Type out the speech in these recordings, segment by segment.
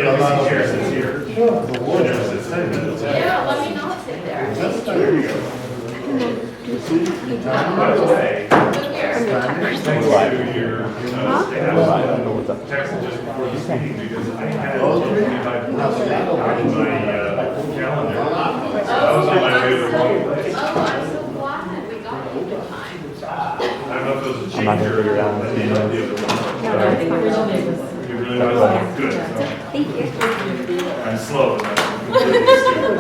a lot of chairs this year. Sure. The wood is sitting there. Yeah, let me not sit there. There you go. By the way, thanks to your staff, texted just before this meeting because I had it on my calendar. I was on my way to the wrong place. Oh, I'm so glad we got it in time. I don't know if it was a change or figure it out. the other one. No, I think we're still You really was good. Thank you. I'm slow, but I'm completely stupid.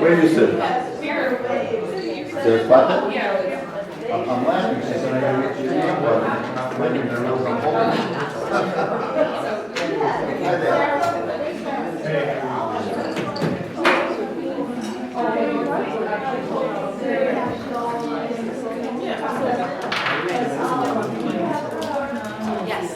Where do you sit? There's what? I'm laughing because I gotta get your name, but I'm waiting there real Hi there. Yes.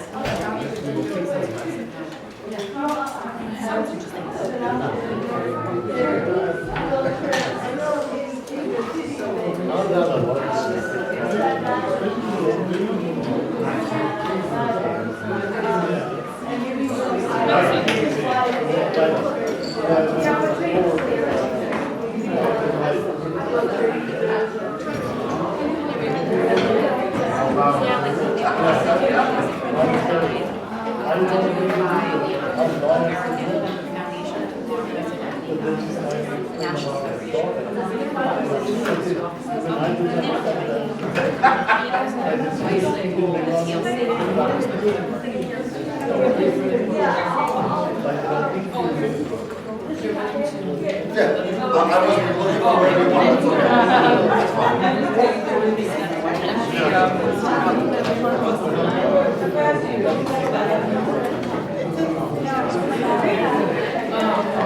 Yeah, I wasn't looking for where you wanted. That's fine.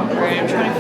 Alright, I'm trying to.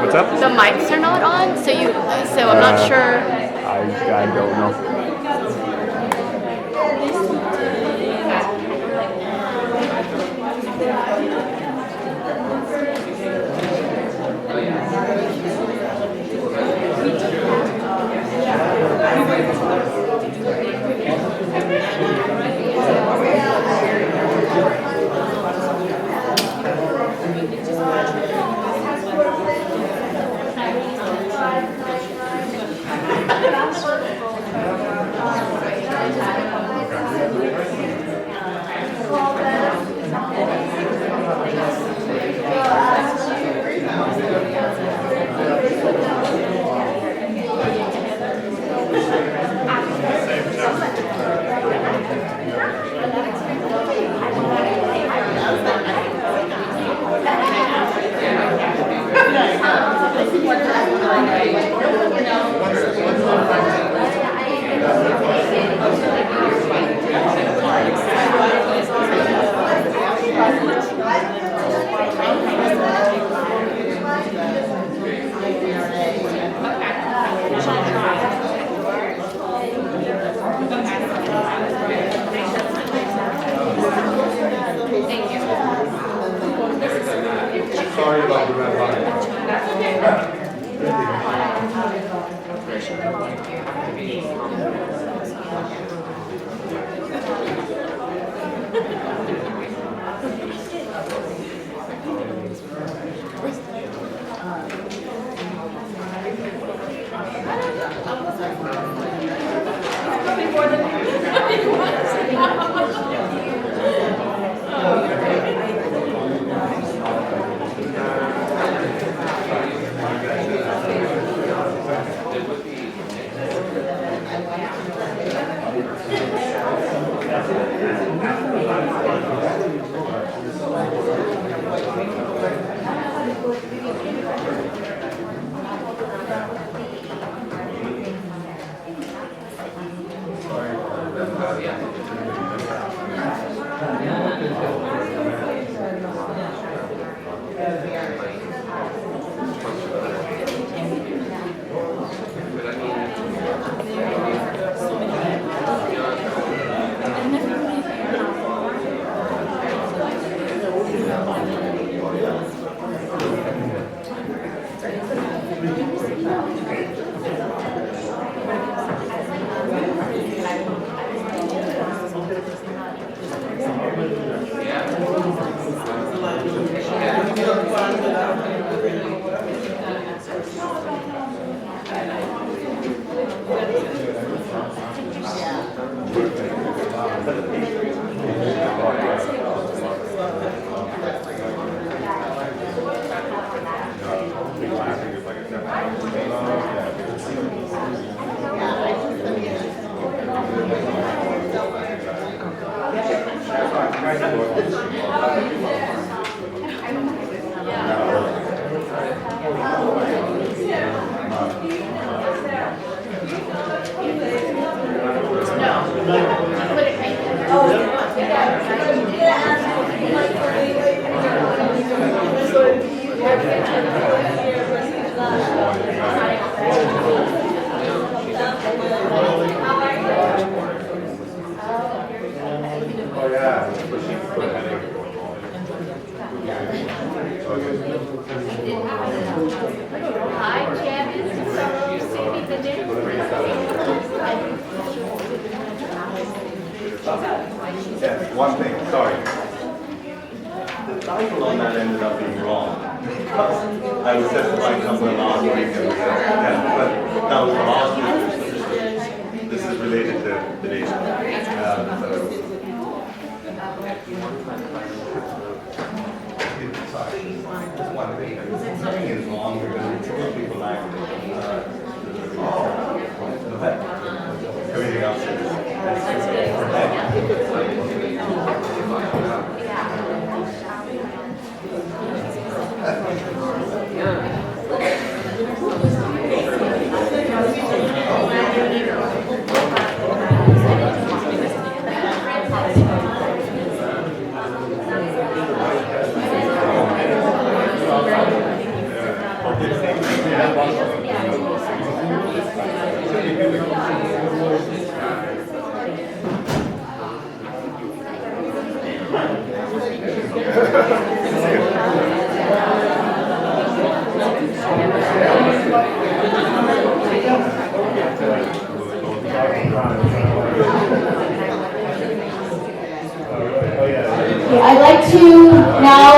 What's up? The mics are not on, so I'm not sure. I don't know. Hi, Janice. So, see me Yes, one thing, sorry. The title on that ended up being wrong. I was testifying somewhere last week. Yeah, but that was the last week. This is related to the nation. Sorry, just one thing. Something is wrong because it's people like everything else is. Okay, I'd like to now,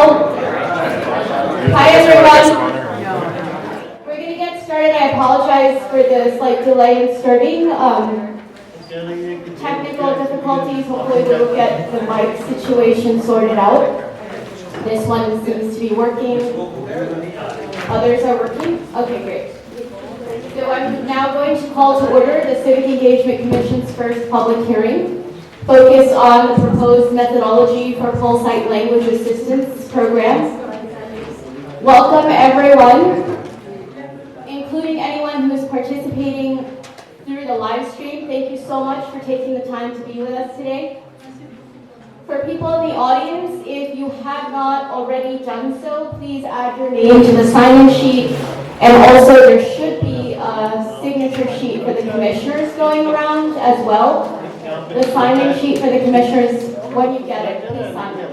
hi everyone. We're going to get started. I apologize for the slight delay in starting. Technical difficulties, hopefully we'll get the mic situation sorted out. This one seems to be working. Others are working? Okay, great. So I'm now going to call to order the Civic Engagement Commission's first public hearing. Focus on the proposed methodology for full site language assistance program. Welcome everyone, including anyone who is participating through the live stream. Thank you so much for taking the time to be with us today. For people in the audience, if you have not already done so, please add your name to the sign-in sheet. And also there should be a signature sheet for the commissioners going around as well. The sign-in sheet for the commissioners, when you get it, please sign it.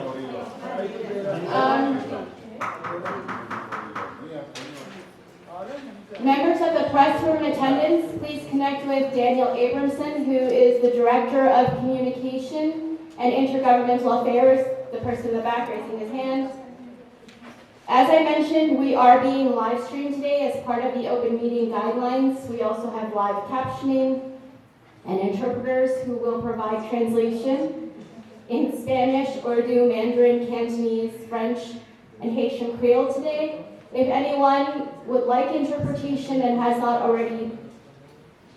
Members of the press who are in attendance, please connect with Daniel Abramson, who is the Director of Communication and Intergovernmental Affairs, the person in the back raising his hand. As I mentioned, we are being live streamed today as part of the open meeting guidelines. We also have live captioning and interpreters who will provide translation in Spanish, Urdu, Mandarin, Cantonese, French, and Haitian Creole today. If anyone would like interpretation and has not already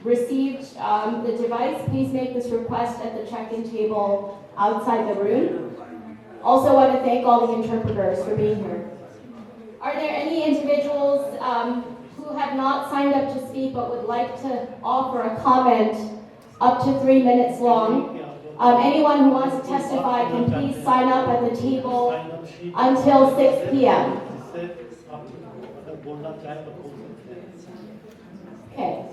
received the device, please make this request at the check-in table outside the room. Also want to thank all the interpreters for being here. Are there any individuals who have not signed up to speak but would like to offer a comment up to 3 minutes long? Anyone who wants to testify can please sign up at the table until 6 p.m. Okay.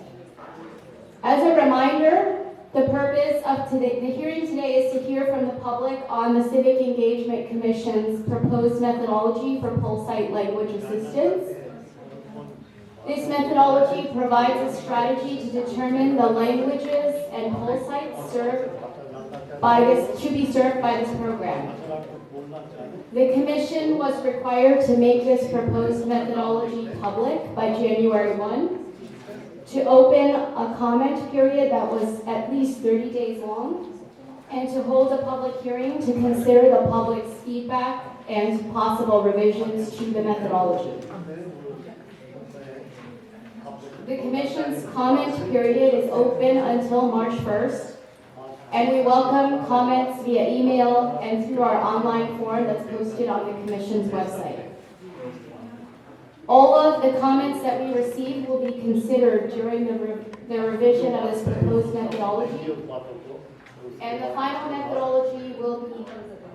As a reminder, the purpose of the hearing today is to hear from the public on the Civic Engagement Commission's proposed methodology for pole site language assistance. This methodology provides a strategy to determine the languages and pole sites to be served by this program. The Commission was required to make this proposed methodology public by January 1, to open a comment period that was at least 30 days long, and to hold a public hearing to consider the public's feedback and possible revisions to the methodology. The Commission's comment period is open until March 1st, and we welcome comments via email and through our online form that's posted on the Commission's website. All of the comments that we receive will be considered during the revision of this proposed methodology, and the final methodology will be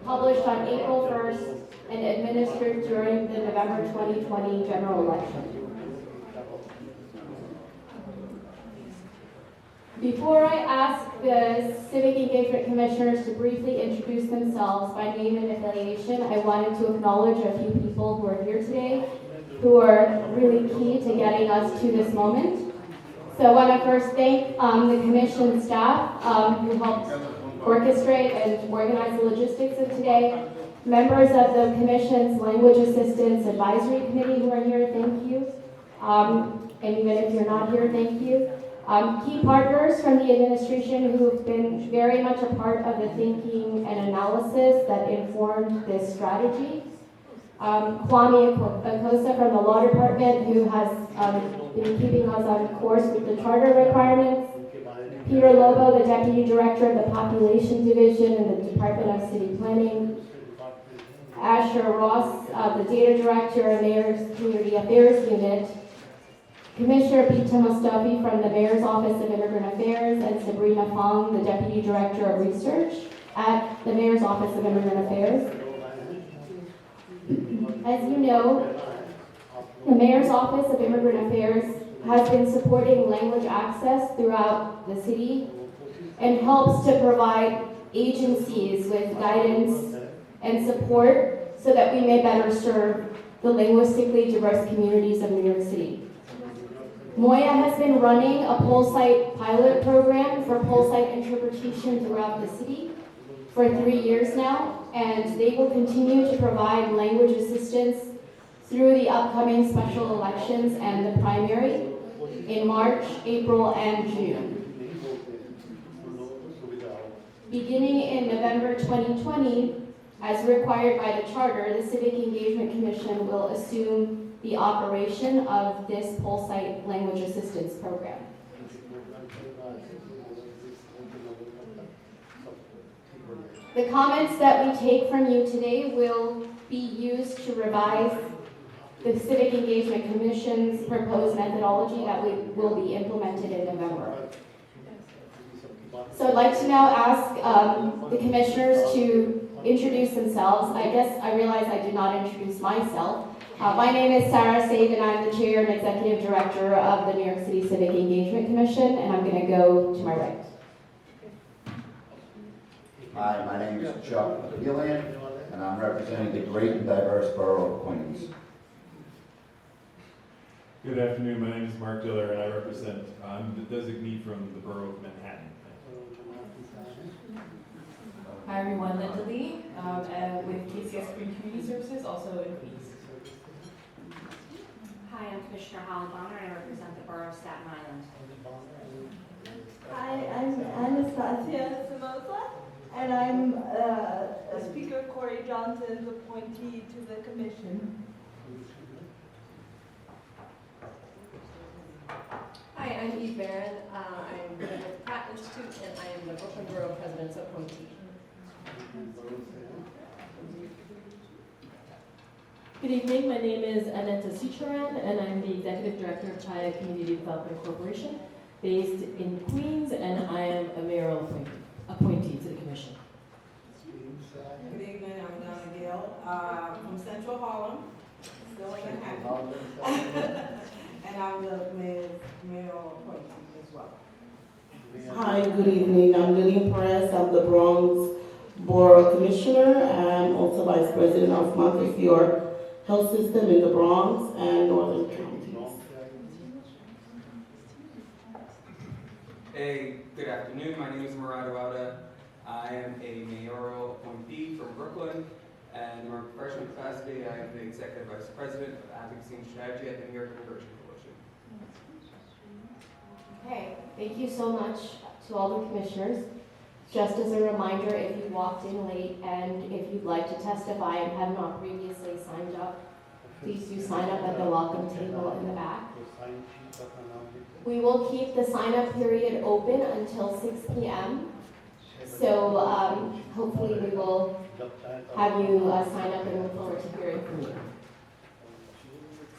published on April 1st and administered during the November 2020 general election. Before I ask the Civic Engagement Commissioners to briefly introduce themselves by name and affiliation, I wanted to acknowledge a few people who are here today, who are really key to getting us to this moment. So I want to first thank the Commission staff who helped orchestrate and organize the logistics of today, members of the Commission's Language Assistance Advisory Committee who are here, thank you. And even if you're not here, thank you. Key partners from the administration who have been very much a part of the thinking and analysis that informed this strategy. Kwame Akosa from the Law Department, who has been keeping us on course with the charter requirements. Peter Lobo, the Deputy Director of the Population Division in the Department of City Planning. Asher Ross, the Data Director of Mayor's Community Affairs Unit. Commissioner Bita Mustafi from the Mayor's Office of Immigrant Affairs, and Sabrina Fong, the Deputy Director of Research at the Mayor's Office of Immigrant Affairs. As you know, the Mayor's Office of Immigrant Affairs has been supporting language access throughout the city and helps to provide agencies with guidance and support so that we may better serve the linguistically diverse communities of New York City. Moya has been running a pole site pilot program for pole site interpretation throughout the city for 3 years now, and they will continue to provide language assistance through the upcoming special elections and the primary in March, April, and June. Beginning in November 2020, as required by the Charter, the Civic Engagement Commission will assume the operation of this pole site language assistance program. The comments that we take from you today will be used to revise the Civic Engagement Commission's proposed methodology that will be implemented in November. So I'd like to now ask the commissioners to introduce themselves. I realize I did not introduce myself. My name is Sarah Said, and I'm the Chair and Executive Director of the New York City Civic Engagement Commission, and I'm going to go to my right. Hi, my name is Chuck Gillian, and I'm representing the great and diverse borough of Queens. Good afternoon, my name is Mark Diller, and I'm the designee from the borough of Manhattan. Hi everyone, Linda Lee with KCS Green Community Services, also in Queens. Hi, I'm Commissioner Holly Bonner, and I represent the borough of Staten Island. Hi, I'm Anastasia Somoza, and I'm Speaker Corey Johnson's appointee to the commission. Hi, I'm Eve Barron. I'm with the Pratt Institute, and I am the Brooklyn Borough President's appointee. Good evening, my name is Aneta Sicharan, and I'm the Executive Director of Chaya Community Development Corporation, based in Queens, and I am a mayoral appointee to the commission. Good evening, I'm Donna Gill, from Central Harlem, still in Manhattan. And I'm the mayoral appointee as well. Hi, good evening. I'm Lillian Perez. I'm the Bronx Borough Commissioner. I'm also Vice President of Montefiore Health System in the Bronx and Northern Counties. Hey, good afternoon. My name is Murad Awada. I am a mayoral appointee from Brooklyn, and in my professional capacity, I am the Executive Vice President of Advocacy and Strategy at the New York Immigration Coalition. Okay, thank you so much to all the commissioners. Just as a reminder, if you walked in late and if you'd like to testify and have not previously signed up, please do sign up at the welcome table in the back. We will keep the sign-up period open until 6 p.m. So hopefully we will have you sign up and look forward to hearing from you.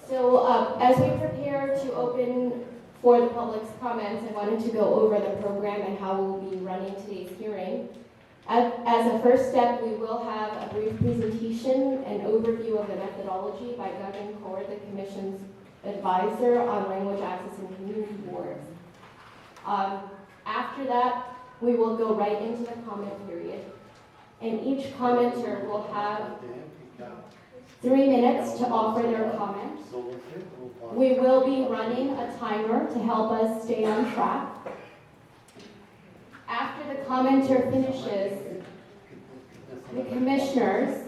So as we prepare to open for the public's comments, I wanted to go over the program and how we'll be running today's hearing. As a first step, we will have a brief presentation and overview of the methodology by Gavin Cord, the Commission's advisor on language access and community boards. After that, we will go right into the comment period. And each commenter will have 3 minutes to offer their comments. We will be running a timer to help us stay on track. After the commenter finishes, the commissioners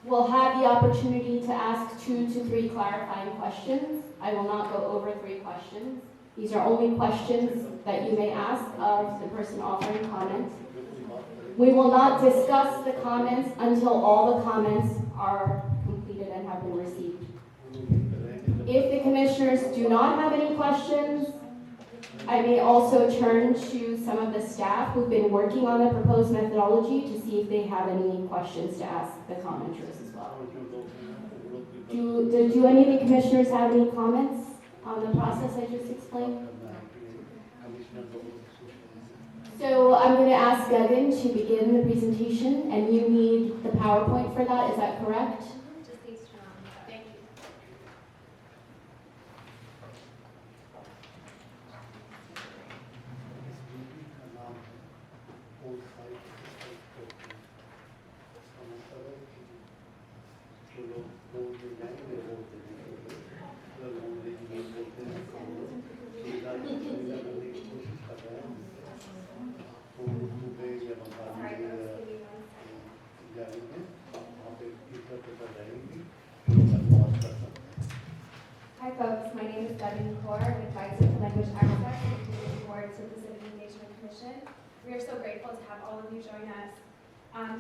will have the opportunity to ask 2 to 3 clarifying questions. I will not go over 3 questions. These are only questions that you may ask of the person offering comments. We will not discuss the comments until all the comments are completed and have been received. If the commissioners do not have any questions, I may also turn to some of the staff who've been working on the proposed methodology to see if they have any questions to ask the commenters as well. Do any of the commissioners have any comments on the process I just explained? So I'm going to ask Gavin to begin the presentation, and you need the PowerPoint for that, is that correct? Just these two. Thank you. Hi folks, my name is Devin Kaur. I'm advisor for language access and community boards with the Civic Engagement Commission. We are so grateful to have all of you join us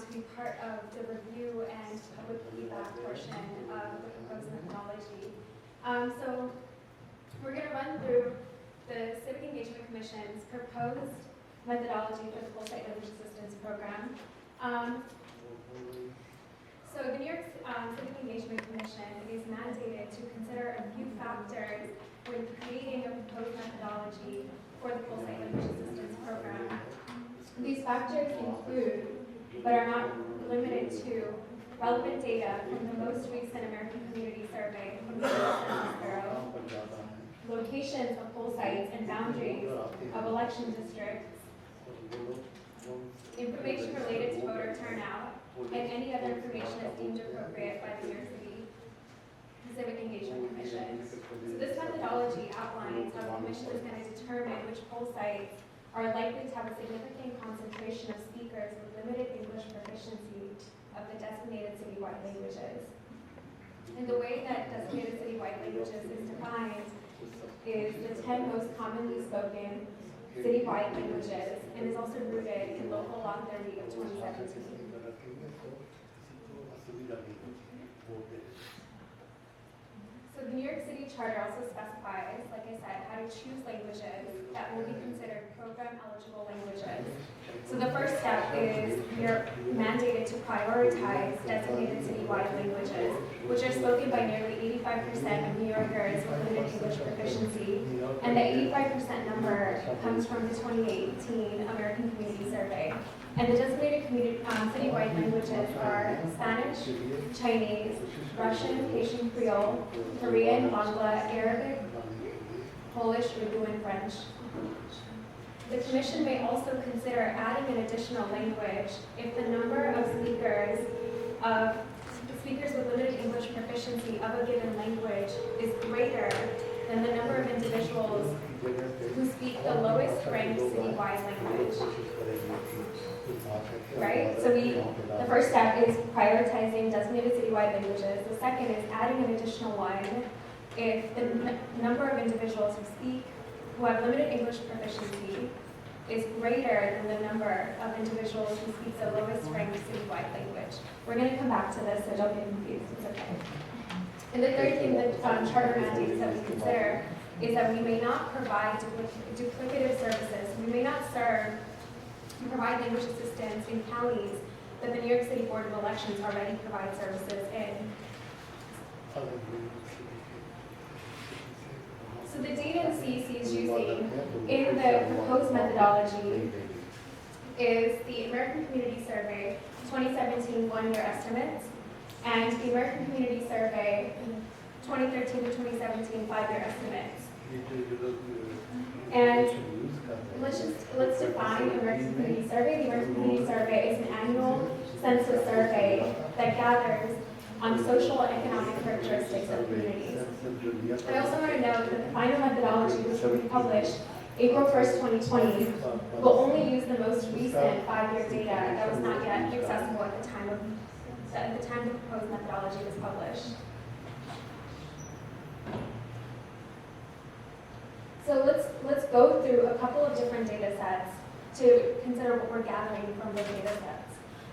to be part of the review and public feedback portion of the proposed methodology. So we're going to run through the Civic Engagement Commission's proposed methodology for the full site language assistance program. So the New York Civic Engagement Commission is mandated to consider a few factors when creating a proposed methodology for the full site language assistance program. These factors include, but are not limited to, relevant data from the most recent American Community Survey from the U.S. Census Bureau, locations of full sites and boundaries of election districts, information related to voter turnout, and any other information that's deemed appropriate by the New York City Civic Engagement Commission. So this methodology outlines how the Commission is going to determine which poll sites are likely to have a significant concentration of speakers with limited English proficiency of the designated citywide languages. And the way that designated citywide languages is defined is the 10 most commonly spoken citywide languages, and is also rooted in Local Law 30 of 2017. So the New York City charter also specifies, like I said, how to choose languages that will be considered program eligible languages. So the first step is we are mandated to prioritize designated citywide languages, which are spoken by nearly 85% of New Yorkers with limited English proficiency. And the 85% number comes from the 2018 American Community Survey. And the designated citywide languages are Spanish, Chinese, Russian, Haitian Creole, Korean, Bangla, Arabic, Polish, Urdu, and French. The Commission may also consider adding an additional language if the number of speakers with limited English proficiency of a given language is greater than the number of individuals who speak the lowest ranked citywide language. Right? So the first step is prioritizing designated citywide languages. The second is adding an additional one if the number of individuals who have limited English proficiency is greater than the number of individuals who speak the lowest ranked citywide language. We're going to come back to this, so don't get confused. It's okay. And the third thing that charter mandates that we consider is that we may not provide duplicative services. We may not provide language assistance in counties that the New York City Board of Elections already provides services in. So the data the CEC is using in the proposed methodology is the American Community Survey 2017 one-year estimates and the American Community Survey 2013 to 2017 five-year estimates. And let's define the American Community Survey. The American Community Survey is an annual census survey that gathers on social and economic characteristics of communities. I also want to note that the final methodology, which will be published April 1st, 2020, will only use the most recent five-year data that was not yet accessible at the time the proposed methodology was published. So let's go through a couple of different data sets to consider what we're gathering from the data sets.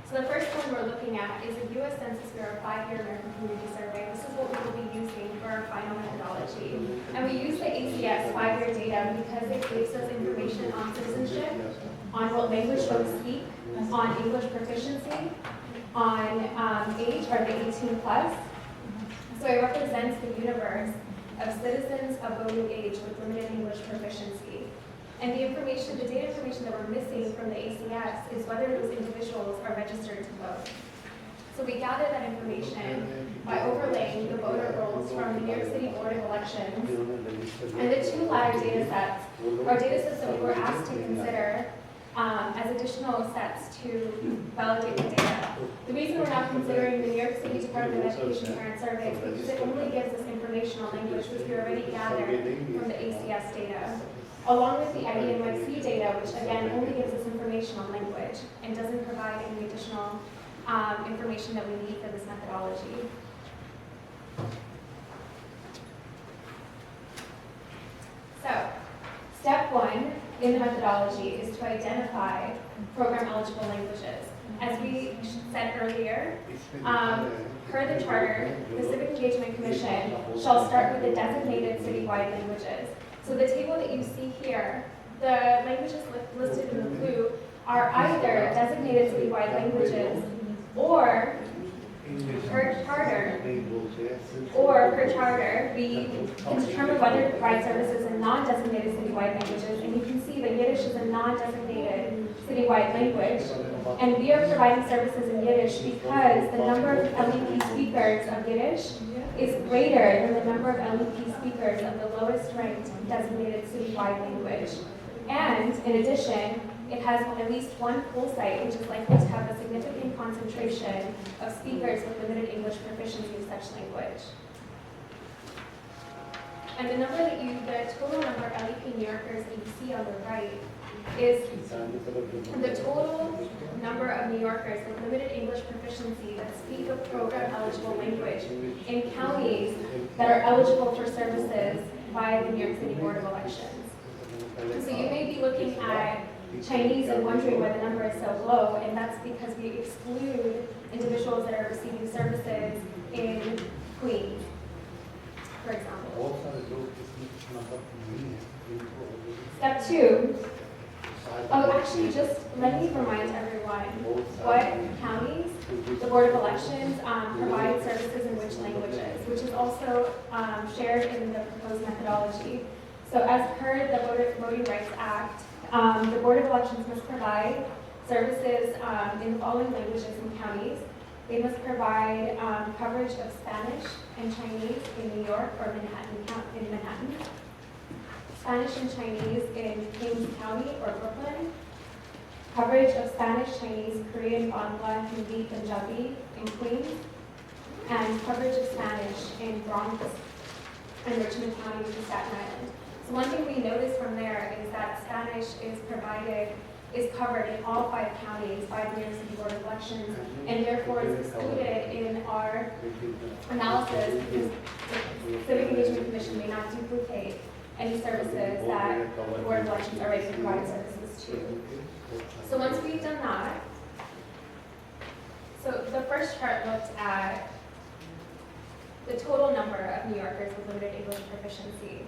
So the first one we're looking at is the U.S. Census Bureau 5-year American Community Survey. This is what we will be using for our final methodology. And we use the ACS 5-year data because it gives us information on citizenship, on what language folks speak, on English proficiency, on age, or the 18 plus. So it represents the universe of citizens of voting age with limited English proficiency. And the data information that we're missing from the ACS is whether those individuals are registered to vote. So we gather that information by overlaying the voter rolls from the New York City Board of Elections. And the two latter data sets are data sets that we were asked to consider as additional sets to validate the data. The reason we're not considering the New York City Department of Education Parent Survey is because it only gives us information on language which we already gathered from the ACS data, along with the NYC data, which again only gives us information on language and doesn't provide any additional information that we need for this methodology. So, step one in the methodology is to identify program eligible languages. As we said earlier, per the charter, the Civic Engagement Commission shall start with the designated citywide languages. So the table that you see here, the languages listed in the blue are either designated citywide languages or per charter, we can determine whether to provide services in non-designated citywide languages. And you can see that Yiddish is a non-designated citywide language. And we are providing services in Yiddish because the number of LEP speakers of Yiddish is greater than the number of LEP speakers of the lowest ranked designated citywide language. And in addition, it has at least one pool site which is likely to have a significant concentration of speakers with limited English proficiency of such language. And the total number of LEP New Yorkers that you see on the right is the total number of New Yorkers with limited English proficiency that speak a program eligible language in counties that are eligible for services by the New York City Board of Elections. So you may be looking at Chinese and wondering why the number is so low, and that's because we exclude individuals that are receiving services in Queens, for example. Step 2. Oh, actually, just let me remind everyone what counties the Board of Elections provide services in which languages, which is also shared in the proposed methodology. So as per the Voting Rights Act, the Board of Elections must provide services in the following languages in counties. They must provide coverage of Spanish and Chinese in New York or Manhattan, Spanish and Chinese in Kings County or Brooklyn, coverage of Spanish, Chinese, Korean, Bangla, Hindi, Punjabi in Queens, and coverage of Spanish in Bronx and Richmond County in Staten Island. So one thing we noticed from there is that Spanish is covered in all 5 counties by the New York City Board of Elections, and therefore is excluded in our analysis because the Civic Engagement Commission may not duplicate any services that the Board of Elections already provide services to. So once we've done that, so the first chart looked at the total number of New Yorkers with limited English proficiency.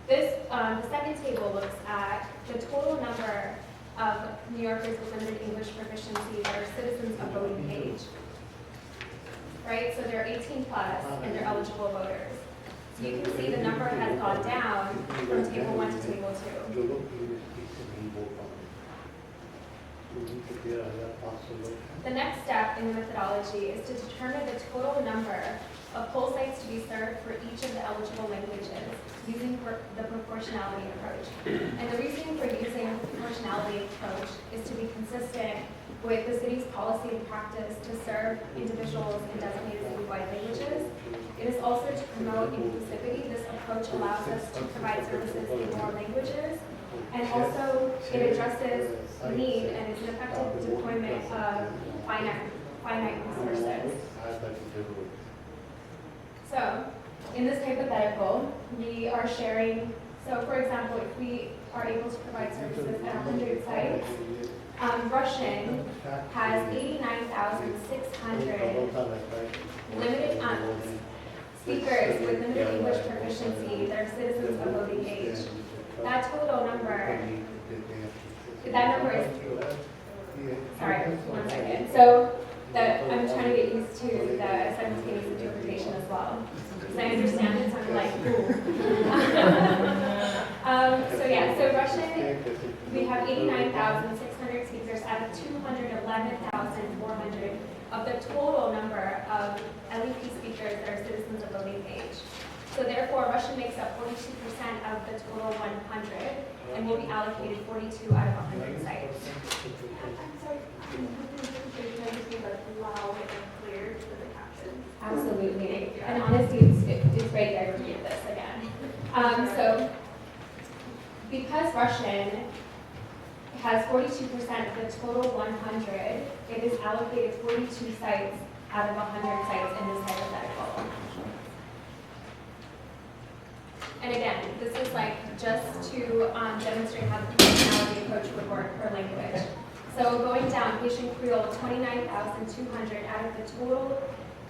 This, the second table looks at the total number of New Yorkers with limited English proficiency that are citizens of voting age. Right, so they're 18 plus and they're eligible voters. So you can see the number has gone down from table 1 to table 2. The next step in the methodology is to determine the total number of poll sites to be served for each of the eligible languages using the proportionality approach. And the reason for using the proportionality approach is to be consistent with the city's policy and practice to serve individuals in designated citywide languages. It is also to promote inclusivity. This approach allows us to provide services in more languages, and also it addresses the need and is an effective deployment of finite resources. So, in this hypothetical, we are sharing, so for example, if we are able to provide services at 100 sites, Russian has 89,600 limited speakers with limited English proficiency that are citizens of voting age. That total number, that number is, sorry, 1 second. So I'm trying to get used to the simultaneous interpretation as well. Because I understand it, so I'm like, so yeah, so Russian, we have 89,600 speakers out of 211,400 of the total number of LEP speakers that are citizens of voting age. So therefore, Russian makes up 42% of the total 100 and will be allocated 42 out of 100 sites. I'm sorry, can I just be like loud and clear for the caption? Absolutely, and honestly, it's great that I reviewed this again. So, because Russian has 42% of the total 100, it is allocated 42 sites out of 100 sites in this hypothetical. And again, this is like just to demonstrate how the proportionality approach would work per language. So going down, Haitian Creole, 29,200 out of the total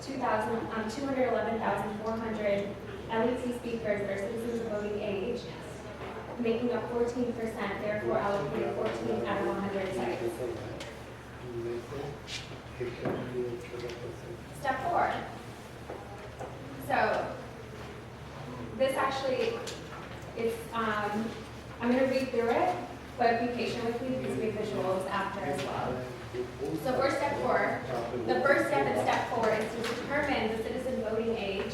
211,400 LET speakers that are citizens of voting age, making up 14%, therefore allocated 14 out of 100 sites. Step 4. So this actually is, I'm going to read through it, but be patient with me because we have visuals after as well. So for step 4, the first step in step 4 is to determine the citizen voting age,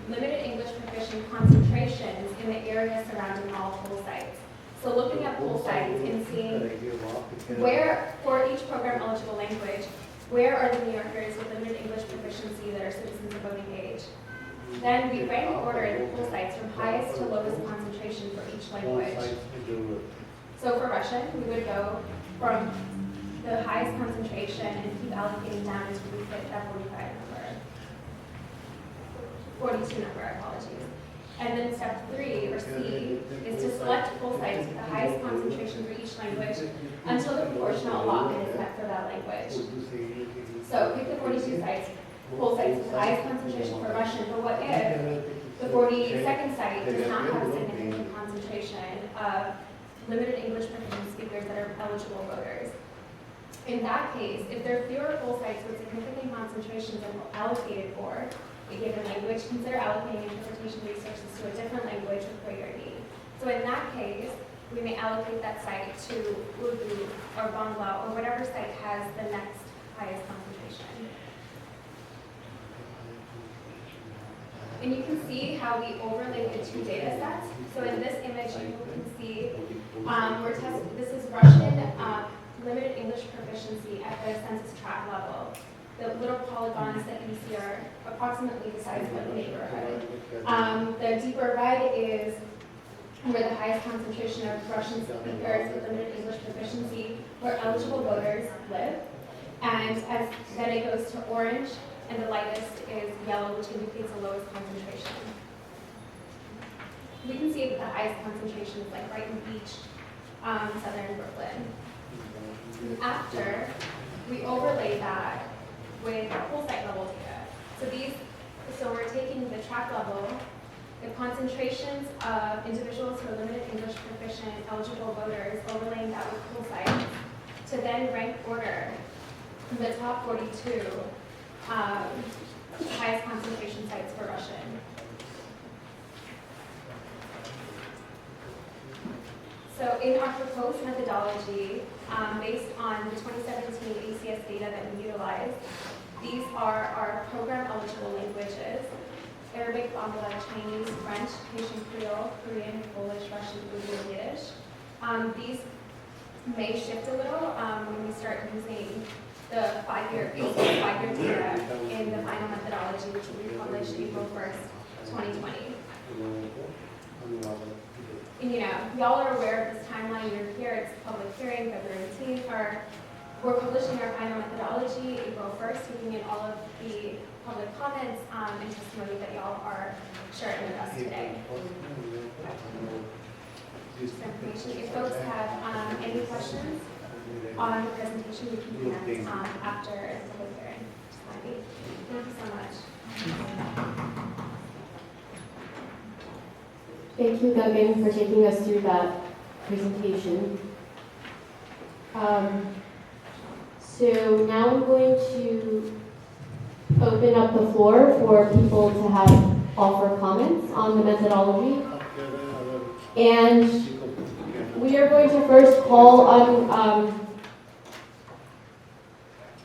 limited English proficient concentrations in the area surrounding all poll sites. So looking at poll sites and seeing where, for each program eligible language, where are the New Yorkers with limited English proficiency that are citizens of voting age. Then we rank order the poll sites from highest to lowest concentration for each language. So for Russian, we would go from the highest concentration and keep allocating down until we hit that 42 number, apologies. And then step 3, or C, is to select poll sites with the highest concentration for each language until the proportional allotment is met for that language. So pick the 42 sites, poll sites with the highest concentration for Russian, but what if the 42nd site does not have a significant concentration concentration of limited English proficient speakers that are eligible voters. In that case, if there are fewer poll sites with significant concentrations than allocated for a given language, consider allocating interpretation resources to a different language with greater need. So in that case, we may allocate that site to Urdu or Bangla or whatever site has the next highest concentration. And you can see how we overlaid the two data sets. So in this image, you can see this is Russian limited English proficiency at the census tract level. The little polygons that you see are approximately the size of a neighborhood. The deeper red is where the highest concentration of Russian speakers with limited English proficiency where eligible voters live. And then it goes to orange, and the lightest is yellow, which indicates the lowest concentration. We can see that the highest concentration is like Brighton Beach, southern Brooklyn. And after, we overlay that with whole site level data. So we're taking the tract level, the concentrations of individuals who are limited English proficient eligible voters, overlaying that with whole sites, to then rank order the top 42 highest concentration sites for Russian. So in our proposed methodology, based on the 2017 ACS data that we utilized, these are our program eligible languages: Arabic, Bangla, Chinese, French, Haitian Creole, Korean, Polish, Russian, Urdu, and Yiddish. These may shift a little when we start using the five-year data in the final methodology, which will be published April 1st, 2020. And y'all are aware of this timeline. You're here, it's a public hearing, February 18th. We're publishing our final methodology April 1st, taking in all of the public comments and testimony that y'all are sharing with us today. If folks have any questions on the presentation, we can connect after the public hearing. Thank you so much. Thank you, Guggen, for taking us through that presentation. So now I'm going to open up the floor for people to offer comments on the methodology. And we are going to first call on,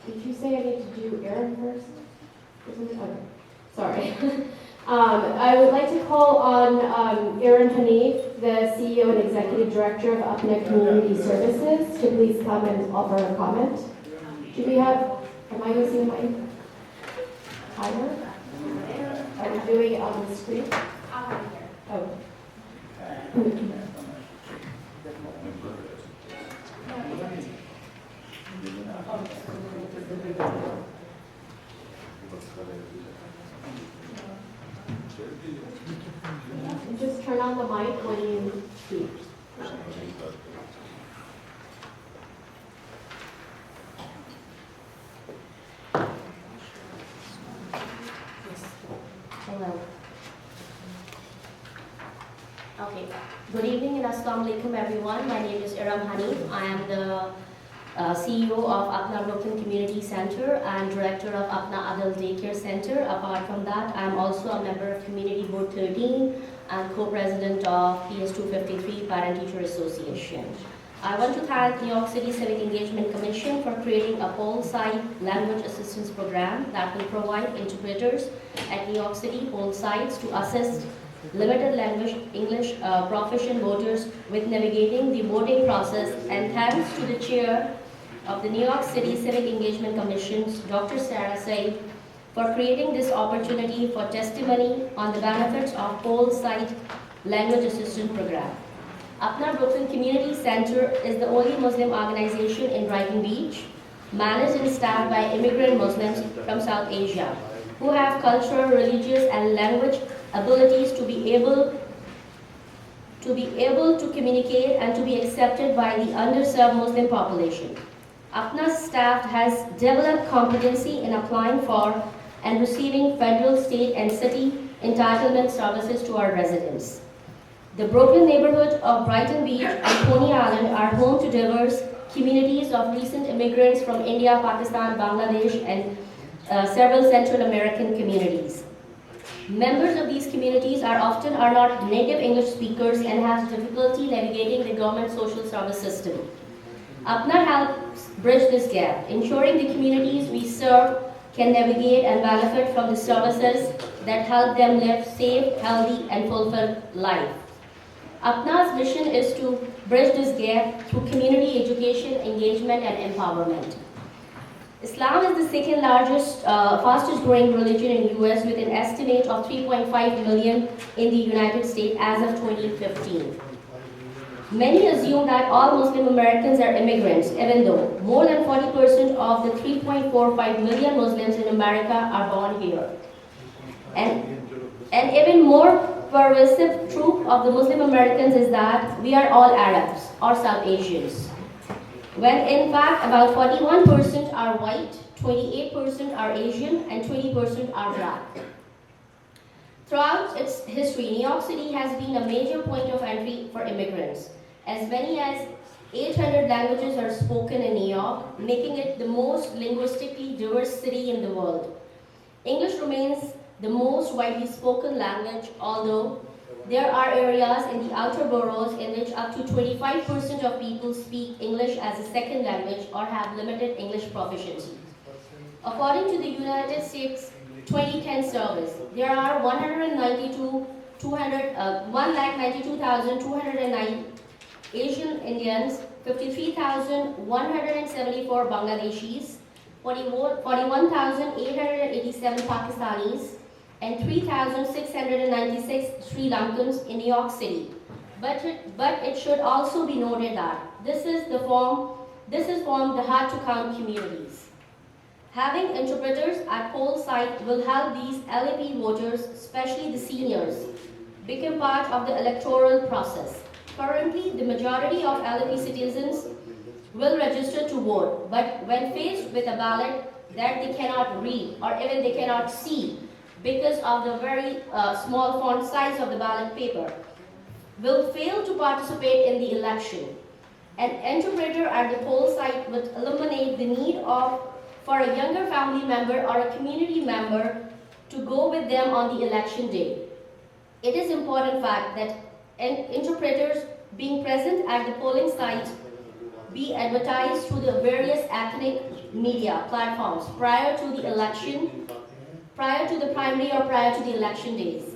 did you say I need to do Aaron first? Okay, sorry. I would like to call on Aaron Hanif, the CEO and Executive Director of UPNA Community Services, to please come and offer a comment. Do we have, am I using my timer? Are we doing it on the screen? Oh. Just turn on the mic when you speak. Hello. Okay. Good evening and assalamu alaikum everyone. My name is Iram Hanif. I am the CEO of Apna Brooklyn Community Center and Director of Apna Adult Daycare Center. Apart from that, I am also a member of Community Board 13 and co-president of PS253 Parent Teacher Association. I want to thank New York City Civic Engagement Commission for creating a whole site language assistance program that will provide interpreters at New York City whole sites to assist limited language English proficient voters with navigating the voting process, and thanks to the chair of the New York City Civic Engagement Commission, Dr. Sarah Said, for creating this opportunity for testimony on the benefits of whole site language assistance program. Apna Brooklyn Community Center is the only Muslim organization in Brighton Beach, managed and staffed by immigrant Muslims from South Asia, who have cultural, religious, and language abilities to be able to communicate and to be accepted by the underserved Muslim population. Apna's staff has developed competency in applying for and receiving federal, state, and city entitlement services to our residents. The Brooklyn neighborhood of Brighton Beach and Coney Island are home to diverse communities of recent immigrants from India, Pakistan, Bangladesh, and several Central American communities. Members of these communities are not native English speakers and have difficulty navigating the government social service system. Apna helps bridge this gap, ensuring the communities we serve can navigate and benefit from the services that help them live safe, healthy, and fulfilled life. Apna's mission is to bridge this gap through community education, engagement, and empowerment. Islam is the second largest, fastest growing religion in US with an estimate of 3.5 million in the United States as of 2015. Many assume that all Muslim Americans are immigrants, even though more than 40% of the 3.45 million Muslims in America are born here. And even more pervasive truth of the Muslim Americans is that we are all Arabs or South Asians, when in fact about 41% are white, 28% are Asian, and 20% are black. Throughout its history, New York City has been a major point of entry for immigrants. As many as 800 languages are spoken in New York, making it the most linguistically diverse city in the world. English remains the most widely spoken language, although there are areas in the outer boroughs in which up to 25% of people speak English as a second language or have limited English proficiency. According to the United States 2010 service, there are 192,209 Asian Indians, 53,174 Bangladeshis, 41,887 Pakistanis, and 3,696 Sri Lankans in New York City. But it should also be noted that this is formed the hard to count communities. Having interpreters at poll site will help these LAP voters, especially the seniors, become part of the electoral process. Currently, the majority of LAP citizens will register to vote, but when faced with a ballot that they cannot read or even they cannot see because of the very small font size of the ballot paper, will fail to participate in the election. An interpreter at the poll site would eliminate the need for a younger family member or a community member to go with them on the election day. It is important fact that interpreters being present at the polling site be advertised through the various ethnic media platforms prior to the election, prior to the primary or prior to the election days.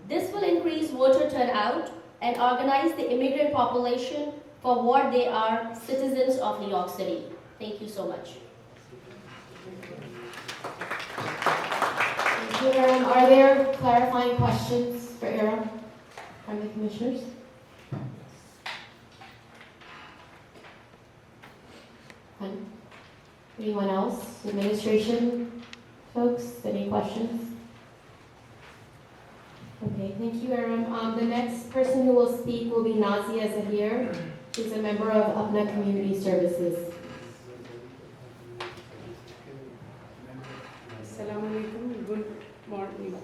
This will increase voter turnout and organize the immigrant population for what they are, citizens of New York City. Thank you so much. Thank you, Aram. Are there clarifying questions for Aram from the commissioners? Anyone else? Administration folks, any questions? Okay, thank you, Aram. The next person who will speak will be Nazia Zahir, who's a member of Apna Community Services. Assalamu alaikum. Good morning.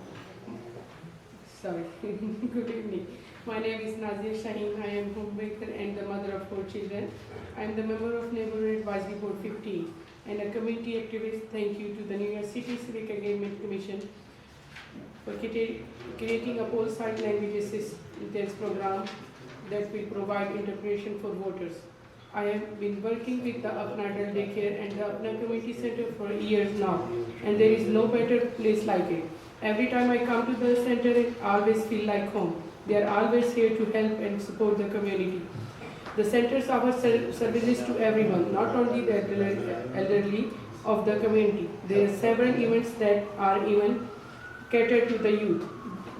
Sorry. Good evening. My name is Nazia Shaheen. I am homemaker and the mother of 4 children. I am the member of Neighborhood Advisory Board 15 and a community activist. Thank you to the NYC Civic Engagement Commission for creating a poll site language assistance program that will provide interpretation for voters. I have been working with the Apna Adult Daycare and the Apna Community Center for years now, and there is no better place like it. Every time I come to the center, I always feel like home. They are always here to help and support the community. The centers offer services to everyone, not only the elderly of the community. There are several events that are even catered to the youth.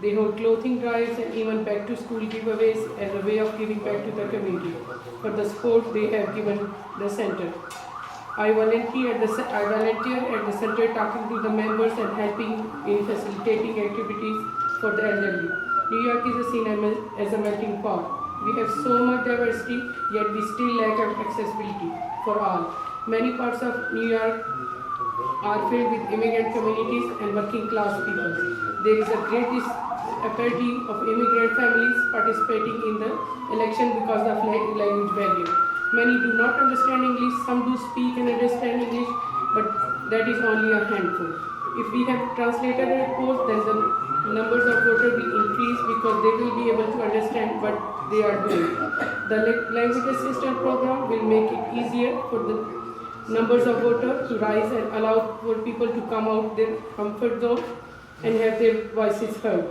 They hold clothing drives and even back to school giveaways as a way of giving back to the community for the support they have given the center. I volunteer at the center talking to the members and helping in facilitating activities for the elderly. New York is seen as a melting pot. We have so much diversity, yet we still lack accessibility for all. Many parts of New York are filled with immigrant communities and working class people. There is a great apathy of immigrant families participating in the election because of language barrier. Many do not understand English, some do speak and understand English, but that is only a handful. If we have translated a report, then the numbers of voters will increase because they will be able to understand what they are doing. The language assistance program will make it easier for the numbers of voters to rise and allow for people to come out their comfort zone and have their voices heard.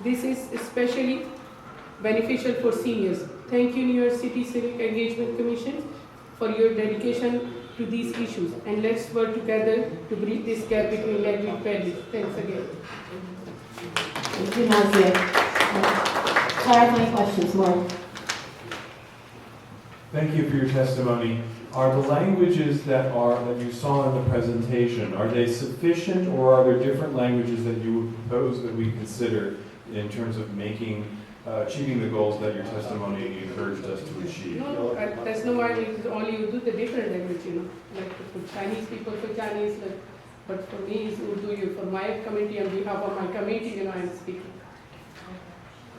This is especially beneficial for seniors. Thank you, New York City Civic Engagement Commission, for your dedication to these issues, and let's work together to bridge this gap between language barriers. Thanks again. Thank you, Nazia. Clarifying questions, Mark? Thank you for your testimony. Are the languages that you saw in the presentation, are they sufficient, or are there different languages that you would propose that we consider in terms of achieving the goals that your testimony encouraged us to achieve? No, that's no why we only do the different language, like for Chinese people for Chinese, but for me it's Urdu. For my committee, on behalf of my committee, I am speaking.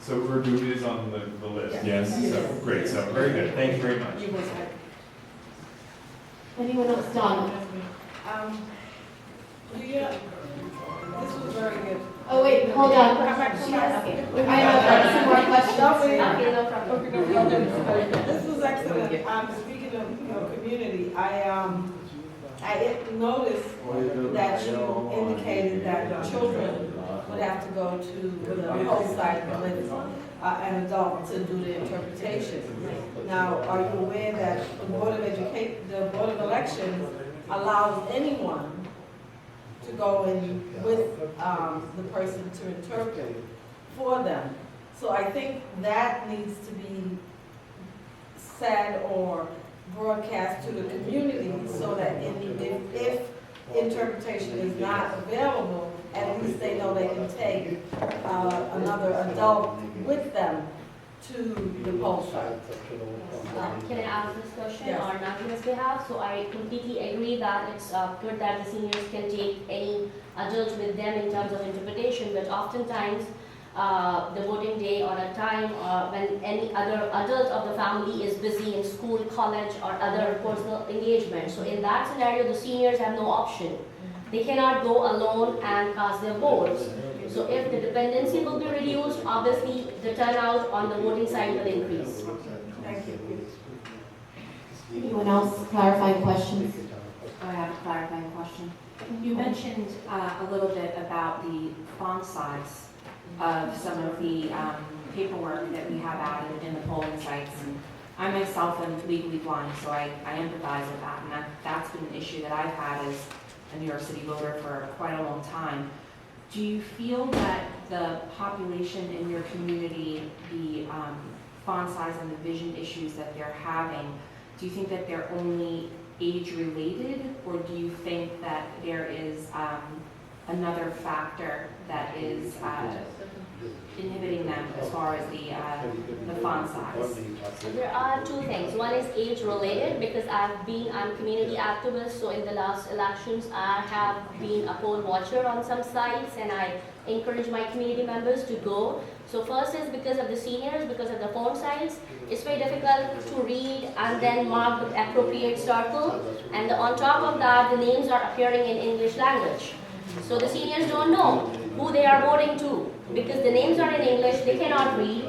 So Urdu is on the list, Yes. yes? So, great, so very good. Thank you very much. You must have. Anyone else? Donna? This was very good. Oh, wait, hold on. Okay. I have some more questions. Okay, no problem. This was excellent. Speaking of community, I noticed that you indicated that children would have to go to the poll site with an adult to do the interpretation. Now, are you aware that the Board of Elections allows anyone to go in with the person to interpret for them? So I think that needs to be said or broadcast to the community so that if interpretation is not available, at least they know they can take another adult with them to the poll site. Can I ask this question Yes. on Nagima's behalf? So I completely agree that it's good that the seniors can take any adults with them in terms of interpretation, but oftentimes the voting day or a time when any other adult of the family is busy in school, college, or other personal engagement. So in that scenario, the seniors have no option. They cannot go alone and cast their votes. So if the dependency will be reduced, obviously the turnout on the voting side will increase. Thank you. Anyone else? Clarifying questions? I have a clarifying question. You mentioned a little bit about the font size of some of the paperwork that we have added in the polling sites. I myself am legally blind, so I empathize with that, and that's been an issue that I've had as a New York City voter for quite a long time. Do you feel that the population in your community, the font size and the vision issues that they're having, do you think that they're only age-related, or do you think that there is another factor that is inhibiting them as far as the font size? There are two things. One is age-related, because I'm a community activist, so in the last elections I have been a poll watcher on some sites, and I encourage my community members to go. So first is because of the seniors, because of the font size, it's very difficult to read and then mark the appropriate circle, and on top of that, the names are appearing in English language. So the seniors don't know who they are voting to, because the names are in English, they cannot read,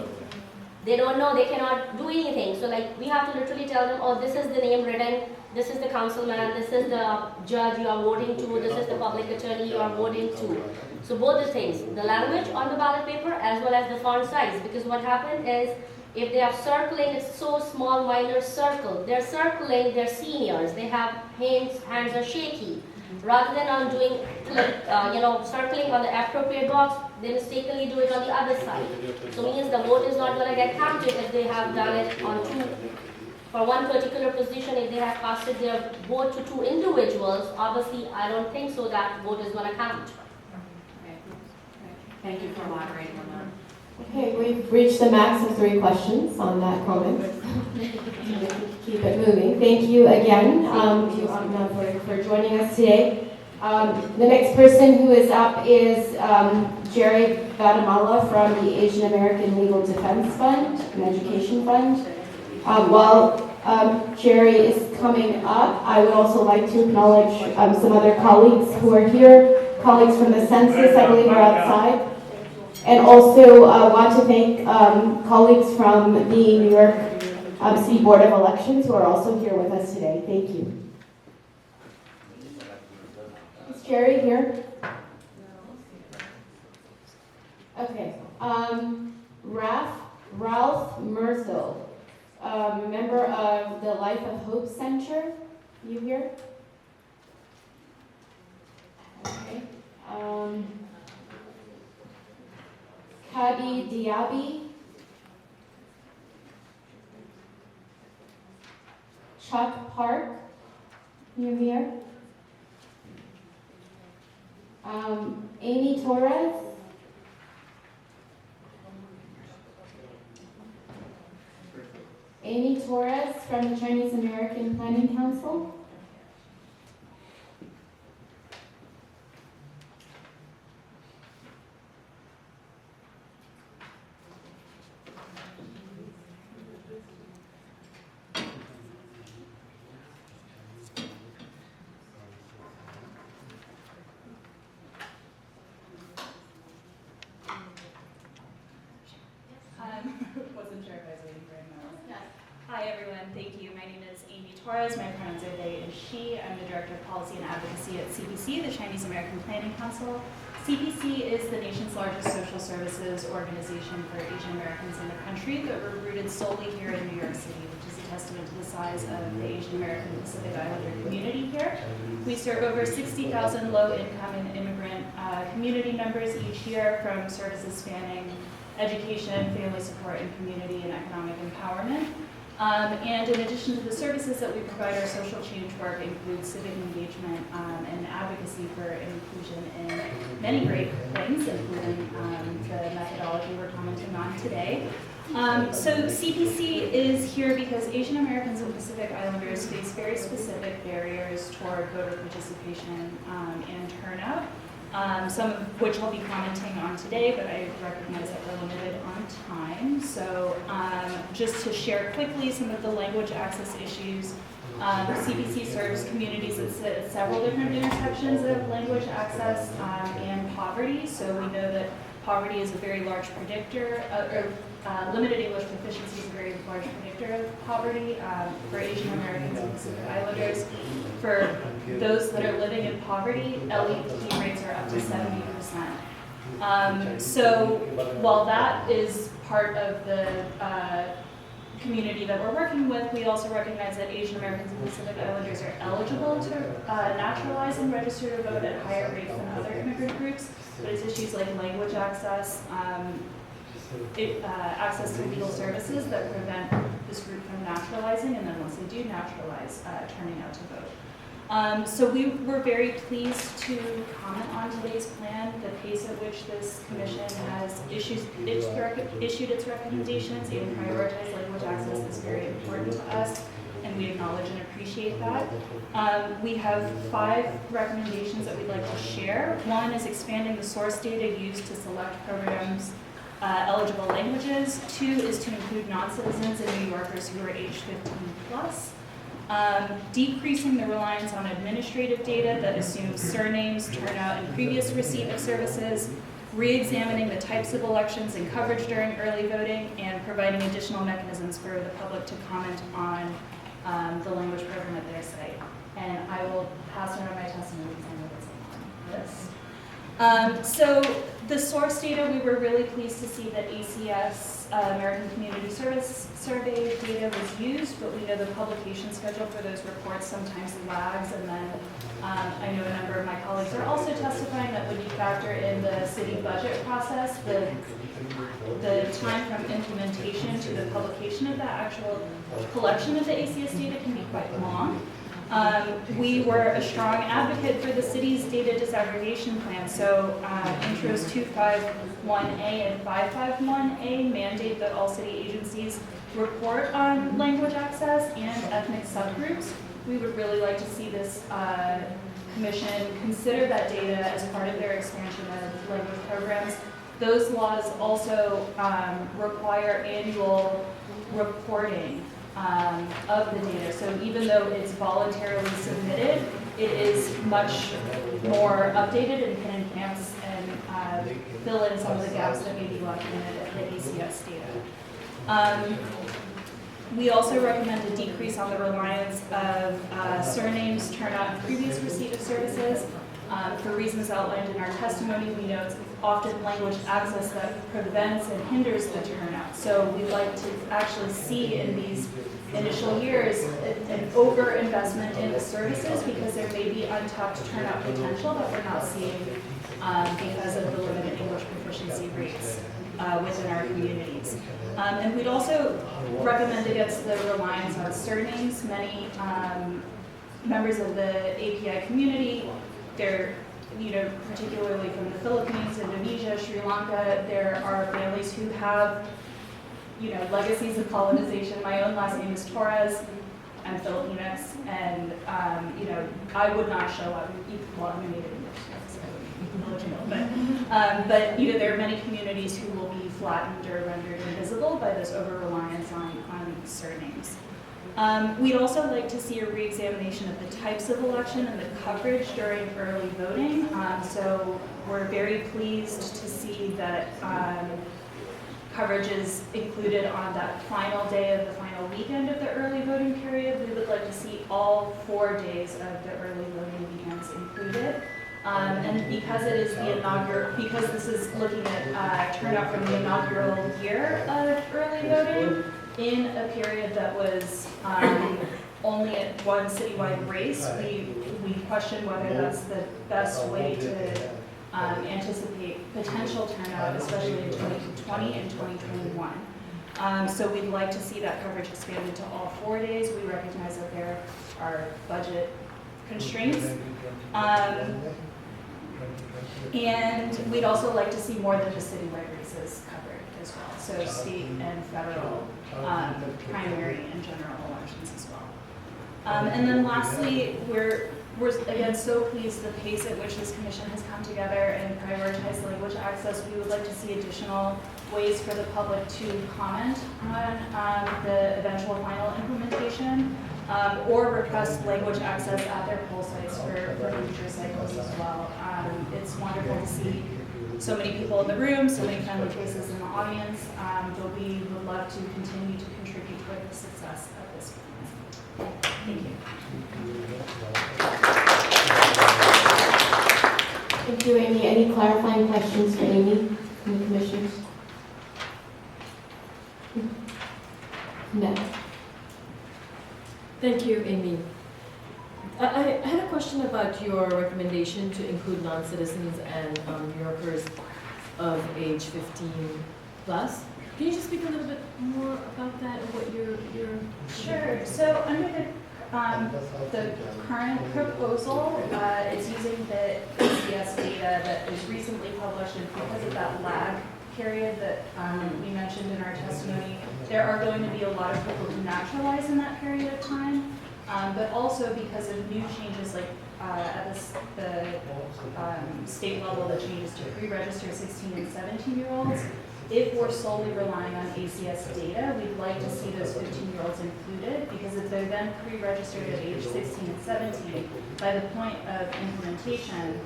they don't know, they cannot do anything. So like we have to literally tell them, oh, this is the name written, this is the councilman, this is the judge you are voting to, this is the public attorney you are voting to. So both the things, the language on the ballot paper as well as the font size, because what happened is if they are circling, it's so small, minor circle, they're circling their seniors, they have hands are shaky. Rather than on doing, circling on the appropriate box, they mistakenly do it on the other side. So means the vote is not going to get counted if they have done it on for one particular position. If they have casted their vote to two individuals, obviously I don't think so that vote is going to count. Thank you for elaborating on that. Okay, we've reached the max of 3 questions on that comment. Keep it moving. Thank you again to Akna for joining us today. The next person who is up is Jerry Guatemala from the Asian American Legal Defense Fund, an education fund. While Jerry is coming up, I would also like to acknowledge some other colleagues who are here, colleagues from the census, I believe, are outside. And also want to thank colleagues from the New York City Board of Elections who are also here with us today. Thank you. Is Jerry here? Okay. Ralph Merzel, member of the Life of Hope Center. You here? Okay. Kadi Diaby. Chuck Park. You here? Amy Torres. Amy Torres from the Chinese American Planning Council. Wasn't sure if I was waiting for anyone else. Hi everyone, thank you. My name is Amy Torres. My pronouns are they and she. I'm the Director of Policy and Advocacy at CPC, the Chinese American Planning Council. CPC is the nation's largest social services organization for Asian Americans in the country, but we're rooted solely here in New York City, which is a testament to the size of the Asian American Pacific Islander community here. We serve over 60,000 low-income and immigrant community members each year, from services spanning education, family support, and community and economic empowerment. And in addition to the services that we provide, our social change work includes civic engagement and advocacy for inclusion in many great things, including the methodology we're commenting on today. So CPC is here because Asian Americans and Pacific Islanders face very specific barriers toward voter participation and turnout. Some of which I'll be commenting on today, but I recognize that we're limited on time. So just to share quickly some of the language access issues, CPC serves communities at several different intersections of language access and poverty. So we know that poverty is a very large predictor, limited English proficiency is a very large predictor of poverty for Asian Americans and Pacific Islanders. For those that are living in poverty, LEP rates are up to 70%. So while that is part of the community that we're working with, we also recognize that Asian Americans and Pacific Islanders are eligible to naturalize and register to vote at higher rates than other immigrant groups, but it's issues like language access, access to legal services that prevent this group from naturalizing, and then once they do naturalize, turning out to vote. So we were very pleased to comment on today's plan. The pace at which this commission has issued its recommendations and prioritized language access is very important to us, and we acknowledge and appreciate that. We have 5 recommendations that we'd like to share. One is expanding the source data used to select programs eligible languages. 2 is to include non-citizens and New Yorkers who are age 15 plus. Decreasing the reliance on administrative data that assumes surnames, turnout, and previous receipt of services. Re-examining the types of elections and coverage during early voting, and providing additional mechanisms for the public to comment on the language program at their site. And I will pass around my testimony because I know that's on this. So the source data, we were really pleased to see that ACS, American Community Service Survey data was used, but we know the publication schedule for those reports sometimes lags, and then I know a number of my colleagues are also testifying that when you factor in the city budget process, the time from implementation to the publication of the actual collection of the ACS data can be quite long. We were a strong advocate for the city's data disaggregation plan. So intros 251A and 551A mandate that all city agencies report on language access and ethnic subgroups. We would really like to see this Commission consider that data as part of their expansion of language programs. Those laws also require annual reporting of the data. So even though it's voluntarily submitted, it is much more updated and can enhance and fill in some of the gaps that may be left in the ACS data. We also recommend a decrease on the reliance of surnames, turnout, and previous receipt of services. For reasons outlined in our testimony, we know it's often language access that prevents and hinders the turnout. So we'd like to actually see in these initial years an over-investment in the services because there may be untapped turnout potential that we're not seeing because of the limited English proficiency rates within our communities. And we'd also recommend against the reliance on surnames. Many members of the API community, they're, particularly from the Philippines, Indonesia, Sri Lanka, there are families who have, legacies of colonization. My own last name is Torres. I'm Filipinx, and, I would not show up, well, I'm Native English, so but there are many communities who will be flattened or rendered invisible by this over-reliance on surnames. We'd also like to see a re-examination of the types of election and the coverage during early voting. So we're very pleased to see that coverage is included on that final day of the final weekend of the early voting period. We would like to see all 4 days of the early voting weekends included. And because it is the inaugural, because this is looking at turnout from the inaugural year of early voting in a period that was only at one citywide race, we question whether that's the best way to anticipate potential turnout, especially in 2020 and 2021. So we'd like to see that coverage expanded to all 4 days. We recognize that there are budget constraints. And we'd also like to see more than just citywide races covered as well. So state and federal, primary and general elections as well. And then lastly, we're again so pleased the pace at which this commission has come together and prioritized language access. We would like to see additional ways for the public to comment on the eventual final implementation or request language access at their poll sites for future cycles as well. It's wonderful to see so many people in the room, so many friendly faces in the audience, but we would love to continue to contribute toward the success of this plan. Thank you. Thank you, Amy. Any clarifying questions for Amy from the commissioners? No. Thank you, Amy. I had a question about your recommendation to include non-citizens and New Yorkers of age 15 plus. Can you just speak a little bit more about that and what you're Sure. So under the current proposal, it's using the ACS data that was recently published, and because of that lag period that we mentioned in our testimony, there are going to be a lot of people who naturalize in that period of time, but also because of new changes like at the state level, the changes to pre-register 16 and 17-year-olds. If we're solely relying on ACS data, we'd like to see those 15-year-olds included, because if they're then pre-registered at age 16 and 17, by the point of implementation,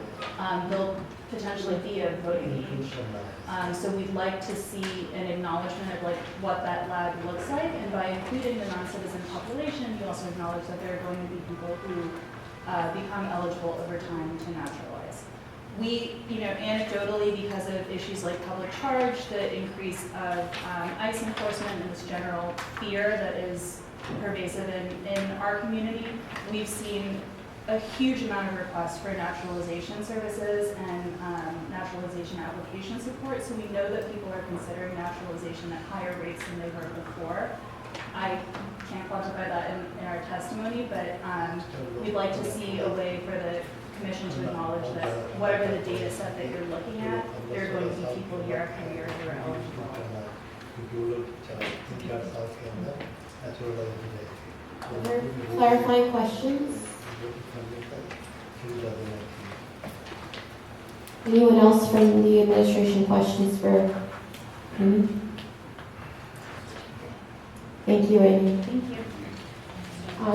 they'll potentially be of voting age. So we'd like to see an acknowledgement of what that lag looks like, and by including the non-citizen population, you also acknowledge that there are going to be people who become eligible over time to naturalize. We, anecdotally, because of issues like public charge, the increase of ICE enforcement, and this general fear that is pervasive in our community, we've seen a huge amount of requests for naturalization services and naturalization application support. So we know that people are considering naturalization at higher rates than they were before. I can't quantify that in our testimony, but we'd like to see a way for the Commission to acknowledge that whatever the data set that you're looking at, there are going to be people year after year who are eligible. Other clarifying questions? Anyone else from the administration questions for Amy? Thank you, Amy. Thank you.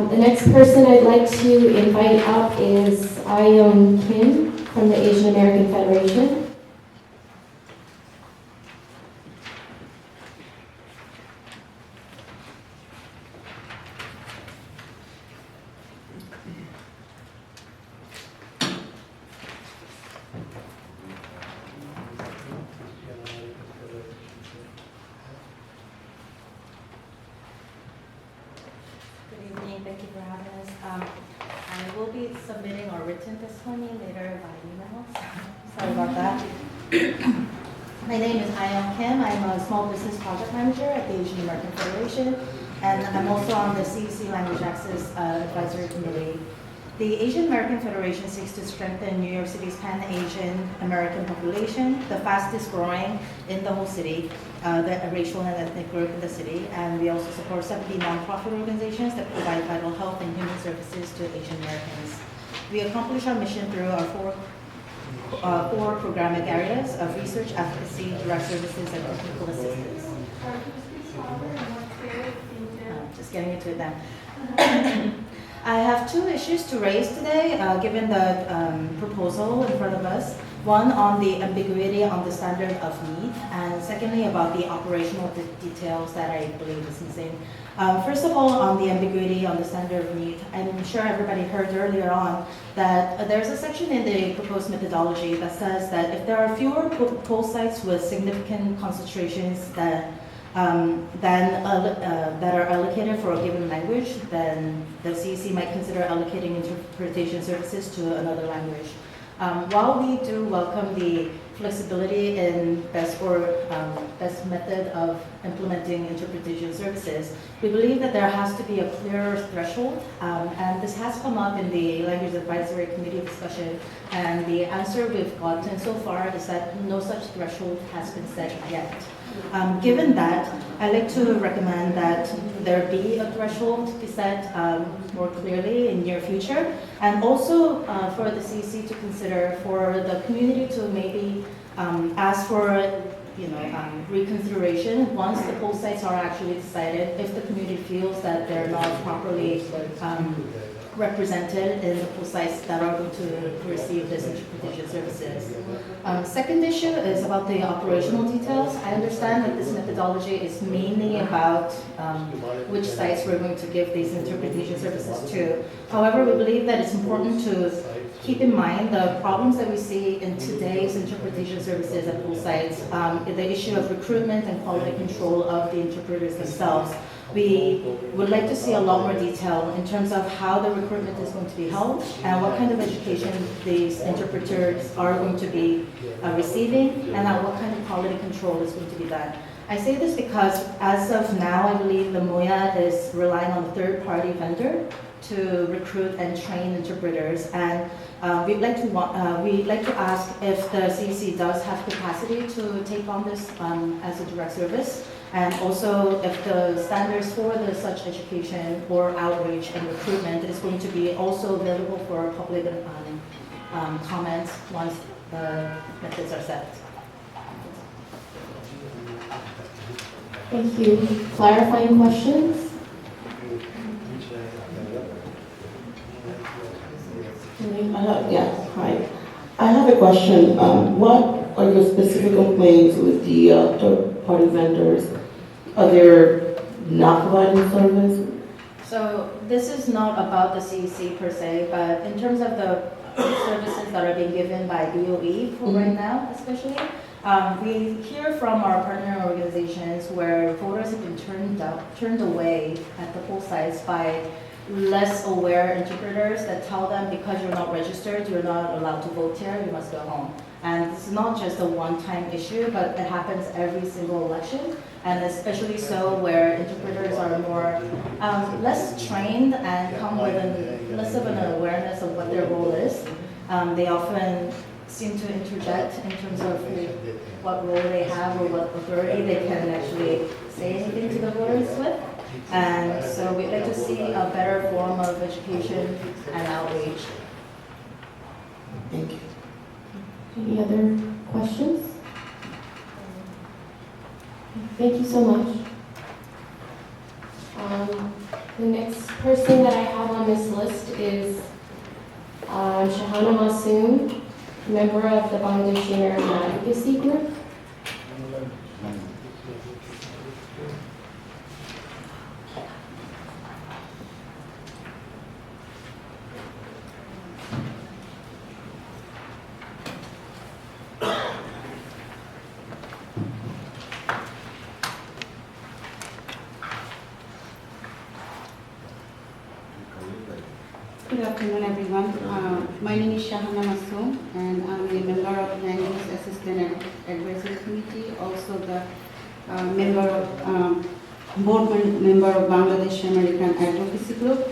The next person I'd like to invite up is Ayong Kim from the Asian American Federation. Good evening, thank you for having us. I will be submitting our written testimony later by email. Sorry about that. My name is Ayong Kim. I'm a small business project manager at the Asian American Federation, and I'm also on the CEC Language Access Advisory Committee. The Asian American Federation seeks to strengthen New York City's Pan-Asian American population, the fastest growing in the whole city, the racial and ethnic group in the city, and we also support 70 nonprofit organizations that provide vital health and human services to Asian Americans. We accomplish our mission through our four programmatic areas of research, advocacy, direct services, and technical assistance. Just getting into it then. I have two issues to raise today, given the proposal in front of us. One on the ambiguity on the standard of need, and secondly about the operational details that I believe is missing. First of all, on the ambiguity on the standard of need, I'm sure everybody heard earlier on that there's a section in the proposed methodology that says that if there are fewer poll sites with significant concentrations that are allocated for a given language, then the CEC might consider allocating interpretation services to another language. While we do welcome the flexibility in best method of implementing interpretation services, we believe that there has to be a clearer threshold, and this has come up in the Language Advisory Committee discussion, and the answer we've gotten so far is that no such threshold has been set yet. Given that, I'd like to recommend that there be a threshold to be set more clearly in near future, and also for the CEC to consider for the community to maybe ask for reconsideration once the poll sites are actually decided, if the community feels that they're not properly represented in the poll sites that are going to receive this interpretation services. Second issue is about the operational details. I understand that this methodology is mainly about which sites we're going to give these interpretation services to. However, we believe that it's important to keep in mind the problems that we see in today's interpretation services at poll sites, the issue of recruitment and quality control of the interpreters themselves. We would like to see a lot more detail in terms of how the recruitment is going to be held and what kind of education these interpreters are going to be receiving, and what kind of quality control is going to be done. I say this because as of now, I believe the MOYA is relying on a third-party vendor to recruit and train interpreters, and we'd like to ask if the CEC does have capacity to take on this as a direct service, and also if the standards for such education or outreach and recruitment is going to be also available for public comments once the methods are set. Thank you. Clarifying questions? Hi. I have a question. What are your specific complaints with the third-party vendors? Are they not providing service? So this is not about the CEC per se, but in terms of the services that are being given by DOE for right now, especially, we hear from our partner organizations where voters have been turned away at the poll sites by less aware interpreters that tell them because you're not registered, you're not allowed to vote here, you must go home. And it's not just a one-time issue, but it happens every single election, and especially so where interpreters are more less trained and come with less of an awareness of what their role is. They often seem to interject in terms of what role they have or what authority they can actually say anything to the voters with. And so we'd like to see a better form of education and outreach. Thank you. Any other questions? Thank you so much. The next person that I have on this list is Shahana Masoom, member of the Bangladeshi American Advocacy Group. Good afternoon, everyone. My name is Shahana Masoom, and I'm a member of Land Use Assistant Advisory Committee, also the member of board member of Bangladesh American Advocacy Group,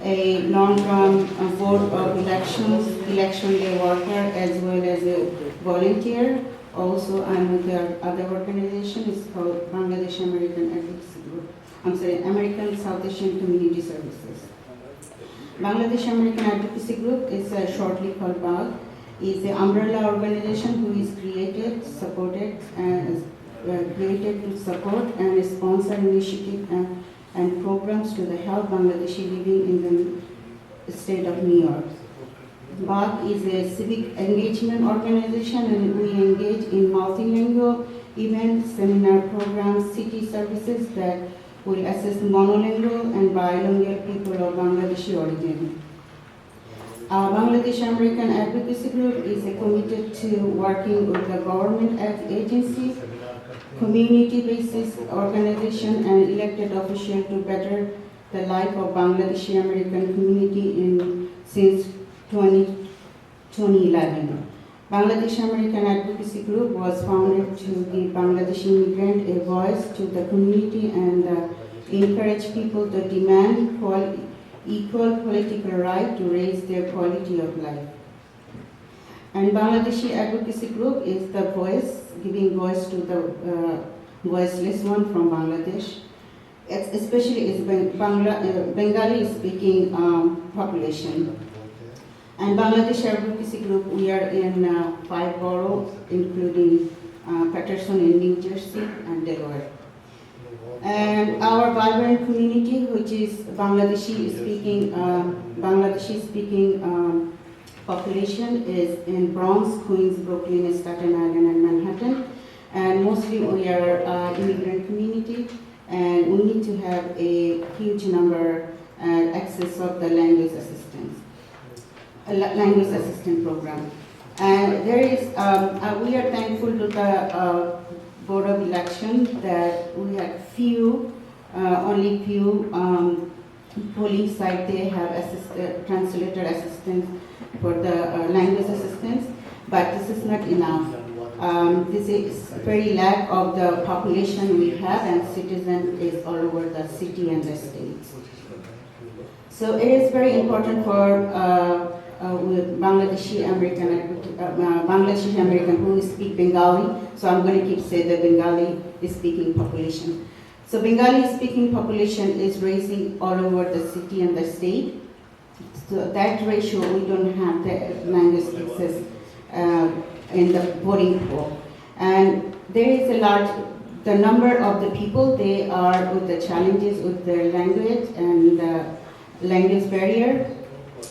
a long-term board of election day worker, as well as a volunteer. Also, I'm with the other organization. It's called Bangladesh American Advocacy Group. American South Asian Community Services. Bangladesh American Advocacy Group is shortly called BAG, is an umbrella organization who is created to support and sponsor initiatives and programs to the help Bangladeshi living in the state of New York. BAG is a civic engagement organization, and we engage in multilingual events, seminar programs, city services that will assist monolingual and bilingual people of Bangladeshi origin. Bangladesh American Advocacy Group is committed to working with the government agencies, community-based organization, and elected officials to better the life of Bangladeshi American community since 2011. Bangladesh American Advocacy Group was founded to give Bangladeshi immigrants a voice to the community and encourage people to demand equal political right to raise their quality of life. And Bangladeshi Advocacy Group is the voice, giving voice to the voiceless one from Bangladesh. Especially is Bengali speaking population. And Bangladesh Advocacy Group, we are in 5 boroughs, including Patterson in New Jersey and Delaware. And our vibrant community, which is Bangladeshi speaking population, is in Bronx, Queens, Brooklyn, Staten Island, and Manhattan. And mostly we are immigrant community, and we need to have a huge number access of the language assistance program. And there is, we are thankful to the Board of Election that we had only few polling sites, they have translator assistance for the language assistance, but this is not enough. This is very lack of the population we have, and citizen is all over the city and the states. So it is very important for with Bangladeshi American who speak Bengali. So I'm going to keep saying the Bengali speaking population. So Bengali speaking population is rising all over the city and the state. So that ratio, we don't have the language access in the voting pool. And there is the number of the people, they are with the challenges with their language and the language barrier.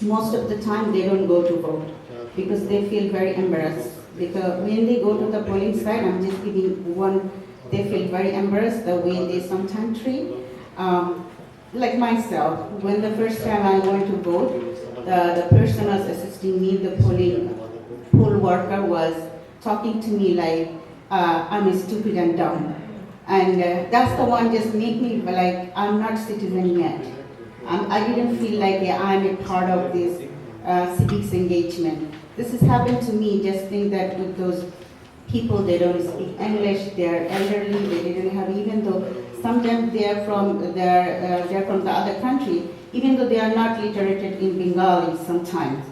Most of the time they don't go to vote because they feel very embarrassed. Because when they go to the polling site, I'm just giving one, they feel very embarrassed the way they sometimes treat. Like myself, when the first time I went to vote, the person was assisting me, the poll worker was talking to me like I'm stupid and dumb. And that's the one just made me like I'm not citizen yet. I didn't feel like I'm a part of this civics engagement. This has happened to me, just think that with those people, they don't speak English, they're elderly, they didn't have, even though sometimes they're from the other country, even though they are not literate in Bengali sometimes.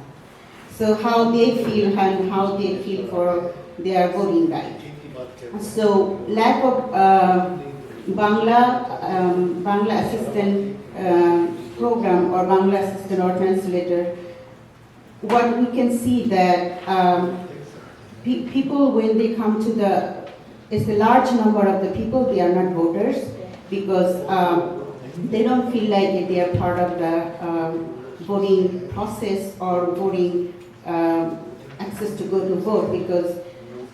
So how they feel and how they feel for their voting right. So lack of Bangla assistant program or Bangla assistant or translator what we can see that people, when they come to it's a large number of the people, they are not voters because they don't feel like they are part of the voting process or voting access to go to vote because,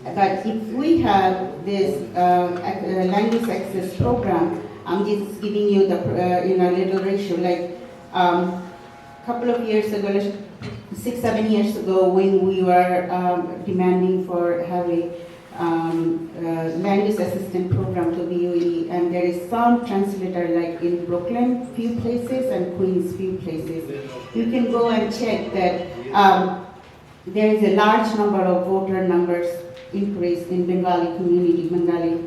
but if we have this language access program, I'm just giving you the little ratio, like couple of years ago, 6-7 years ago, when we were demanding for having language assistant program to BOE, and there is some translator like in Brooklyn, few places, and Queens, few places. You can go and check that there is a large number of voter numbers increase in Bengali community, Bengali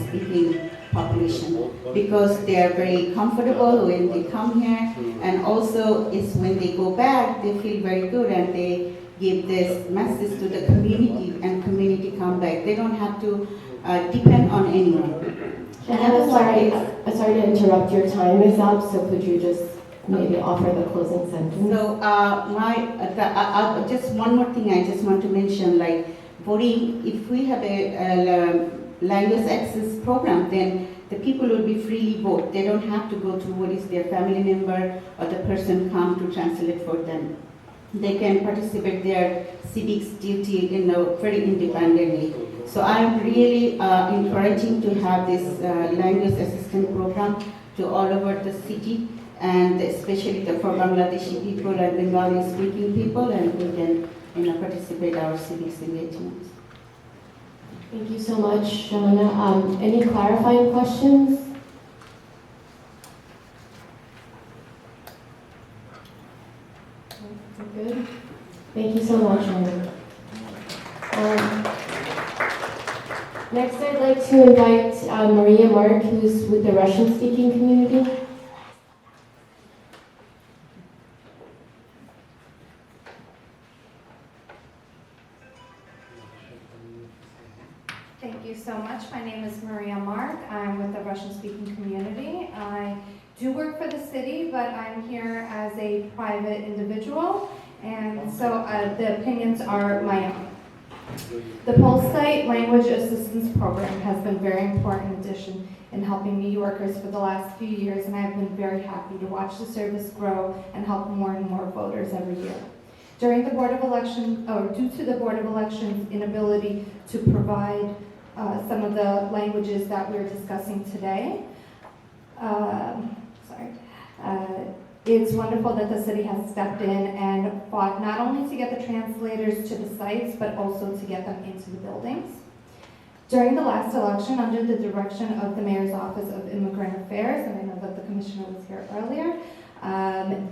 speaking population, because they are very comfortable when they come here, and also it's when they go back, they feel very good and they give this message to the community and community come back. They don't have to depend on anyone. Sorry to interrupt, your time is up, so could you just maybe offer the closing sentence? So just one more thing I just want to mention, like voting, if we have a language access program, then the people will be freely vote. They don't have to go to what is their family member or the person come to translate for them. They can participate their civics duty very independently. So I am really encouraging to have this language assistant program to all over the city, and especially for Bangladeshi people and Bengali speaking people, and we can participate our civics engagements. Thank you so much, Shamana. Any clarifying questions? Good. Thank you so much, Shamana. Next, I'd like to invite Maria Mark, who's with the Russian-speaking community. Thank you so much. My name is Maria Mark. I'm with the Russian-speaking community. I do work for the city, but I'm here as a private individual, and so the opinions are my own. The Pulse Site Language Assistance Program has been a very important addition in helping New Yorkers for the last few years, and I've been very happy to watch the service grow and help more and more voters every year. During the Board of Elections, or due to the Board of Elections' inability to provide some of the languages that we're discussing today, it's wonderful that the city has stepped in and fought not only to get the translators to the sites, but also to get them into the buildings. During the last election, under the direction of the Mayor's Office of Immigrant Affairs, and I know that the Commissioner was here earlier,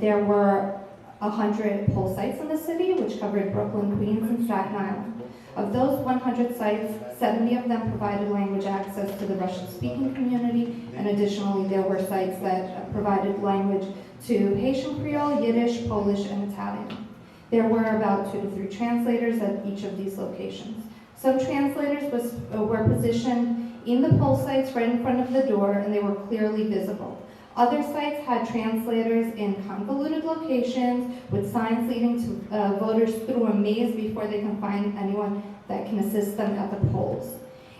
there were 100 poll sites in the city, which covered Brooklyn, Queens, and Staten Island. Of those 100 sites, 70 of them provided language access to the Russian-speaking community, and additionally there were sites that provided language to Haitian Creole, Yiddish, Polish, and Italian. There were about 2 to 3 translators at each of these locations. Some translators were positioned in the poll sites right in front of the door, and they were clearly visible. Other sites had translators in convoluted locations with signs leading to voters through a maze before they can find anyone that can assist them at the polls.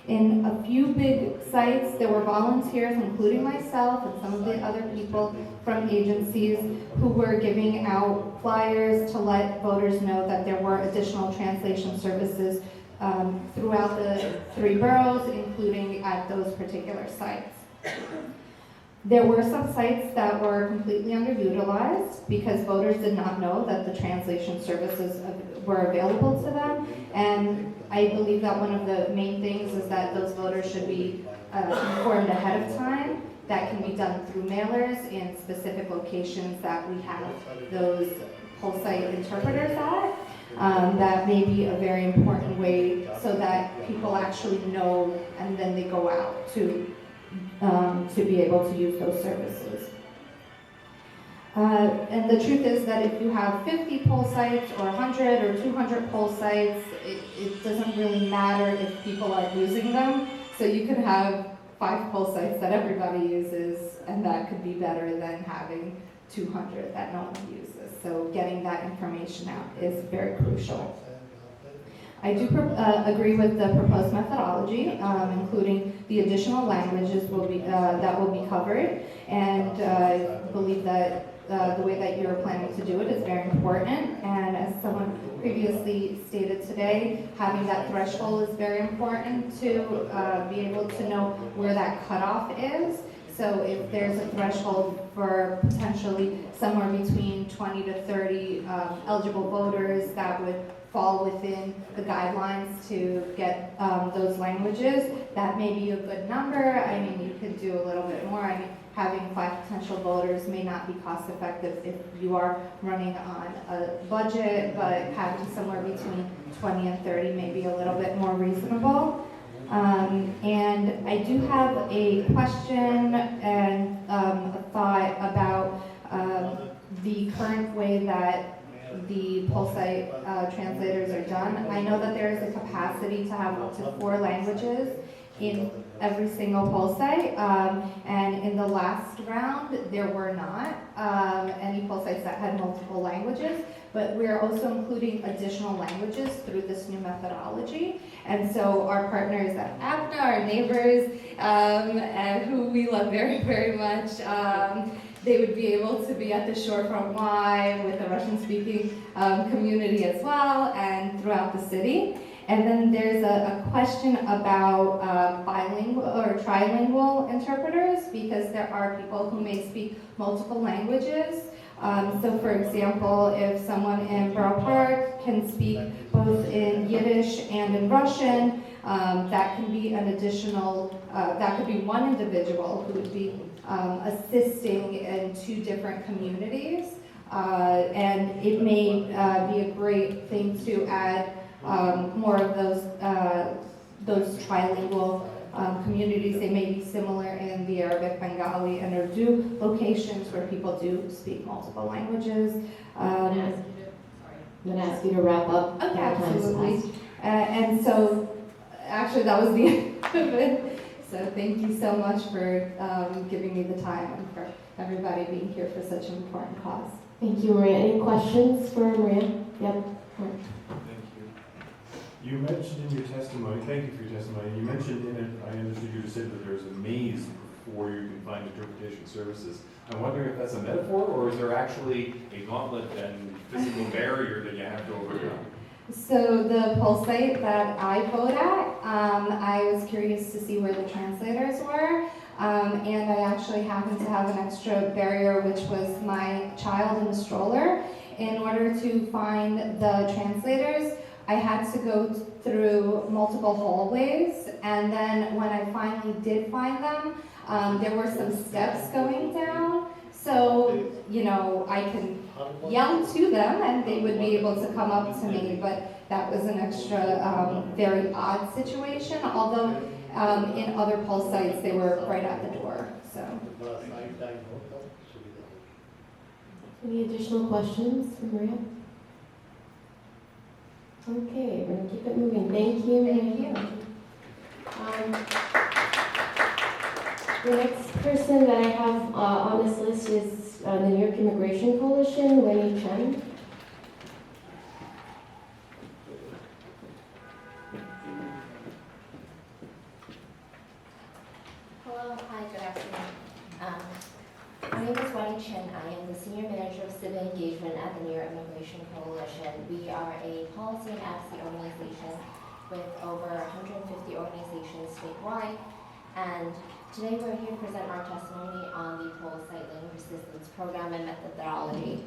In a few big sites, there were volunteers, including myself and some of the other people from agencies, who were giving out flyers to let voters know that there were additional translation services throughout the 3 boroughs, including at those particular sites. There were some sites that were completely underutilized because voters did not know that the translation services were available to them, and I believe that one of the main things is that those voters should be informed ahead of time. That can be done through mailers in specific locations that we have those poll site interpreters at. That may be a very important way so that people actually know, and then they go out to be able to use those services. And the truth is that if you have 50 poll sites or 100 or 200 poll sites, it doesn't really matter if people are using them. So you could have 5 poll sites that everybody uses, and that could be better than having 200 that no one uses. So getting that information out is very crucial. I do agree with the proposed methodology, including the additional languages that will be covered, and believe that the way that you're planning to do it is very important. And as someone previously stated today, having that threshold is very important to be able to know where that cutoff is. So if there's a threshold for potentially somewhere between 20 to 30 eligible voters that would fall within the guidelines to get those languages, that may be a good number. I mean, you could do a little bit more. I mean, having 5 potential voters may not be cost effective if you are running on a budget, but having somewhere between 20 and 30 may be a little bit more reasonable. And I do have a question and a thought about the current way that the poll site translators are done. I know that there is a capacity to have up to 4 languages in every single poll site, and in the last round there were not any poll sites that had multiple languages, but we're also including additional languages through this new methodology. And so our partners at APNA, our neighbors, and who we love very, very much, they would be able to be at the Shorefront Y with the Russian-speaking community as well, and throughout the city. And then there's a question about bilingual or trilingual interpreters, because there are people who may speak multiple languages. So for example, if someone in Borough Park can speak both in Yiddish and in Russian, that can be an additional, that could be one individual who would be assisting in 2 different communities. And it may be a great thing to add more of those trilingual communities. They may be similar in the Arabic, Bengali, and Urdu locations where people do speak multiple languages. I'm going to ask you to wrap up. Okay, absolutely. And so, actually, that was the end of it. So thank you so much for giving me the time and for everybody being here for such an important cause. Thank you, Maria. Any questions for Maria? Yep. You mentioned in your testimony, thank you for your testimony, you mentioned in it, I understood you to say that there's a maze before you can find interpretation services. I'm wondering if that's a metaphor, or is there actually a gauntlet and physical barrier that you have to overcome? So the poll site that I vote at, I was curious to see where the translators were, and I actually happened to have an extra barrier, which was my child in the stroller. In order to find the translators, I had to go through multiple hallways, and then when I finally did find them, there were some steps going down. So, you know, I can yell to them and they would be able to come up to me, but that was an extra very odd situation, although in other poll sites they were right at the door. So. Any additional questions for Maria? Okay, we're going to keep it moving. Thank you, Maria. The next person that I have on this list is the New York Immigration Coalition, Winnie Chen. Hello, hi, good afternoon. My name is Winnie Chen. I am the Senior Manager of Civic Engagement at the New York Immigration Coalition. We are a policy and advocacy organization with over 150 organizations statewide. And today we're here to present our testimony on the poll site language assistance program and methodology.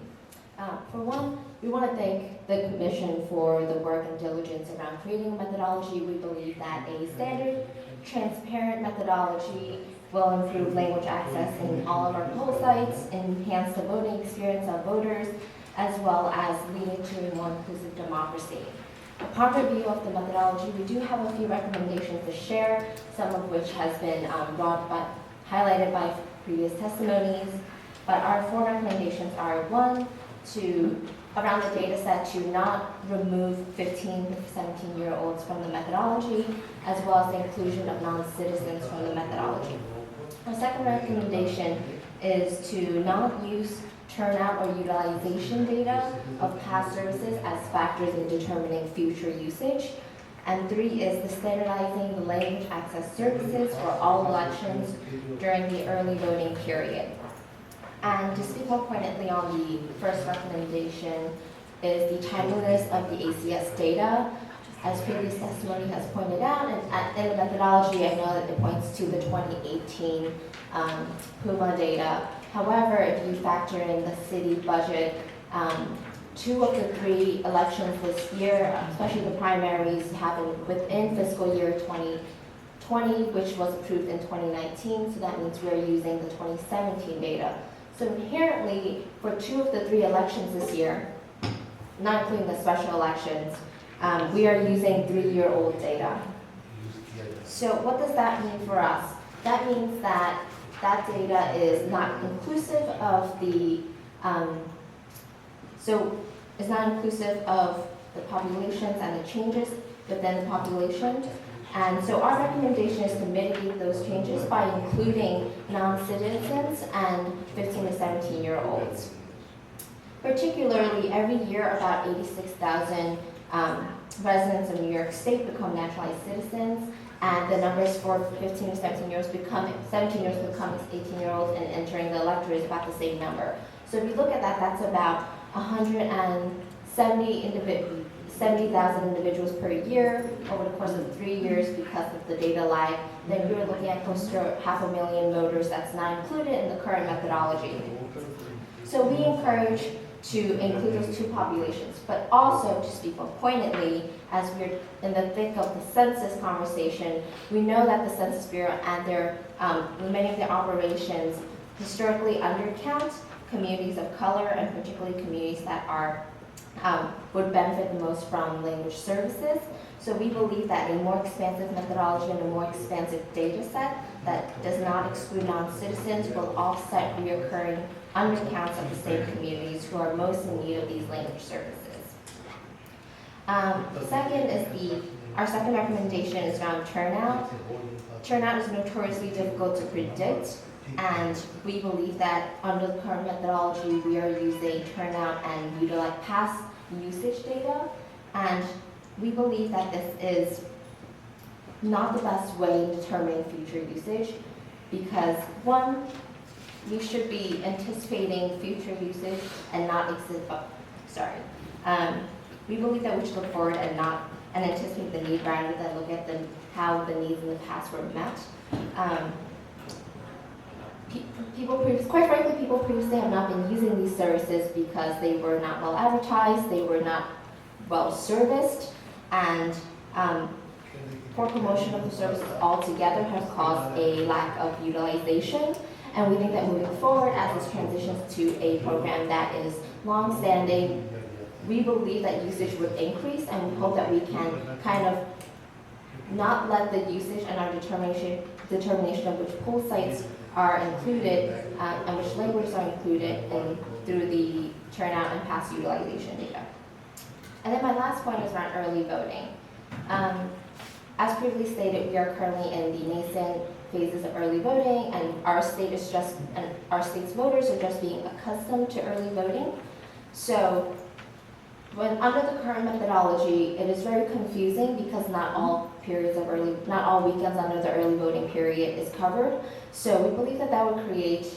For one, we want to thank the Commission for the work and diligence around creating a methodology. We believe that a standard, transparent methodology will improve language access in all of our poll sites, enhance the voting experience of voters, as well as leading to a more inclusive democracy. Upon review of the methodology, we do have a few recommendations to share, some of which has been highlighted by previous testimonies. But our 4 recommendations are: 1, around the data set, to not remove 15 to 17-year-olds from the methodology, as well as the inclusion of non-citizens from the methodology. Our second recommendation is to not use turnout or utilization data of past services as factors in determining future usage. And 3 is the standardizing the language access services for all elections during the early voting period. And to speak more pointedly on the first recommendation is the timeliness of the ACS data. As previous testimony has pointed out, and in the methodology, I know that it points to the 2018 PUMA data. However, if you factor in the city budget, 2 of the 3 elections this year, especially the primaries, happened within fiscal year 2020, which was approved in 2019, so that means we're using the 2017 data. So inherently, for 2 of the 3 elections this year, not including the special elections, we are using 3-year-old data. So what does that mean for us? That means that that data is not inclusive of the, is not inclusive of the populations and the changes within the population. And so our recommendation is to mitigate those changes by including non-citizens and 15 to 17-year-olds. Particularly, every year about 86,000 residents of New York State become naturalized citizens, and the numbers for 15 to 17-year-olds become 18-year-olds and entering the electorate is about the same number. So if you look at that, that's about 70,000 individuals per year over the course of 3 years because of the data lag. Then you're looking at close to 500,000 voters that's not included in the current methodology. So we encourage to include those 2 populations, but also to speak more pointedly, as we're in the thick of the census conversation, we know that the Census Bureau and their many of their operations historically undercount communities of color, and particularly communities that are would benefit the most from language services. So we believe that a more expansive methodology and a more expansive data set that does not exclude non-citizens will offset reoccurring undercounts of the same communities who are most in need of these language services. Our second recommendation is around turnout. Turnout is notoriously difficult to predict, and we believe that under the current methodology, we are using turnout and utilize past usage data, and we believe that this is not the best way in determining future usage because, 1, we should be anticipating future usage and not we believe that we should look forward and anticipate the need rather than look at how the needs in the past were met. Quite frankly, people previously have not been using these services because they were not well advertised, they were not well serviced, and poor promotion of the services altogether has caused a lack of utilization. And we think that moving forward, as this transitions to a program that is long-standing, we believe that usage would increase, and we hope that we can kind of not let the usage and our determination of which poll sites are included and which languages are included through the turnout and past utilization data. And then my last point is around early voting. As previously stated, we are currently in the nascent phases of early voting, and our state's voters are just being accustomed to early voting. So when under the current methodology, it is very confusing because not all weekends under the early voting period is covered. So we believe that would create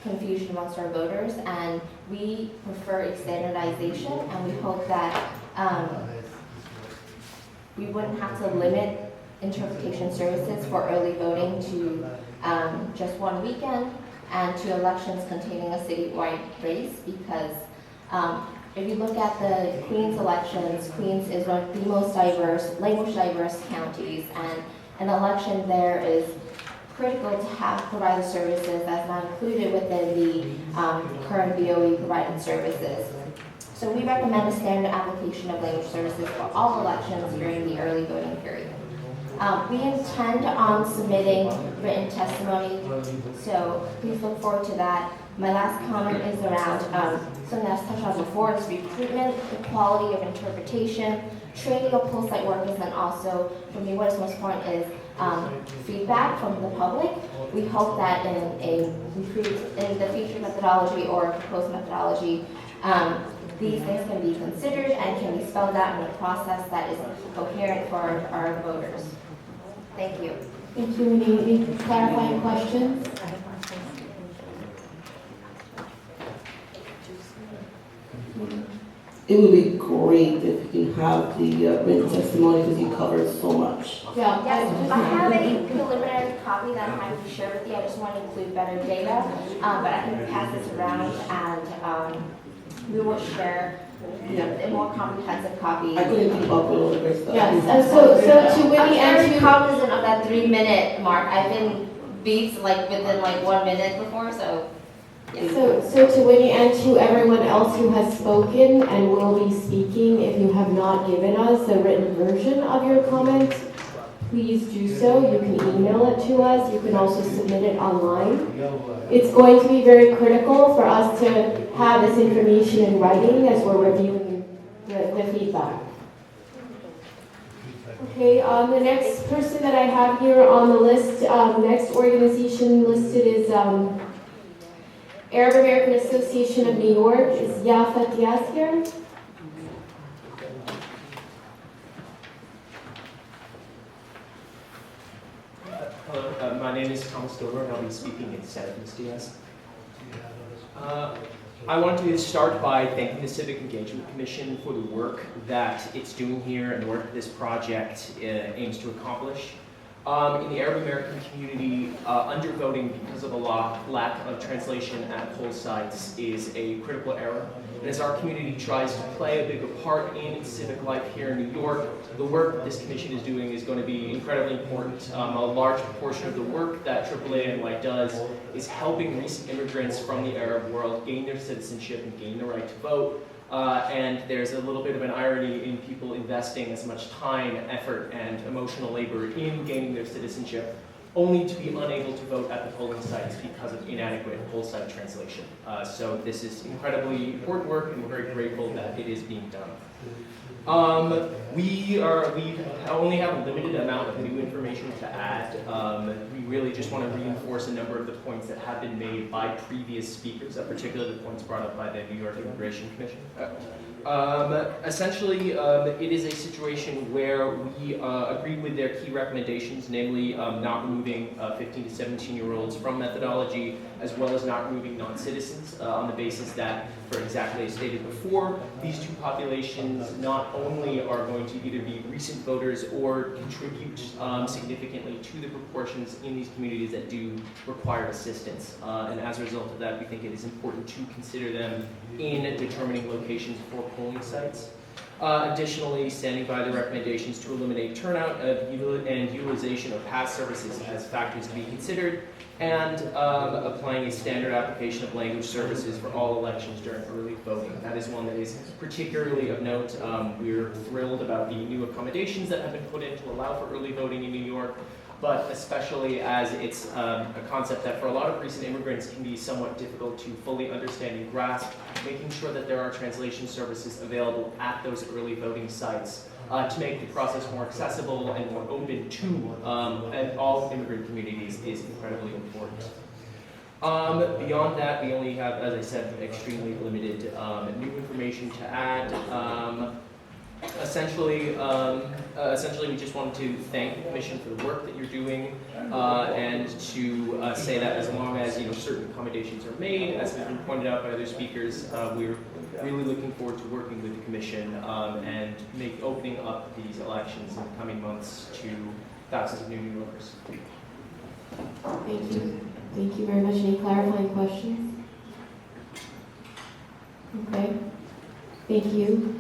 confusion amongst our voters, and we prefer a standardization, and we hope that we wouldn't have to limit interpretation services for early voting to just one weekend and to elections containing a citywide race, because if you look at the Queens elections, Queens is one of the most language diverse counties, and an election there is critical to provide the services that's not included within the current BOE provided services. So we recommend a standard application of language services for all elections during the early voting period. We intend on submitting written testimony, so please look forward to that. My last comment is around something that's touched on before, is recruitment, the quality of interpretation, training of poll site workers, and also, for me, what is most important is feedback from the public. We hope that in the future methodology or proposed methodology, these things can be considered and can be spelled out in a process that is coherent for our voters. Thank you. Thank you. Any clarifying questions? It would be great if you can have the written testimony because you covered so much. Yeah, yes, I have a preliminary copy that I'm happy to share with you. I just want to include better data, but I can pass this around and we will share a more comprehensive copy. I couldn't keep up with all the great stuff. Yes, so to Winnie I'm and very to cognizant of that 3-minute mark. I've been beat like within like 1 minute before, so. Yeah. So to Winnie and to everyone else who has spoken and will be speaking, if you have not given us a written version of your comment, please do so. You can email it to us. You can also submit it online. It's going to be very critical for us to have this information in writing as we're reviewing the feedback. Okay, the next person that I have here on the list, next organization listed is Arab American Association of New York. Is Yafat Diaz here? Hello, my name is Thomas Dover, and I'll be speaking instead of Ms. Diaz. I want to start by thanking the Civic Engagement Commission for the work that it's doing here and the work that this project aims to accomplish. In the Arab American community, undervoting because of a lack of translation at poll sites is a critical error. And as our community tries to play a bigger part in civic life here in New York, the work that this commission is doing is going to be incredibly important. A large proportion of the work that AAA-NY does is helping recent immigrants from the Arab world gain their citizenship and gain the right to vote. And there's a little bit of an irony in people investing as much time, effort, and emotional labor in gaining their citizenship, only to be unable to vote at the polling sites because of inadequate poll site translation. So this is incredibly important work, and we're very grateful that it is being done. We only have a limited amount of new information to add. We really just want to reinforce a number of the points that have been made by previous speakers, particularly the points brought up by the New York Immigration Commission. Essentially, it is a situation where we agreed with their key recommendations, namely not removing 15 to 17-year-olds from methodology, as well as not removing non-citizens on the basis that, for exactly as stated before, these two populations not only are going to either be recent voters or contribute significantly to the proportions in these communities that do require assistance. And as a result of that, we think it is important to consider them in determining locations for polling sites. Additionally, standing by the recommendations to eliminate turnout and utilization of past services as factors to be considered, and applying a standard application of language services for all elections during early voting. That is one that is particularly of note. We're thrilled about the new accommodations that have been put in to allow for early voting in New York, but especially as it's a concept that for a lot of recent immigrants can be somewhat difficult to fully understand and grasp, making sure that there are translation services available at those early voting sites to make the process more accessible and more open to and all immigrant communities is incredibly important. Beyond that, we only have, as I said, extremely limited new information to add. Essentially, we just wanted to thank the Commission for the work that you're doing, and to say that as long as certain accommodations are made, as has been pointed out by other speakers, we're really looking forward to working with the Commission and opening up these elections in the coming months to thousands of new Yorkers. Thank you. Thank you very much. Any clarifying questions? Okay. Thank you.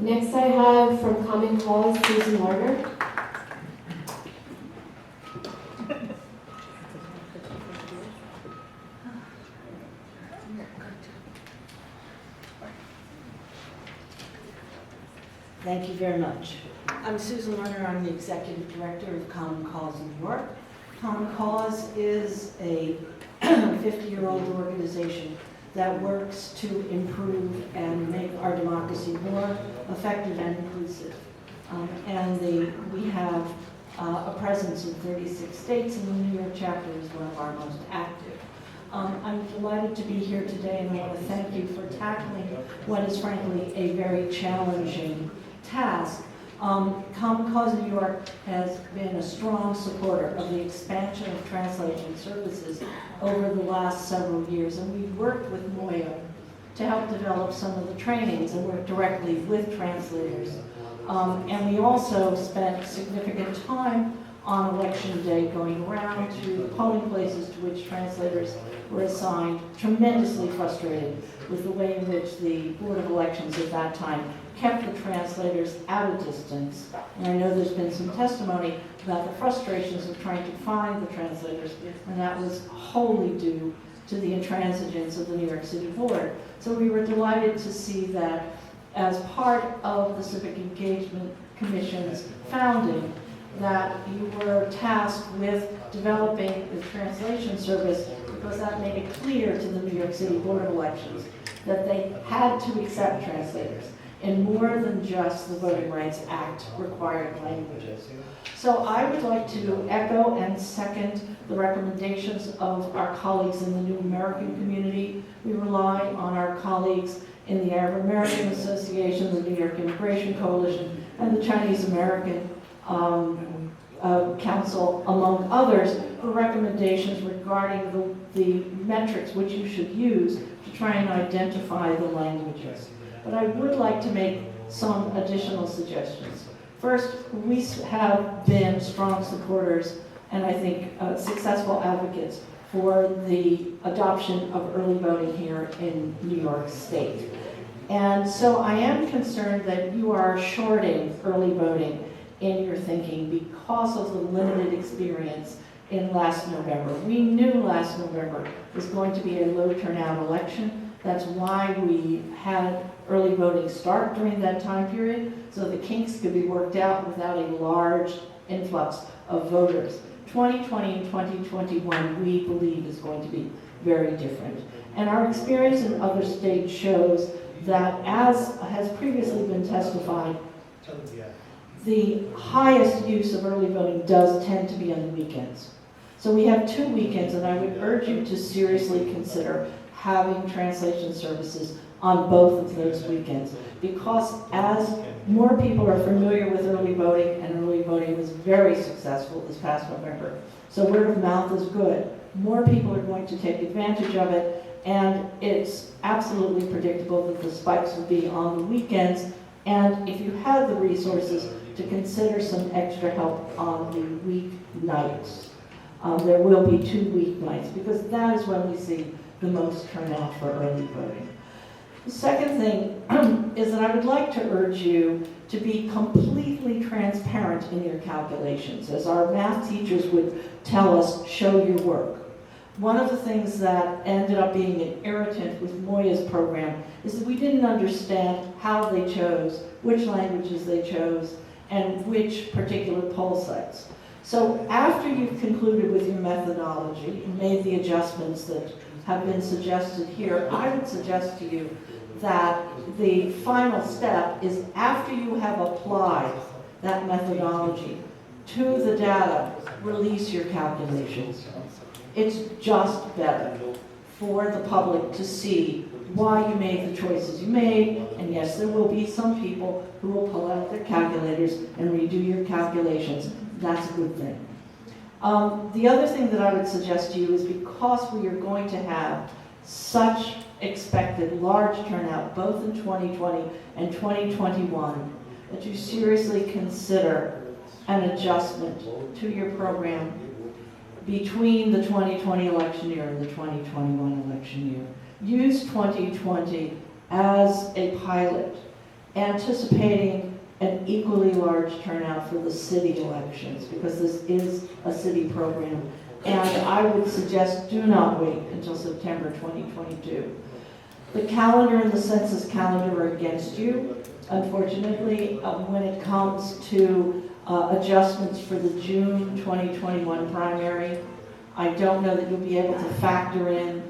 Next I have from Common Cause, Susan Lerner. Thank you very much. I'm Susan Lerner. I'm the Executive Director of Common Cause in New York. Common Cause is a 50-year-old organization that works to improve and make our democracy more effective and inclusive. We have a presence in 36 states, and the New York chapter is one of our most active. I'm delighted to be here today, and I want to thank you for tackling what is frankly a very challenging task. Common Cause New York has been a strong supporter of the expansion of translation services over the last several years, and we've worked with Moya to help develop some of the trainings and work directly with translators. And we also spent significant time on election day going around to the polling places to which translators were assigned, tremendously frustrated with the way in which the Board of Elections at that time kept the translators at a distance. And I know there's been some testimony about the frustrations of trying to find the translators, and that was wholly due to the intransigence of the New York City Board. So we were delighted to see that as part of the Civic Engagement Commission's founding, that you were tasked with developing the translation service, because that made it clear to the New York City Board of Elections that they had to accept translators in more than just the Voting Rights Act required languages. So I would like to echo and second the recommendations of our colleagues in the New American community. We rely on our colleagues in the Arab American Association, the New York Immigration Coalition, and the Chinese American Council, among others, for recommendations regarding the metrics which you should use to try and identify the languages. But I would like to make some additional suggestions. First, we have been strong supporters and I think successful advocates for the adoption of early voting here in New York State. And so I am concerned that you are shorting early voting in your thinking because of the limited experience in last November. We knew last November was going to be a low turnout election. That's why we had early voting start during that time period, so the kinks could be worked out without a large influx of voters. 2020 and 2021, we believe, is going to be very different. And our experience in other states shows that, as has previously been testified, the highest use of early voting does tend to be on the weekends. So we have 2 weekends, and I would urge you to seriously consider having translation services on both of those weekends, because as more people are familiar with early voting, and early voting was very successful this past November, so word of mouth is good. More people are going to take advantage of it, and it's absolutely predictable that the spikes will be on the weekends, and if you have the resources, to consider some extra help on the weeknights. There will be 2 weeknights, because that is when we see the most turnout for early voting. The second thing is that I would like to urge you to be completely transparent in your calculations. As our math teachers would tell us, show your work. One of the things that ended up being an irritant with Moya's program is that we didn't understand how they chose, which languages they chose, and which particular poll sites. So after you've concluded with your methodology and made the adjustments that have been suggested here, I would suggest to you that the final step is, after you have applied that methodology to the data, release your calculations. It's just better for the public to see why you made the choices you made, and yes, there will be some people who will pull out their calculators and redo your calculations. That's a good thing. The other thing that I would suggest to you is, because we are going to have such expected large turnout both in 2020 and 2021, that you seriously consider an adjustment to your program between the 2020 election year and the 2021 election year. Use 2020 as a pilot, anticipating an equally large turnout for the city elections, because this is a city program. And I would suggest, do not wait until September 2022. The calendar and the census calendar are against you. Unfortunately, when it comes to adjustments for the June 2021 primary, I don't know that you'll be able to factor in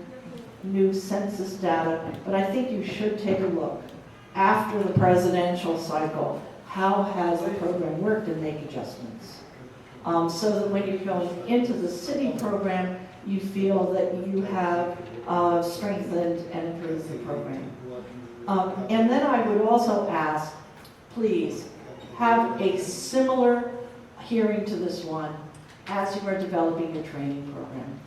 new census data, but I think you should take a look after the presidential cycle. How has the program worked, and make adjustments? so that when you're going into the city program, you feel that you have strengthened and improved the program. And then I would also ask, please, have a similar hearing to this one as you are developing your training program.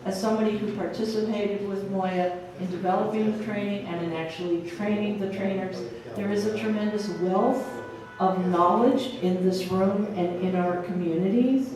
As somebody who participated with Moya in developing the training and in actually training the trainers, there is a tremendous wealth of knowledge in this room and in our communities.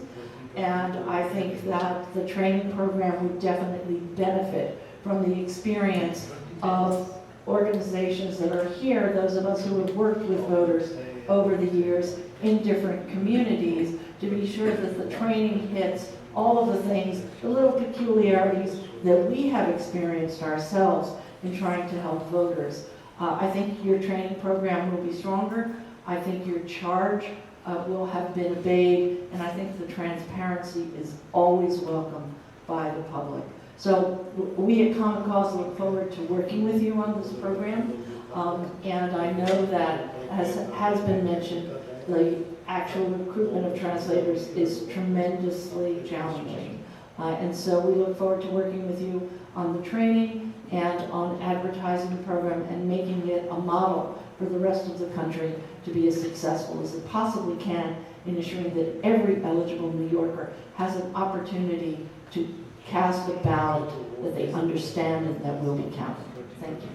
And I think that the training program would definitely benefit from the experience of organizations that are here, those of us who have worked with voters over the years in different communities, to be sure that the training hits all of the things, the little peculiarities that we have experienced ourselves in trying to help voters. I think your training program will be stronger. I think your charge will have been obeyed, and I think the transparency is always welcome by the public. So we at Common Cause look forward to working with you on this program, and I know that, as has been mentioned, the actual recruitment of translators is tremendously challenging. And so we look forward to working with you on the training and on advertising the program and making it a model for the rest of the country to be as successful as it possibly can in ensuring that every eligible New Yorker has an opportunity to cast a ballot that they understand and that will be counted. Thank you.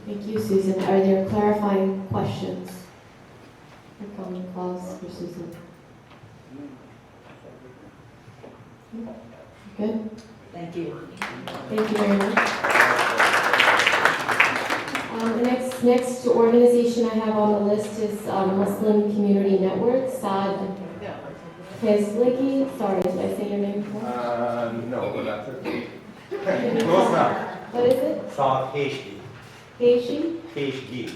Thank you, Susan. Are there clarifying questions for Common Cause for Susan? Good? Thank you. Thank you very much. The next organization I have on the list is Muslim Community Network, Saad Kezligi. Sorry, did I say your name wrong? No, but that's okay. Close enough. What is it? Saad Heshki. Heishi? Heshki.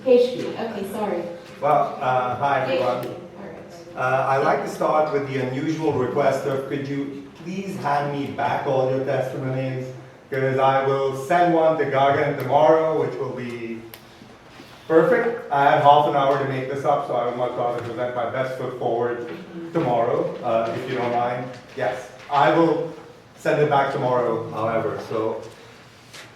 Heshki. Okay, sorry. Well, hi everyone. Heshki. All right. I'd like to start with the unusual request of could you please hand me back all your testimonies, because I will send one to Gagan tomorrow, which will be perfect. I have half an hour to make this up, so I would much rather present my best foot forward tomorrow, if you don't mind. Yes, I will send it back tomorrow, however. So,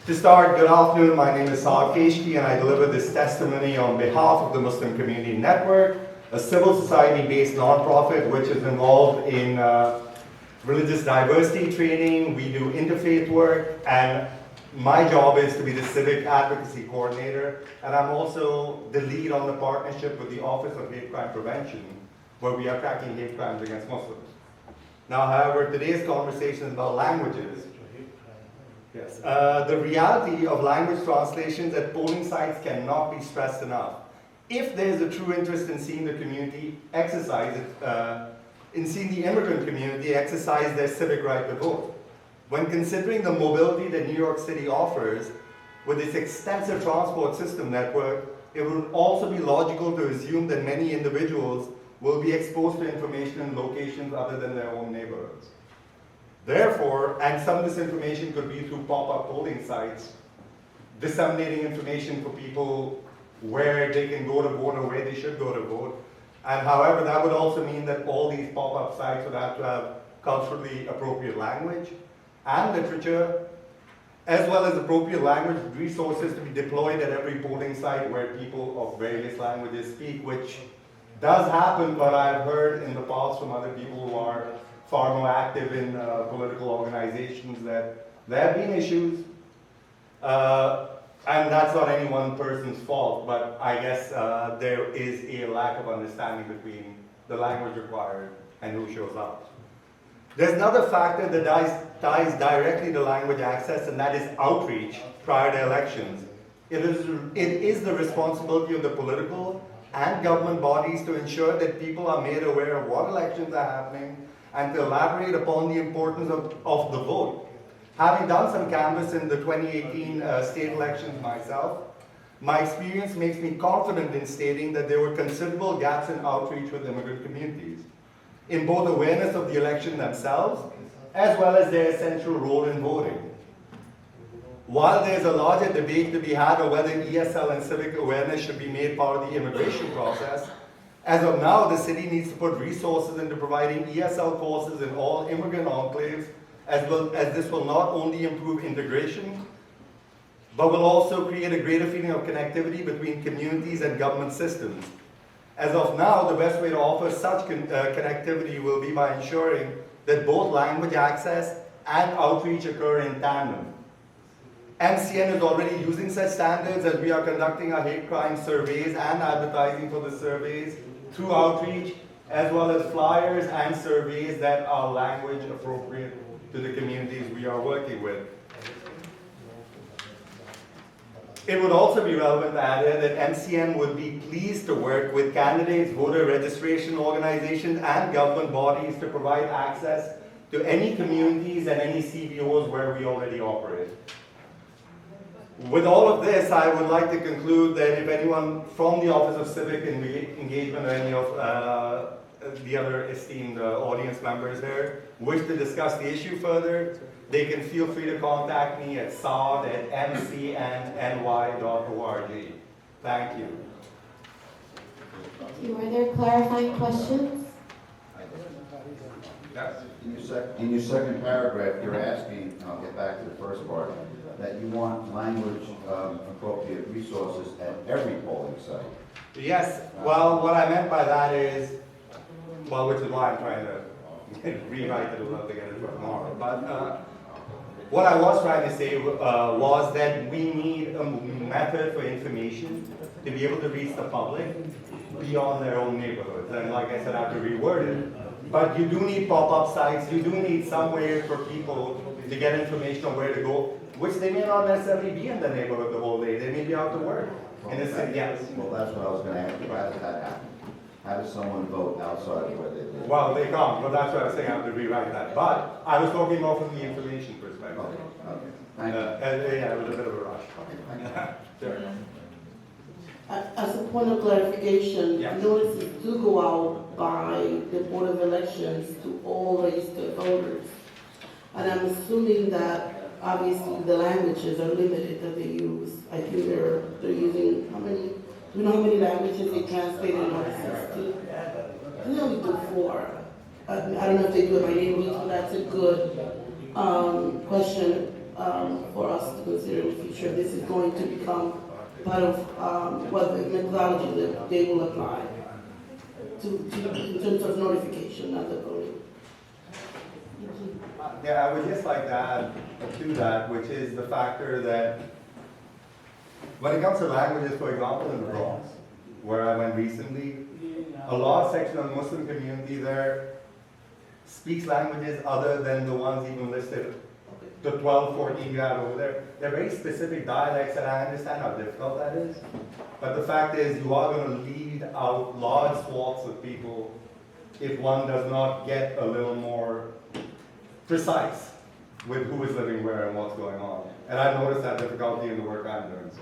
to start, good afternoon. My name is Saad Keshki, and I deliver this testimony on behalf of the Muslim Community Network, a civil society-based nonprofit which is involved in religious diversity training. We do interfaith work, and my job is to be the civic advocacy coordinator, and I'm also the lead on the partnership with the Office of Hate Crime Prevention, where we are tracking hate crimes against Muslims. Now, however, today's conversation is about languages. Yes. The reality of language translations at polling sites cannot be stressed enough. If there's a true interest in seeing the community exercise in seeing the immigrant community exercise their civic right to vote. When considering the mobility that New York City offers with its extensive transport system network, it would also be logical to assume that many individuals will be exposed to information in locations other than their own neighborhoods. Therefore, and some of this information could be through pop-up polling sites, disseminating information for people where they can go to vote or where they should go to vote. And however, that would also mean that all these pop-up sites would have to have culturally appropriate language and literature, as well as appropriate language resources to be deployed at every polling site where people of various languages speak, which does happen, but I've heard in the past from other people who are far more active in political organizations that there have been issues. And that's not any one person's fault, but I guess there is a lack of understanding between the language required and who shows up. There's another factor that ties directly to language access, and that is outreach prior to elections. It is the responsibility of the political and government bodies to ensure that people are made aware of what elections are happening and to elaborate upon the importance of the vote. Having done some canvass in the 2018 state elections myself, my experience makes me confident in stating that there were considerable gaps in outreach with immigrant communities, in both awareness of the election themselves, as well as their essential role in voting. While there's a larger debate to be had on whether ESL and civic awareness should be made part of the immigration process, As of now, the city needs to put resources into providing ESL courses in all immigrant enclaves, as well as this will not only improve integration, but will also create a greater feeling of connectivity between communities and government systems. As of now, the best way to offer such connectivity will be by ensuring that both language access and outreach occur in tandem. MCN is already using such standards as we are conducting our hate crime surveys and advertising for the surveys through outreach, as well as flyers and surveys that are language appropriate to the communities we are working with. It would also be relevant to add here that MCN would be pleased to work with candidates, voter registration organizations, and government bodies to provide access to any communities and any CBOs where we already operate. With all of this, I would like to conclude that if anyone from the Office of Civic Engagement or any of the other esteemed audience members here wish to discuss the issue further, they can feel free to contact me at saad@mcnny.org. Thank you. Thank you. Are there clarifying questions? In your second paragraph, you're asking, I'll get back to the first part, that you want language appropriate resources at every polling site. Yes, well, what I meant by that is, well, which is why I'm trying to rewrite it a little to get it for tomorrow. But what I was trying to say was that we need a method for information to be able to reach the public beyond their own neighborhoods. And like I said, I have to reword it. But you do need pop-up sites, you do need somewhere for people to get information on where to go, which they may not necessarily be in the neighborhood the whole day. They may be out to work. In the city, yes. Well, that's what I was going to ask you. How does that happen? How does someone vote outside of where they live? Well, they can't, but that's what I was saying, I have to rewrite that. But I was talking more from the information perspective. Okay, thank you. Yeah, it was a bit of a rush. Sure. As a point of clarification, notices do go out by the Board of Elections to all registered voters. And I'm assuming that obviously the languages are limited that they use. I think they're using, how many, do you know how many languages they translate in notices to? I know we do 4. I don't know if they do it by language, but that's a good question for us to consider in the future. This is going to become part of what the methodology that they will apply to in terms of notification, not the voting. Yeah, I would just like to add to that, which is the factor that when it comes to languages, for example, in the Bronx, where I went recently, a large section of the Muslim community there speaks languages other than the ones even listed, the 12, 14 you have over there. They're very specific dialects, and I understand how difficult that is. But the fact is, you are going to lead out large swaths of people if one does not get a little more precise with who is living where and what's going on. And I've noticed that difficulty in the work I'm doing, so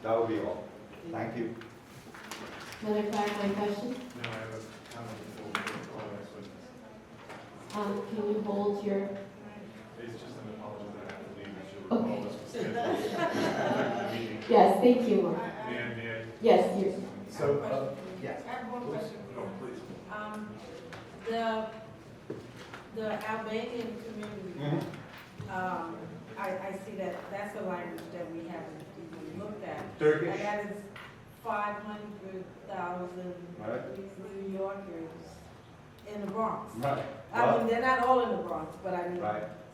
that would be all. Thank you. Another clarifying question? No, I have a comment before we go to the next witness. Can you hold your... It's just an apology that I have to leave, which you'll Okay. recall this was Yes, thank you, Mark. May I? Yes, you. So, Yes. I have one question. Oh, please. The Albanian community, I see that that's a language that we haven't even looked at. Turkish. And that is 500,000 New Yorkers in the Bronx. Right. I mean, they're not all in the Bronx, but I mean,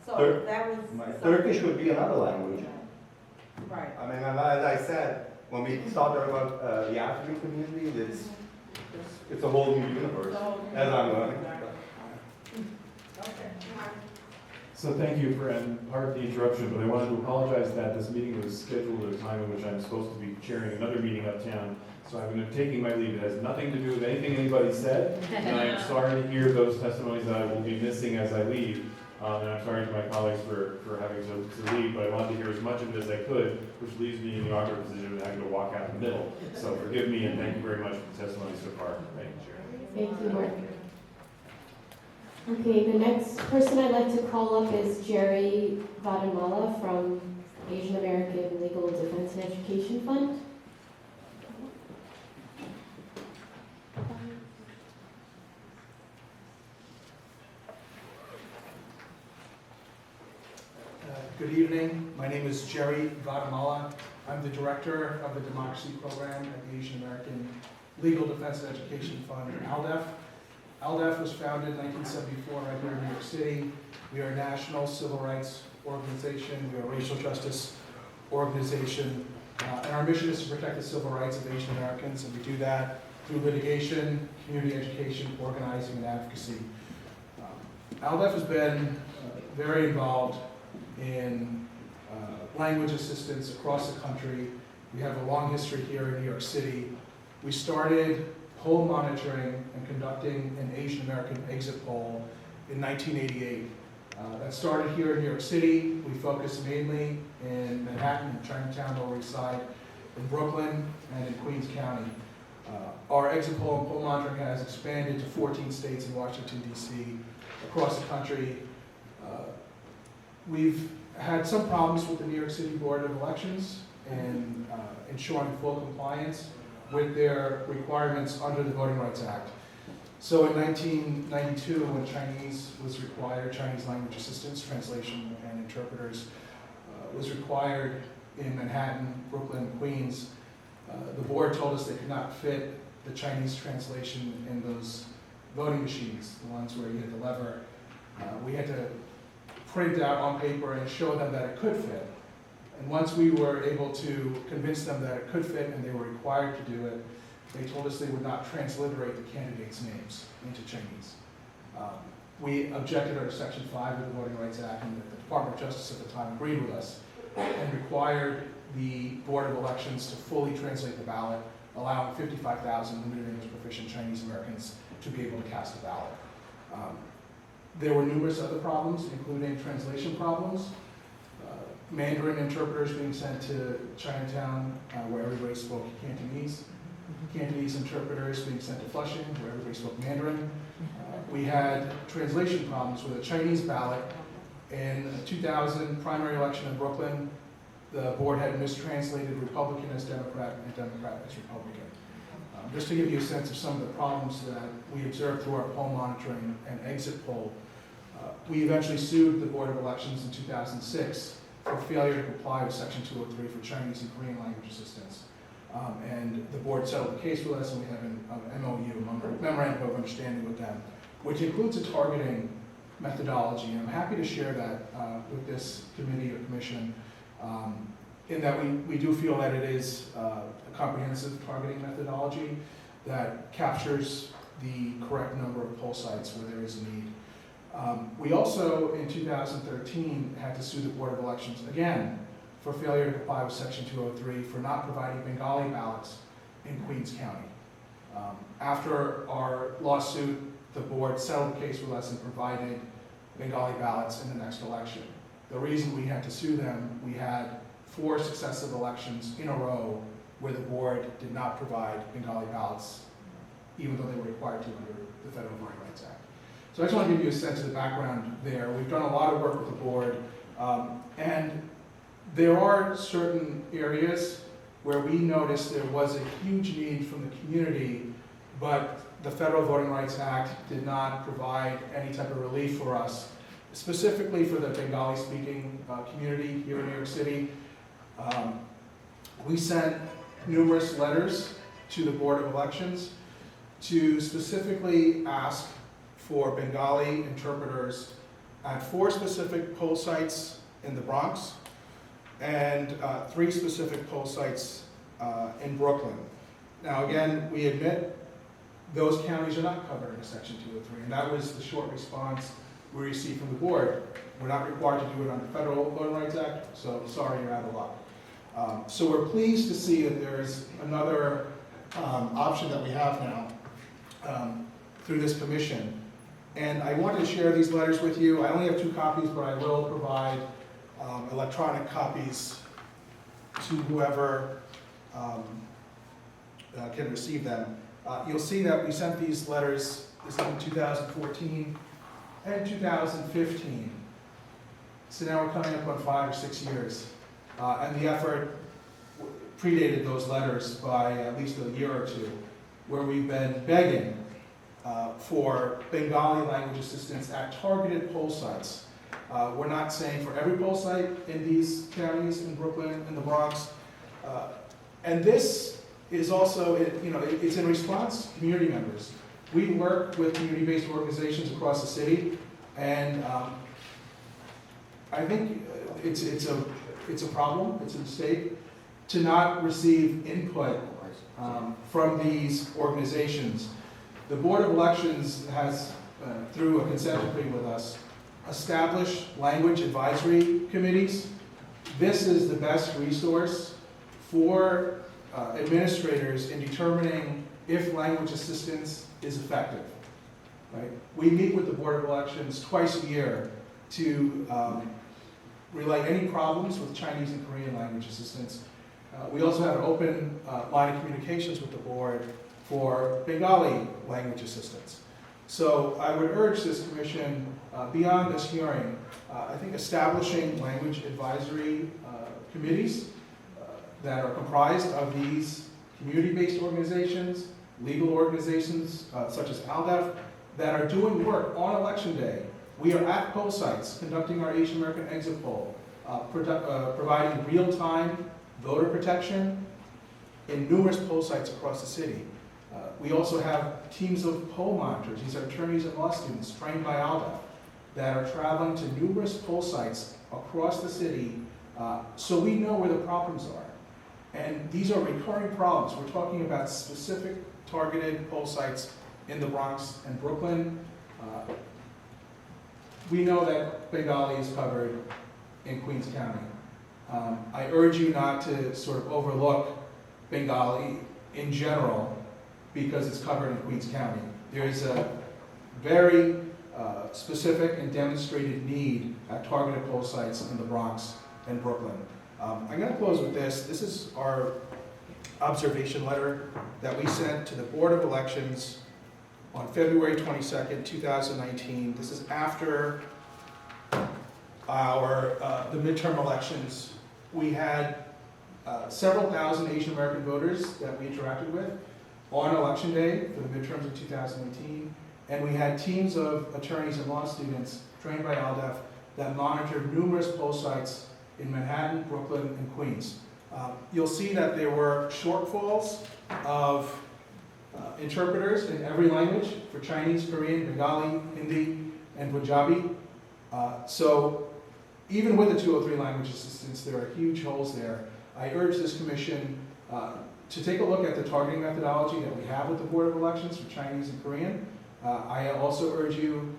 so that was. Turkish would be another language. Right. I mean, and as I said, when we started about the African community, it's a whole new universe, as I'm learning. So thank you for, and pardon the interruption, but I wanted to apologize that this meeting was scheduled at a time in which I'm supposed to be chairing another meeting uptown. So I'm going to be taking my leave. It has nothing to do with anything anybody said. And I am sorry to hear those testimonies that I will be missing as I leave. And I'm sorry to my colleagues for having to leave, but I wanted to hear as much of it as I could, which leaves me in the awkward position of having to walk out in the middle. So forgive me, and thank you very much for the testimony so far. Thank you, Chair. Thank you, Mark. Okay, the next person I'd like to call up is Jerry Vadamala from Asian American Legal Defense and Education Fund. Good evening. My name is Jerry Vadamala. I'm the director of the Democracy Program at the Asian American Legal Defense and Education Fund, ALDEF. ALDEF was founded in 1974 right here in New York City. We are a national civil rights organization. We are a racial justice organization. And our mission is to protect the civil rights of Asian Americans, and we do that through litigation, community education, organizing, and advocacy. ALDEF has been very involved in language assistance across the country. We have a long history here in New York City. We started poll monitoring and conducting an Asian American exit poll in 1988. That started here in New York City. We focused mainly in Manhattan, in Chinatown, Lower East Side, in Brooklyn, and in Queens County. Our exit poll and poll monitoring has expanded to 14 states in Washington, D.C., across the country. We've had some problems with the New York City Board of Elections in ensuring full compliance with their requirements under the Voting Rights Act. So in 1992, when Chinese was required, Chinese language assistance, translation, and interpreters was required in Manhattan, Brooklyn, Queens, the board told us they could not fit the Chinese translation in those voting machines, the ones where you hit the lever. We had to print out on paper and show them that it could fit. And once we were able to convince them that it could fit and they were required to do it, they told us they would not transliterate the candidates' names into Chinese. We objected under Section 5 of the Voting Rights Act, and the Department of Justice at the time agreed with us and required the Board of Elections to fully translate the ballot, allowing 55,000 limited English proficient Chinese Americans to be able to cast a ballot. There were numerous other problems, including translation problems, Mandarin interpreters being sent to Chinatown, where everybody spoke Cantonese, Cantonese interpreters being sent to Flushing, where everybody spoke Mandarin. We had translation problems with a Chinese ballot. In the 2000 primary election in Brooklyn, the board had mistranslated Republican as Democrat and Democrat as Republican. Just to give you a sense of some of the problems that we observed through our poll monitoring and exit poll, we eventually sued the Board of Elections in 2006 for failure to comply with Section 203 for Chinese and Korean language assistance. And the board settled the case with us, and we have an MOU, Memorandum of Understanding with them, which includes a targeting methodology. And I'm happy to share that with this committee or commission, in that we do feel that it is a comprehensive targeting methodology that captures the correct number of poll sites where there is a need. We also, in 2013, had to sue the Board of Elections again for failure to comply with Section 203 for not providing Bengali ballots in Queens County. After our lawsuit, the board settled the case with us and provided Bengali ballots in the next election. The reason we had to sue them, we had 4 successive elections in a row where the board did not provide Bengali ballots, even though they were required to under the Federal Voting Rights Act. So I just want to give you a sense of the background there. We've done a lot of work with the board, and there are certain areas where we noticed there was a huge need from the community, but the Federal Voting Rights Act did not provide any type of relief for us, specifically for the Bengali-speaking community here in New York City. We sent numerous letters to the Board of Elections to specifically ask for Bengali interpreters at 4 specific poll sites in the Bronx and 3 specific poll sites in Brooklyn. Now again, we admit those counties are not covered in Section 203, and that was the short response we received from the board. We're not required to do it under Federal Voting Rights Act, so sorry, you're out of luck. So we're pleased to see that there's another option that we have now through this commission. And I wanted to share these letters with you. I only have 2 copies, but I will provide electronic copies to whoever can receive them. You'll see that we sent these letters in 2014 and 2015. So now we're coming up on 5 or 6 years. And the effort predated those letters by at least a year or 2, where we've been begging for Bengali language assistance at targeted poll sites We're not saying for every poll site in these counties, in Brooklyn, in the Bronx. And this is also, it's in response to community members. We work with community-based organizations across the city, and I think it's a problem, it's a mistake, to not receive input from these organizations. The Board of Elections has, through a consent decree with us, established language advisory committees. This is the best resource for administrators in determining if language assistance is effective. Right? We meet with the Board of Elections twice a year to relay any problems with Chinese and Korean language assistance. We also have an open line of communications with the board for Bengali language assistance. So I would urge this commission, beyond this hearing, I think establishing language advisory committees that are comprised of these community-based organizations, legal organizations such as ALDEF, that are doing work on election day. We are at poll sites conducting our Asian American exit poll, providing real-time voter protection in numerous poll sites across the city. We also have teams of poll monitors. These are attorneys and law students trained by ALDEF that are traveling to numerous poll sites across the city, so we know where the problems are. And these are recurring problems. We're talking about specific targeted poll sites in the Bronx and Brooklyn. We know that Bengali is covered in Queens County. I urge you not to sort of overlook Bengali in general because it's covered in Queens County. There is a very specific and demonstrated need at targeted poll sites in the Bronx and Brooklyn. I'm going to close with this. This is our observation letter that we sent to the Board of Elections on February 22nd, 2019. This is after the midterm elections. We had several thousand Asian American voters that we interacted with on election day for the midterms of 2018, and we had teams of attorneys and law students trained by ALDEF that monitored numerous poll sites in Manhattan, Brooklyn, and Queens. You'll see that there were shortfalls of interpreters in every language for Chinese, Korean, Bengali, Hindi, and Punjabi. So even with the 203 language assistance, there are huge holes there. I urge this commission to take a look at the targeting methodology that we have with the Board of Elections for Chinese and Korean. I also urge you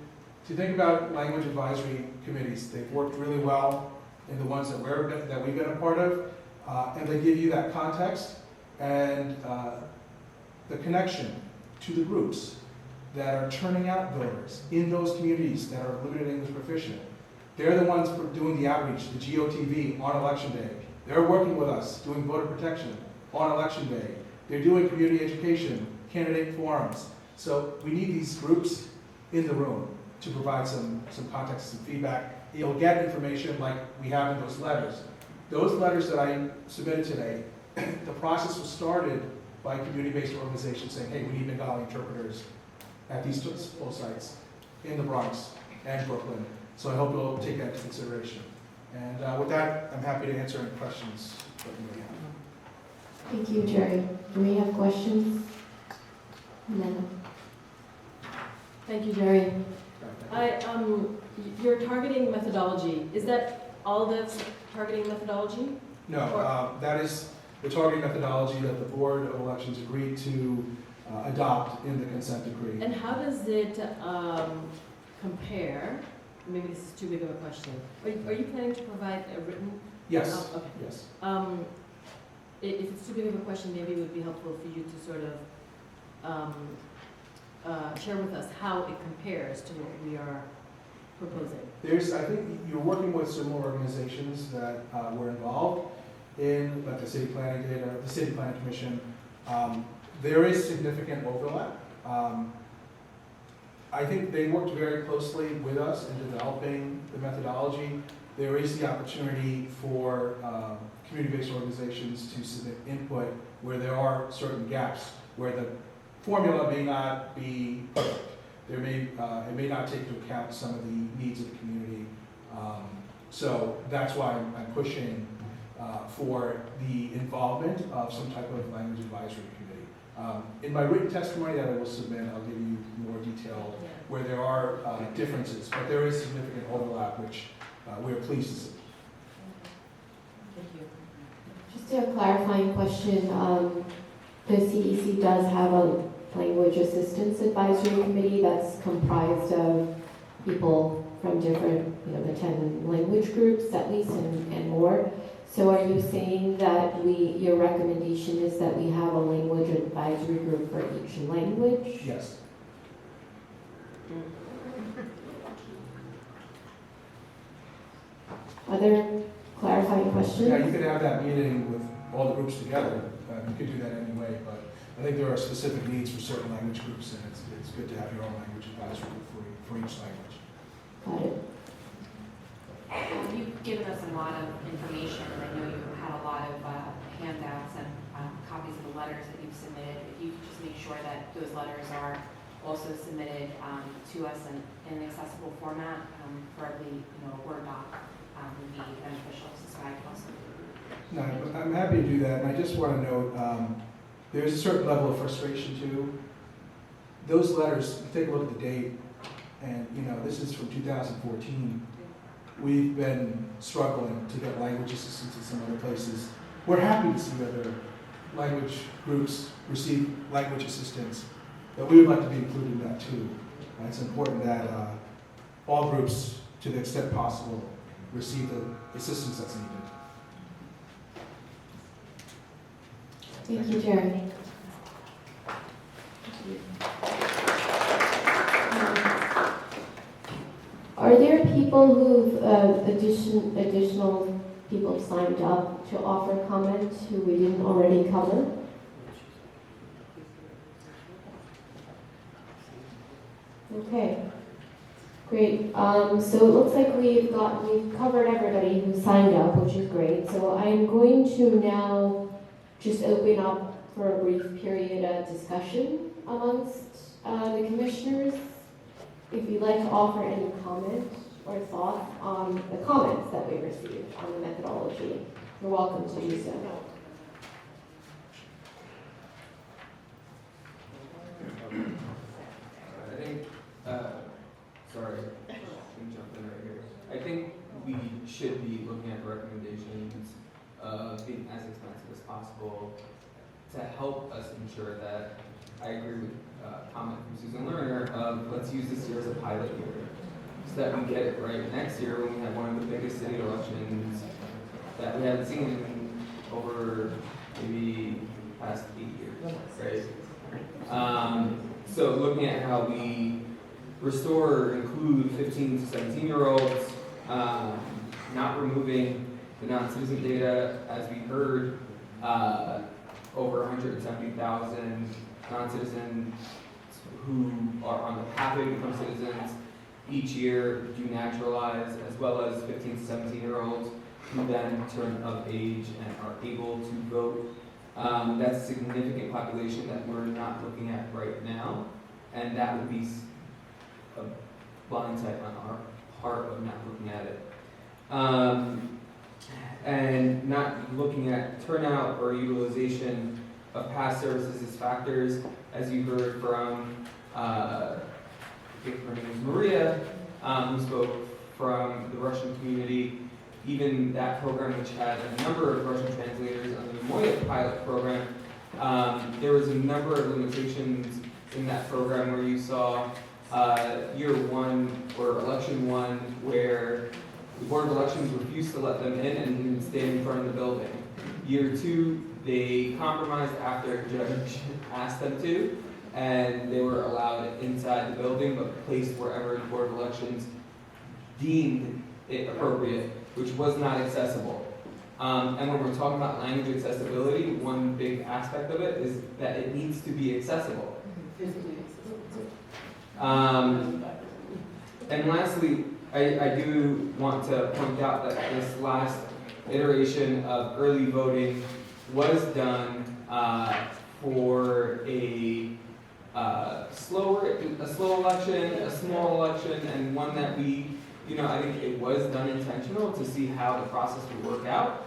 to think about language advisory committees. They've worked really well in the ones that we've been a part of, and they give you that context and the connection to the groups that are turning out voters in those communities that are limited English proficient. They're the ones doing the outreach, the GOTV, on election day. They're working with us, doing voter protection on election day. They're doing community education, candidate forums. So we need these groups in the room to provide some context and feedback. You'll get information like we have in those letters. Those letters that I submitted today, the process was started by community-based organizations saying, hey, we need Bengali interpreters at these poll sites in the Bronx and Brooklyn. So I hope you'll take that into consideration. And with that, I'm happy to answer any questions that you may have. Thank you, Jerry. Do we have questions? Nana. Thank you, Jerry. Your targeting methodology, is that ALDEF's targeting methodology? No, that is the targeting methodology that the Board of Elections agreed to adopt in the consent decree. And how does it compare? Maybe this is too big of a question. Are you planning to provide a written? Yes. Okay. Yes. If it's too big of a question, maybe it would be helpful for you to sort of share with us how it compares to what we are proposing. I think you're working with similar organizations that were involved in, like the City Planning Data, the City Planning Commission. There is significant overlap. I think they worked very closely with us in developing the methodology. There is the opportunity for community-based organizations to submit input where there are certain gaps, where the formula may not be perfect. It may not take into account some of the needs of the community. So that's why I'm pushing for the involvement of some type of language advisory committee. In my written testimony that I will submit, I'll give you more detail where there are differences, but there is significant overlap, which we are pleased to see. Thank you. Just a clarifying question, the CEC does have a language assistance advisory committee that's comprised of people from different, the 10 language groups at least and more. So are you saying that your recommendation is that we have a language advisory group for each language? Yes. Other clarifying questions? Yeah, you could have that meeting with all the groups together. You could do that anyway, but I think there are specific needs for certain language groups, and it's good to have your own language advisory group for each language. Got it. You've given us a lot of information, and I know you had a lot of handouts and copies of the letters that you've submitted. If you could just make sure that those letters are also submitted to us in an accessible format, preferably a Word doc, would be beneficial. So I can also. No, I'm happy to do that, and I just want to note, there's a certain level of frustration too. Those letters, you take a look at the date, and this is from 2014. We've been struggling to get language assistance in some other places. We're happy to see other language groups receive language assistance, but we would like to be included in that too. And it's important that all groups, to the extent possible, receive the assistance that's needed. Thank you, Jeremy. Are there people who've, additional people signed up to offer comment who we didn't already cover? Okay, great. So it looks like we've covered everybody who signed up, which is great. So I'm going to now just open up for a brief period of discussion amongst the commissioners. If you'd like to offer any comment or thoughts on the comments that we received on the methodology, you're welcome to do so. I think, sorry, I can jump in right here. I think we should be looking at the recommendations of being as expensive as possible to help us ensure that, I agree with comment from Susan Lerner of let's use this year as a pilot year so that we get it right next year when we have one of the biggest city elections that we haven't seen in over maybe past 8 years, right? So looking at how we restore or include 15 to 17-year-olds, not removing the non-citizen data, as we heard, over 170,000 non-citizens who are on the pathway to become citizens each year do naturalize, as well as 15 to 17-year-olds who then turn of age and are able to vote. That's a significant population that we're not looking at right now, and that would be a blindside on our part of not looking at it. And not looking at turnout or utilization of past services as factors, as you heard from, I think her name is Maria, who spoke from the Russian community. Even that program, which had a number of Russian translators under the Moya pilot program, there was a number of limitations in that program where you saw year one or election one where the Board of Elections refused to let them in and didn't stand in front of the building. Year two, they compromised after a judge asked them to, and they were allowed inside the building but placed wherever the Board of Elections deemed it appropriate, which was not accessible. And when we're talking about language accessibility, one big aspect of it is that it needs to be accessible. And lastly, I do want to point out that this last iteration of early voting was done for a slow election, a small election, and one that we I think it was done intentional to see how the process would work out.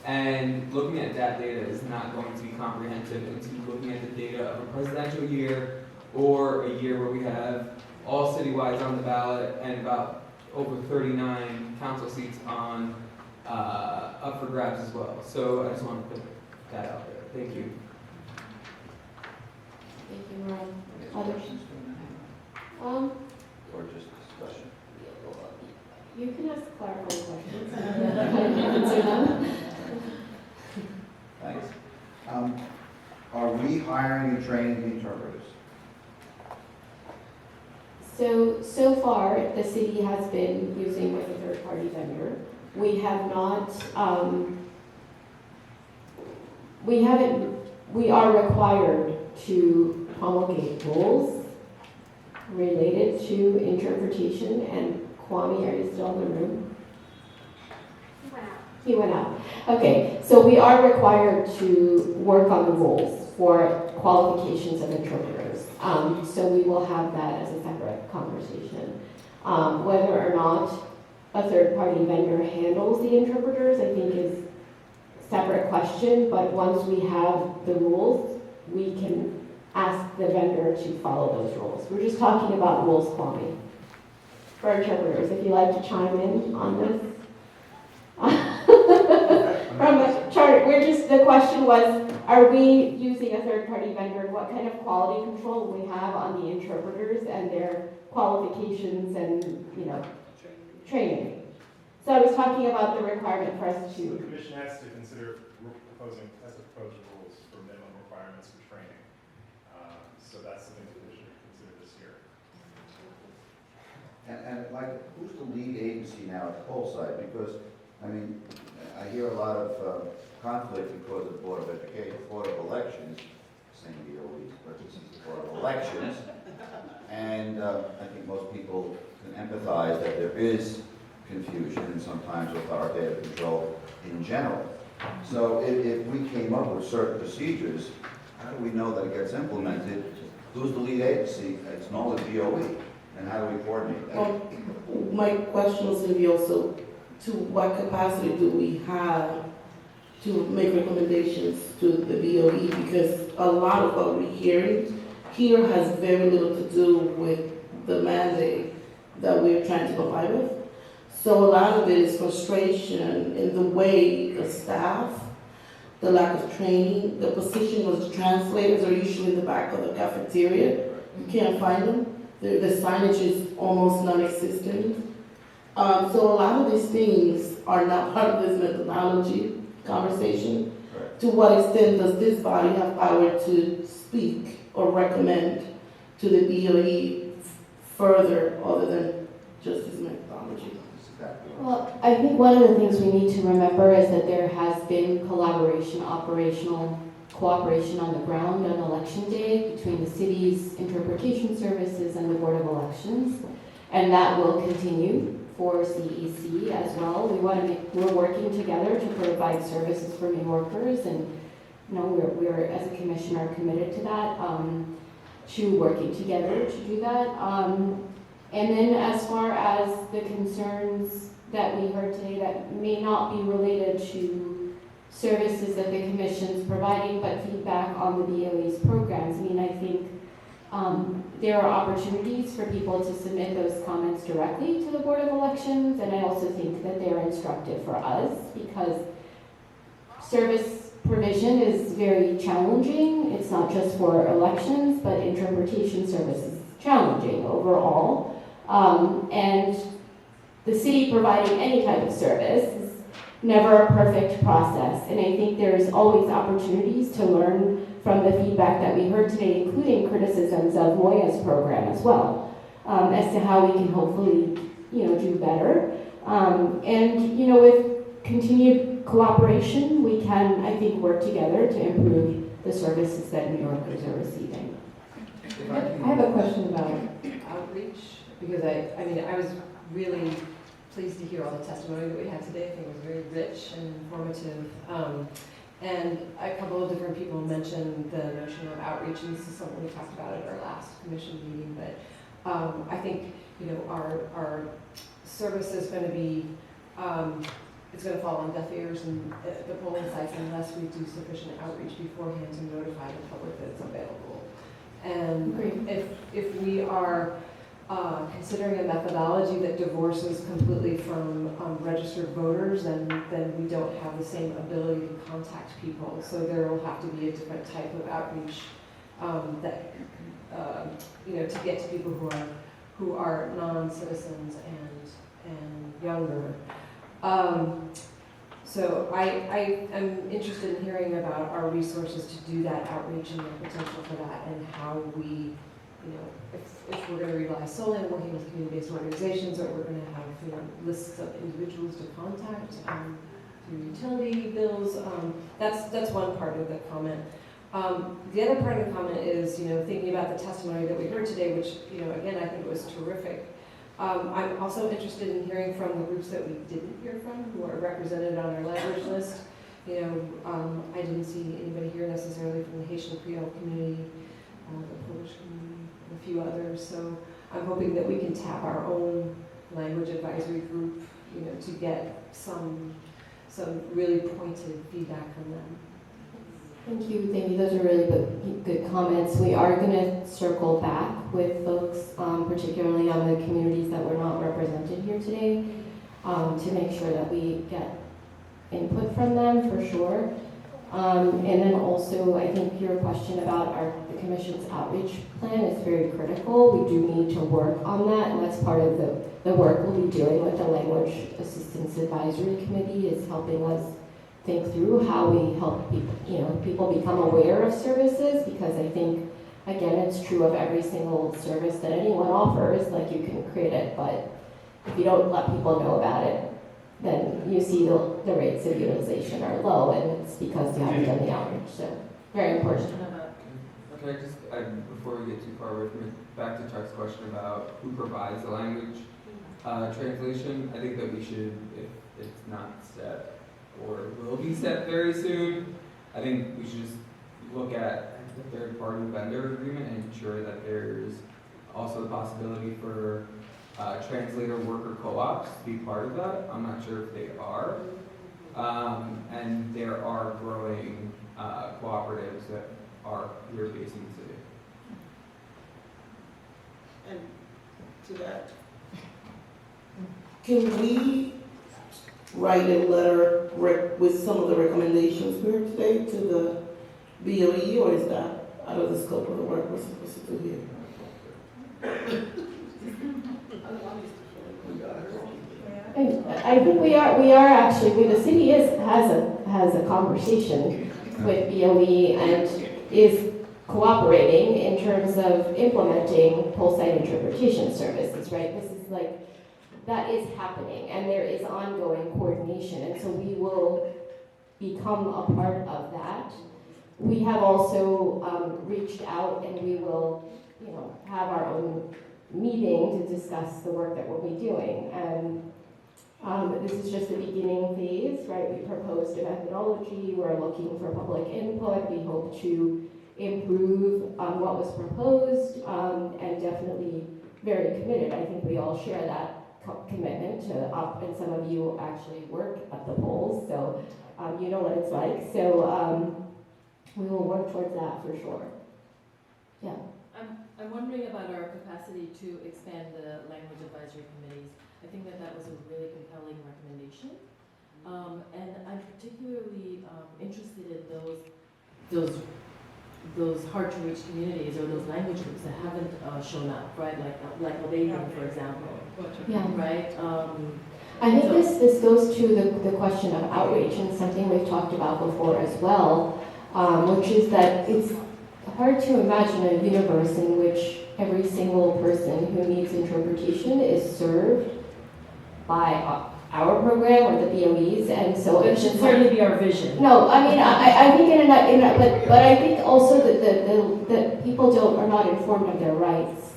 And looking at that data is not going to be comprehensive into looking at the data of a presidential year or a year where we have all citywides on the ballot and about over 39 council seats on up for grabs as well. So I just want to put that out there. Thank you. Thank you, Ron. Others? Or just discussion? You can ask clarifying questions. Answer them. Thanks. Are we hiring and training interpreters? So far, the city has been using with a third-party vendor. We have not, we are required to promulgate rules related to interpretation, and Kwame, are you still in the room? He went out. Okay, so we are required to work on the rules for qualifications of interpreters. So we will have that as a separate conversation. Whether or not a third-party vendor handles the interpreters, I think is a separate question, but once we have the rules, we can ask the vendor to follow those rules. We're just talking about rules, Kwame, for interpreters. If you'd like to chime in on this. From the chart, the question was, are we using a third-party vendor? What kind of quality control we have on the interpreters and their qualifications and, training? So I was talking about the requirement for us So to. the commission has to consider proposed rules for minimum requirements for training. So that's something the commission should consider this year. And like, who's the lead agency now at the poll site? Because, I hear a lot of conflict because of the Board of Education, Board of Elections, same DOEs, but this is the Board of Elections. And I think most people can empathize that there is confusion and sometimes authoritative control in general. So if we came up with certain procedures, how do we know that it gets implemented? Who's the lead agency? It's normally DOE. And how do we coordinate that? My question was going to be also, to what capacity do we have to make recommendations to the BOE? Because a lot of what we're hearing here has very little to do with the mandate that we're trying to comply with. So a lot of it is frustration in the way the staff, the lack of training, the position of the translators are usually in the back of the cafeteria. You can't find them. The signage is almost non-existent. So a lot of these things are not part of this methodology conversation. Right. To what extent does this body have power to speak or recommend to the BOE further other than just this methodology? Well, I think one of the things we need to remember is that there has been collaboration, operational cooperation on the ground on election day between the city's interpretation services and the Board of Elections, and that will continue for CEC as well. We're working together to provide services for New Yorkers, and we're as a commission are committed to that, to working together to do that. And then as far as the concerns that we heard today that may not be related to services that the commission's providing, but feedback on the BOE's programs. I think there are opportunities for people to submit those comments directly to the Board of Elections, and I also think that they're instructive for us because service provision is very challenging. It's not just for elections, but interpretation service is challenging overall. And the city providing any type of service is never a perfect process, and I think there's always opportunities to learn from the feedback that we heard today, including criticisms of Moya's program as well, as to how we can hopefully, do better. And with continued cooperation, we can, I think, work together to improve the services that New Yorkers are receiving. I have a question about outreach, because I was really pleased to hear all the testimony that we had today. I think it was very rich and informative. And a couple of different people mentioned the notion of outreach, and this is something we talked about at our last commission meeting. But I think our service is going to be, it's going to fall on deaf ears and the polling sites unless we do sufficient outreach beforehand to notify the public that it's available. And if we are considering a methodology that divorces completely from registered voters, then we don't have the same ability to contact people. So there will have to be a different type of outreach that to get to people who are non-citizens and younger. So I am interested in hearing about our resources to do that outreach and the potential for that, and how we, if we're going to rely solely on working with community-based organizations, or we're going to have lists of individuals to contact through utility bills. That's one part of the comment. The other part of the comment is, thinking about the testimony that we heard today, which, again, I think it was terrific. I'm also interested in hearing from the groups that we didn't hear from, who are represented on our language list. I didn't see anybody here necessarily from the Haitian Creole community, the Polish community, and a few others. So I'm hoping that we can tap our own language advisory group, to get some really pointed feedback from them. Thank you. Those are really good comments. We are going to circle back with folks, particularly on the communities that were not represented here today, to make sure that we get input from them for sure. And then also, I think your question about the Commission's outreach plan is very critical. We do need to work on that, and that's part of the work we'll be doing with the Language Assistance Advisory Committee, is helping us think through how we help people become aware of services, because I think, again, it's true of every single service that anyone offers. Like, you can create it, but if you don't let people know about it, then you see the rates of utilization are low, and it's because you haven't done the outreach. So, very important. Can I just, before we get too far away from it, back to Chuck's question about who provides the language translation, I think that we should, if it's not set, or will be set very soon, I think we should just look at the third-party vendor agreement and ensure that there's also the possibility for translator worker co-ops to be part of that. I'm not sure if they are. And there are growing cooperatives that are here based in the city. And to that, can we write a letter with some of the recommendations we heard today to the BOE, or is that out of the scope of the work we're supposed to do here? I think we are actually, the city has a conversation with BOE and is cooperating in terms of implementing pole site interpretation services, right? This is that is happening, and there is ongoing coordination, and so we will become a part of that. We have also reached out, and we will, have our own meeting to discuss the work that we'll be doing. And this is just the beginning phase, right? We proposed a methodology. We're looking for public input. We hope to improve what was proposed, and definitely very committed. I think we all share that commitment to and some of you actually work at the polls, so you know what it's like. So we will work towards that for sure. Yeah. I'm wondering about our capacity to expand the language advisory committees. I think that was a really compelling recommendation, and I'm particularly interested in those hard to reach communities, or those language groups that haven't shown up, right? Like Albanian, for example. Yeah. Right. I think this goes to the question of outreach, and something we've talked about before as well, which is that it's hard to imagine a universe in which every single person who needs interpretation is served by our program or the BOEs, and so it should certainly be our vision. No, I mean, I think but I think also that people are not informed of their rights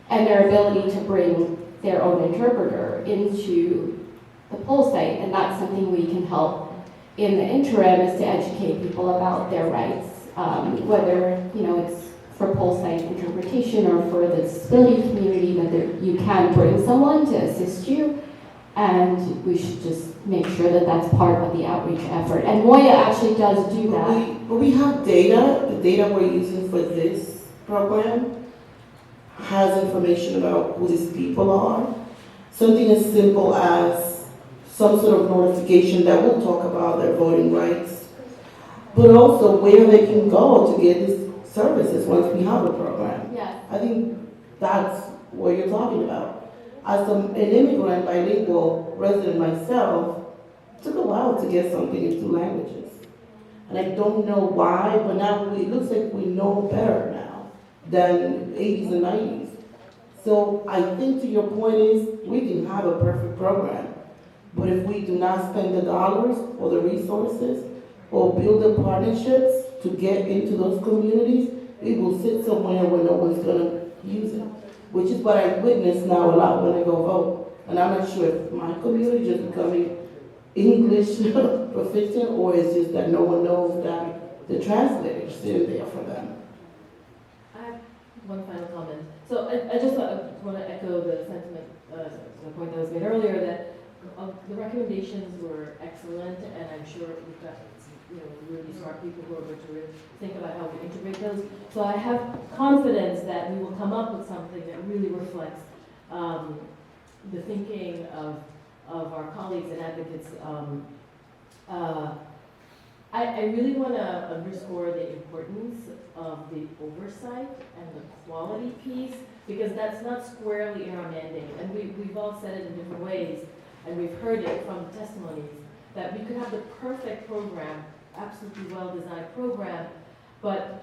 and their ability to bring their own interpreter into the poll site, and that's something we can help in the interim, is to educate people about their rights, whether it's for poll site interpretation or for the disability community, that you can bring someone to assist you. And we should just make sure that that's part of the outreach effort. And Moya actually does do that. But we have data. The data we're using for this program has information about who these people are. Something as simple as some sort of notification that will talk about their voting rights, but also where they can go to get these services once we have a program. Yes. I think that's what you're talking about. As an immigrant, bilingual resident myself, it took a while to get something in 2 languages. And I don't know why, but now it looks like we know better now than 80s and 90s. So I think to your point is, we can have a perfect program, but if we do not spend the dollars or the resources or build the partnerships to get into those communities, it will sit somewhere where no one's gonna use it, which is what I witness now a lot when I go vote. And I'm not sure if my community is just becoming English proficient, or it's just that no one knows that the translator is sitting there for them. I have one final comment. So I just want to echo the sentiment, the point that was made earlier, that the recommendations were excellent, and I'm sure we've got really smart people who are going to really think about how we integrate those. So I have confidence that we will come up with something that really reflects the thinking of our colleagues and advocates. I really want to underscore the importance of the oversight and the quality piece, because that's not squarely in our mandate. And we've all said it in different ways, and we've heard it from the testimonies, that we could have the perfect program, absolutely well-designed program, but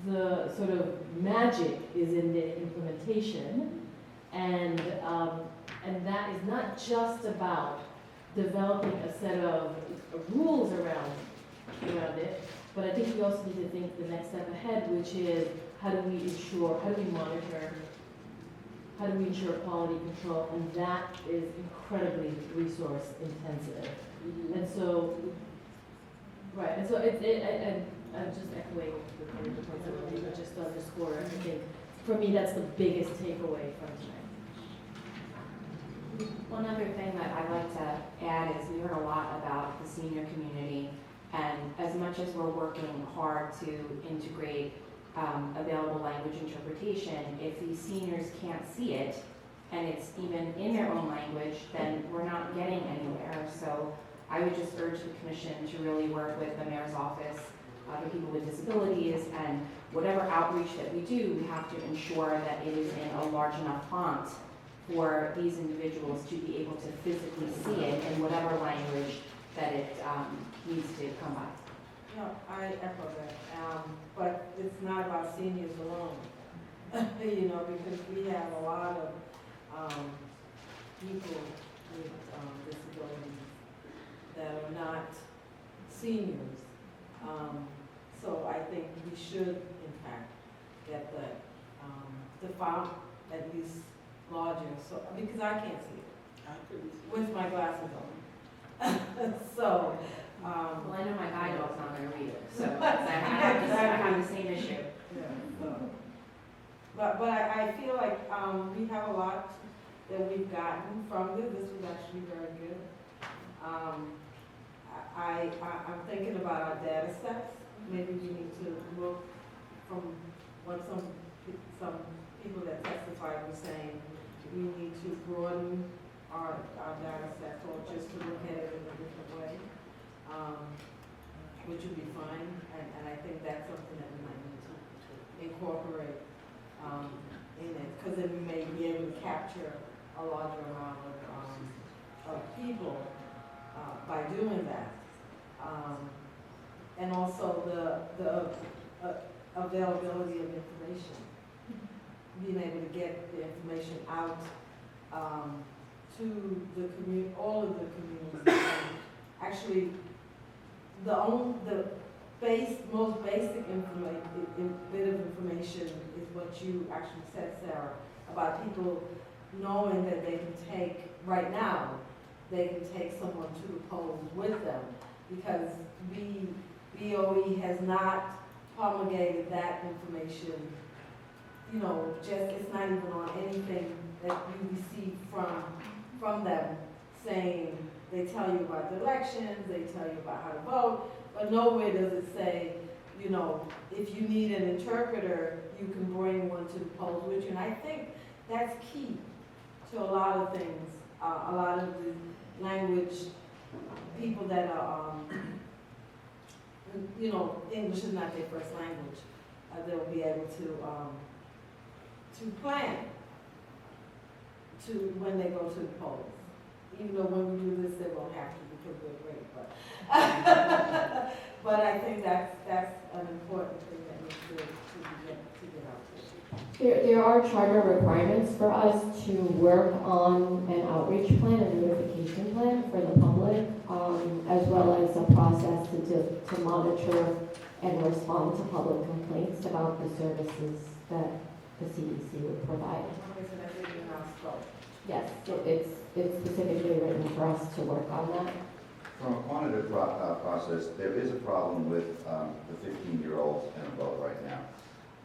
the sort of magic is in the implementation, and that is not just about developing a set of rules around it, but I think we also need to think the next step ahead, which is how do we monitor, how do we ensure quality control, and that is incredibly resource intensive. And so, right, and so I'm just echoing the points that were made, but just to underscore, I think for me that's the biggest takeaway from tonight. One other thing that I'd like to add is we heard a lot about the senior community, and as much as we're working hard to integrate available language interpretation, if these seniors can't see it and it's even in their own language, then we're not getting anywhere. So I would just urge the commission to really work with the mayor's office, the people with disabilities, and whatever outreach that we do, we have to ensure that it is in a large enough font for these individuals to be able to physically see it in whatever language that it needs to come by. No, I echo that, but it's not about seniors alone, because we have a lot of people with disabilities that are not seniors. So I think we should, in fact, get the font at least larger, so because I can't see it with my glasses on. So. Well, I know my guide dog's not going to read it, so I have the same issue. Yeah, so. But I feel like we have a lot that we've gotten from this. This was actually very good. I'm thinking about our data sets. Maybe we need to look from what some people that testified were saying. We need to broaden our data sets, or just to look at it in a different way. Which would be fine, and I think that's something that we might need to incorporate in it, because then we may be able to capture a larger amount of people by doing that. And also the availability of information, being able to get the information out to the all of the communities. Actually, the most basic bit of information is what you actually said, Sarah, about people knowing that they can take, right now, they can take someone to the polls with them, because BOE has not promulgated that information, it's not even on anything that you receive from from them saying, they tell you about the elections, they tell you about how to vote, but nowhere does it say, you know, if you need an interpreter, you can bring one to the polls with you. And I think that's key to a lot of things. A lot of the language, people that are, you know, English is not their first language. They'll be able to plan to when they go to the polls. Even though when we do this, they won't have to because we're great, but but I think that's an important thing that needs to get out there. There are charter requirements for us to work on an outreach plan and notification plan for the public, as well as a process to monitor and respond to public complaints about the services that the CDC would provide. Okay, so that's in your house vote. Yes, it's specifically written for us to work on that. From a quantitative process, there is a problem with the 15-year-olds and above right now.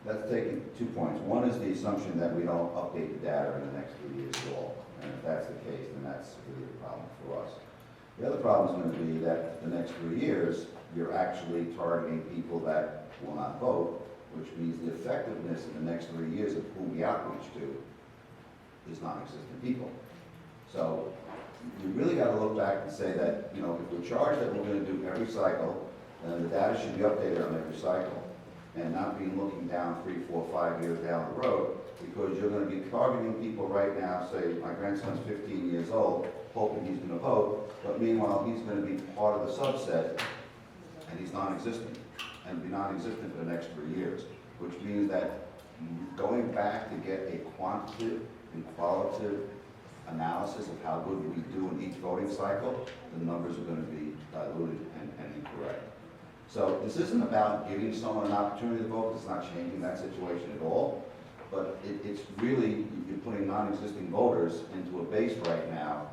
That's taking 2 points. One is the assumption that we don't update the data in the next 3 years at all. And if that's the case, then that's really a problem for us. The other problem is going to be that the next 3 years, you're actually targeting people that will not vote, which means the effectiveness in the next 3 years of who we outreach to is non-existent people. So you really got to look back and say that, you know, if we're charged that we're going to do every cycle, then the data should be updated on every cycle and not be looking down 3, 4, 5 years down the road, because you're going to be targeting people right now. Say my grandson's 15 years old, hoping he's going to vote, but meanwhile he's going to be part of the subset and he's non-existent and be non-existent for the next 3 years, which means that going back to get a quantitative and qualitative analysis of how good we do in each voting cycle, the numbers are going to be diluted and incorrect. So this isn't about giving someone an opportunity to vote. It's not changing that situation at all. But it's really, you're putting non-existing voters into a base right now.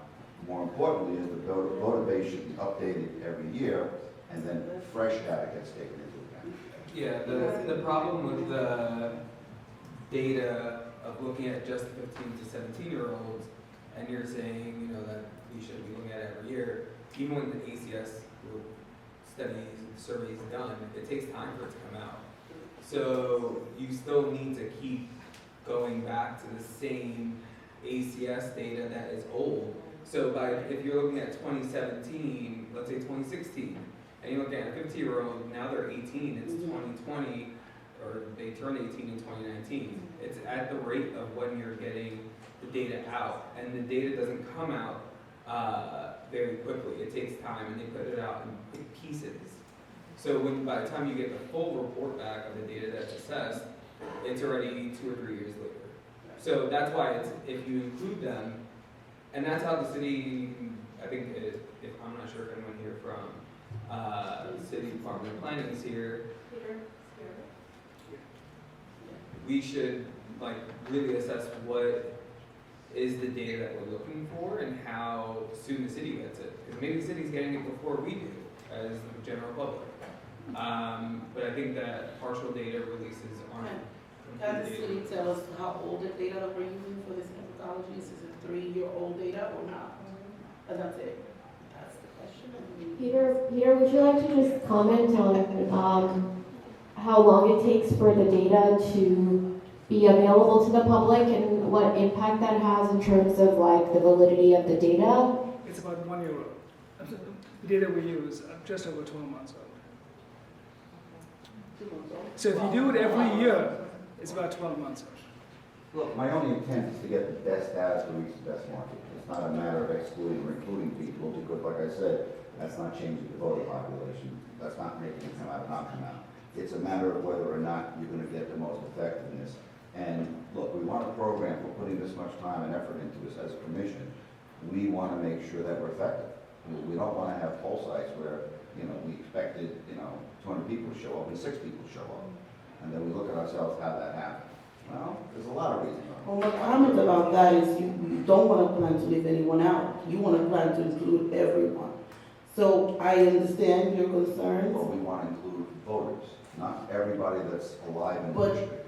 More importantly, is the voter base should be updated every year, and then fresh data gets taken into account. Yeah, the problem with the data of looking at just 15 to 17-year-olds, and you're saying, you know, that we should be looking at it every year, even when the ACS studies and surveys done, it takes time for it to come out. So you still need to keep going back to the same ACS data that is old. So if you're looking at 2017, let's say 2016, and you're looking at a 50-year-old, now they're 18, it's 2020, or they turned 18 in 2019. It's at the rate of when you're getting the data out, and the data doesn't come out very quickly. It takes time, and they put it out in pieces. So by the time you get the full report back of the data that's assessed, it's already 2 or 3 years later. So that's why if you include them, and that's how the city, I think, if I'm not sure if anyone here from the City Department of Planning is here, we should really assess what is the data that we're looking for and how soon the city gets it. Because maybe the city's getting it before we do, as the general public. But I think that partial data releases aren't Can the complete city data. tell us how old the data that we're using for this methodology is? Is it 3-year-old data or not? And that's it. That's the question. Peter, would you like to just comment on how long it takes for the data to be available to the public and what impact that has in terms of the validity of the data? It's about 1 year old. The data we use are just over 12 months old. So if you do it every year, it's about 12 months old. Look, my only intent is to get the best data to reach the best market. It's not a matter of excluding or including people, because like I said, that's not changing the voter population. That's not making it come out or not come out. It's a matter of whether or not you're going to get the most effectiveness. And look, we want a program, we're putting this much time and effort into this as a commission. We want to make sure that we're effective. We don't want to have poll sites where, we expected, 200 people to show up and 6 people show up. And then we look at ourselves, how that happened. Well, there's a lot of reasons. Well, my comment about that is you don't want to plan to leave anyone out. You want to plan to include everyone. So I understand your concerns. But we want to include voters, not everybody that's alive in the But district.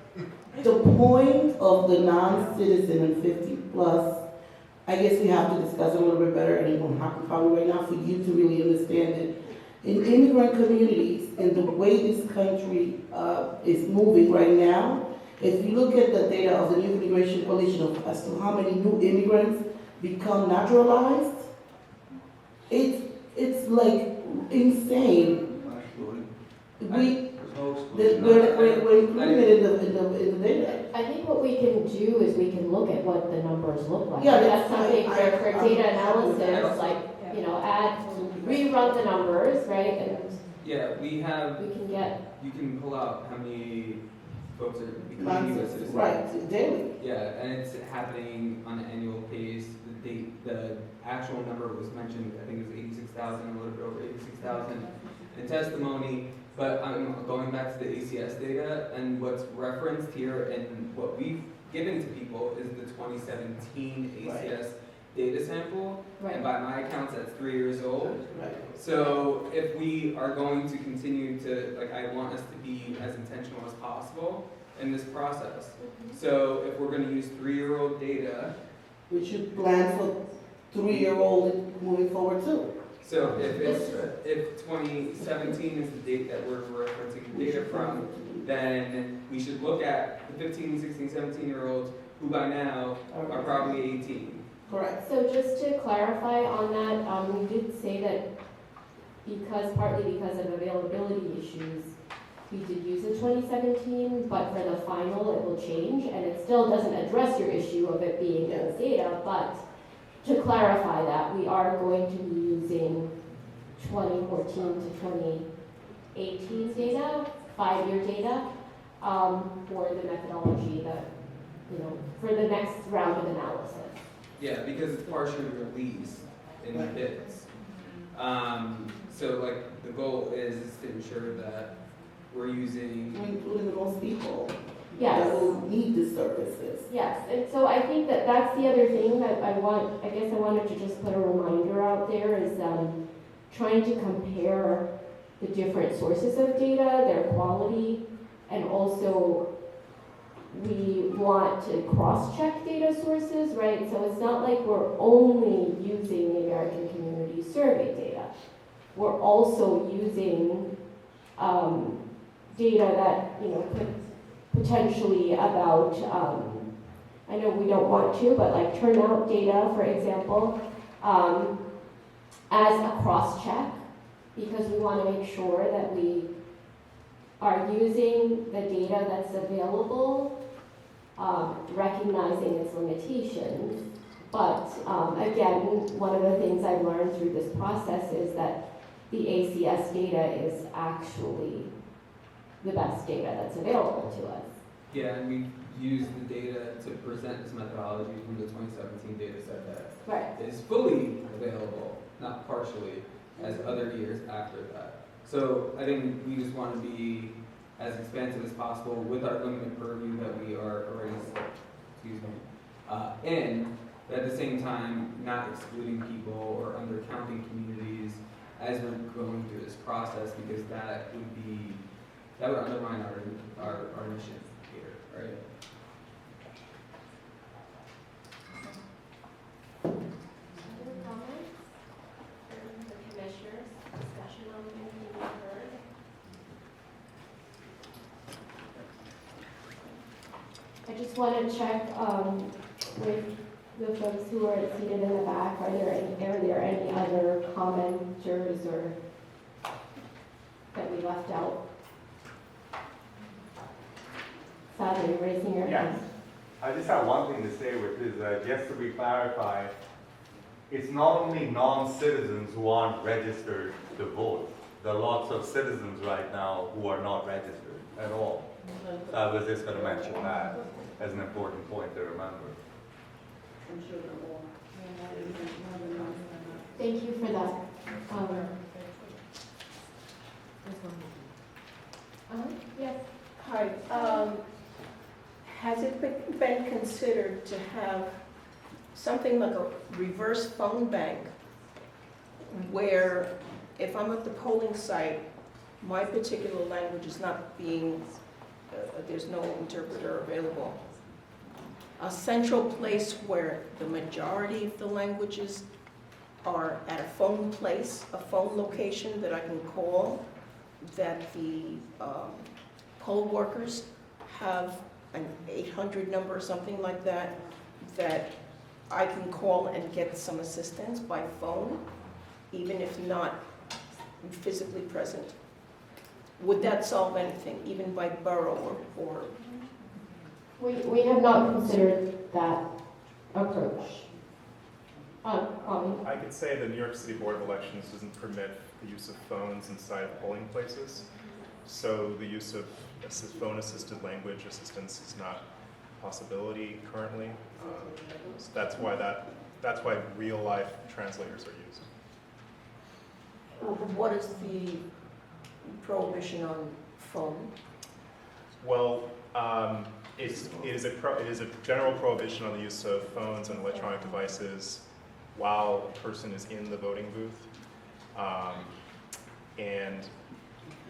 the point of the non-citizen and 50 plus, I guess we have to discuss it a little bit better, and it won't happen probably right now for you to really understand it. In immigrant communities, and the way this country is moving right now, if you look at the data of the New Immigration Coalition as to how many new immigrants become naturalized, it's like insane. We're including it in the data. I think what we can do is we can look at what the numbers look like. Yeah, That's that's something fine. for data analysis, like, rerun the numbers, right? And Yeah, we have, we can get, you can pull out how many folks are becoming U.S. citizens. Right, daily. Yeah, and it's happening on an annual pace. The actual number was mentioned, I think it was 86,000, a little bit over 86,000 in testimony. But I'm going back to the ACS data, and what's referenced here and what we've given to people is the 2017 ACS data sample. Right. And by my accounts, that's 3 years old. Right. So if we are going to continue to, I want us to be as intentional as possible in this process. So if we're going to use 3-year-old data, We should plan for 3-year-old moving forward too. so if 2017 is the date that we're referencing the data from, then we should look at the 15, 16, 17-year-olds who by now are probably 18. Correct. so just to clarify on that, we did say that partly because of availability issues, we did use the 2017, but for the final, it will change, and it still doesn't address your issue of it being those data, but to clarify that, we are going to be using 2014 to 2018 data, 5-year data, for the methodology that, for the next round of analysis. Yeah, because it's partially released in the bits. So the goal is to ensure that we're using... We're including the most people Yes. that will need the services. Yes, and so I think that that's the other thing that I wanted to just put a reminder out there is trying to compare the different sources of data, their quality, and also we want to cross-check data sources, right? So it's not like we're only using the American Community Survey data. We're also using data that, could potentially about, I know we don't want to, but like turnout data, for example, as a cross-check, because we want to make sure that we are using the data that's available, recognizing its limitations. But again, one of the things I've learned through this process is that the ACS data is actually the best data that's available to us. Yeah, and we've used the data to present this methodology from the 2017 data set that is fully available, not partially, as other years after that. So I think we just want to be as expansive as possible with our limited purview that we are already, in, but at the same time, not excluding people or undercounting communities as we're going through this process, because that would undermine our mission here, right? Other comments from the commissioners? Discussion on anything you've heard? I just want to check with the folks who are seated in the back. Are there any other commenters or that we left out? Sadly, raising your hand. Yes. I just have one thing to say, which is just to be clarified, it's not only non-citizens who aren't registered to vote. There are lots of citizens right now who are not registered at all. So I was just going to mention that as an important point to remember. Thank you for that. Yes. Hi. Has it been considered to have something like a reverse phone bank where if I'm at the polling site, my particular language is not being, there's no interpreter available, a central place where the majority of the languages are at a phone place, a phone location that I can call, that the poll workers have an 800 number or something like that, that I can call and get some assistance by phone, even if not physically present? Would that solve anything, even by borough or? We have not considered that approach. Kwame? I could say the New York City Board of Elections doesn't permit the use of phones inside polling places. So the use of phone-assisted language assistance is not a possibility currently. So that's why real-life translators are used. What is the prohibition on phone? Well, it is a general prohibition on the use of phones and electronic devices while a person is in the voting booth, and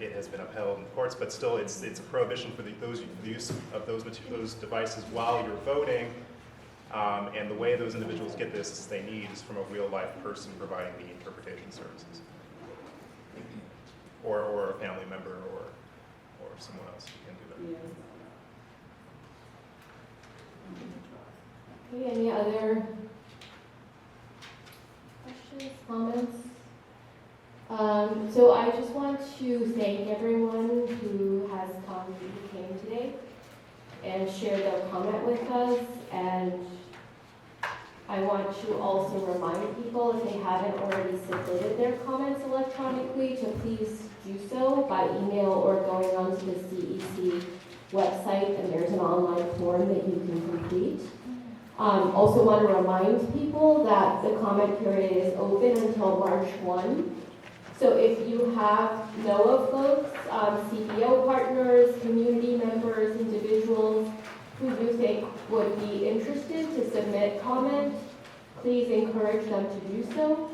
it has been upheld in courts. But still, it's a prohibition for the use of those devices while you're voting. And the way those individuals get this they need is from a real-life person providing the interpretation services, or a family member, or someone else who can do that. Okay, any other questions, comments? So I just want to thank everyone who came today and shared their comment with us. And I want to also remind people, if they haven't already submitted their comments electronically, to please do so by email or going onto the CEC website, and there's an online form that you can complete. Also want to remind people that the comment period is open until March 1. So if you have NOAA folks, CBO partners, community members, individuals who you think would be interested to submit comment, please encourage them to do so.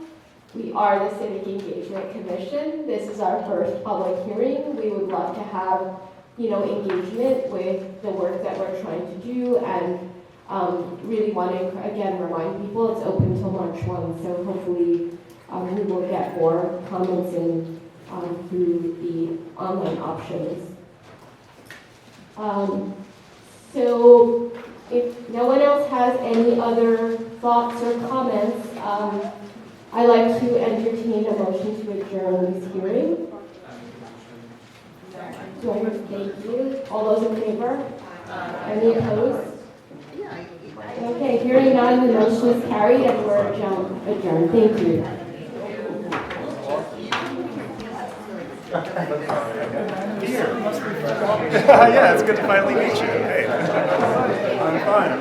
We are the Civic Engagement Commission. This is our first public hearing. We would love to have, engagement with the work that we're trying to do, and really want to, again, remind people it's open until March 1, so hopefully we will get more comments in through the online options. So if no one else has any other thoughts or comments, I'd like to entertain a motion to adjourn this hearing. Do I hear thank you? All those in favor? Any opposed? Okay, hearing none, the motion is carried and we're adjourned. Thank you. Here. Yeah, it's good to finally meet you. Hey. I'm fine.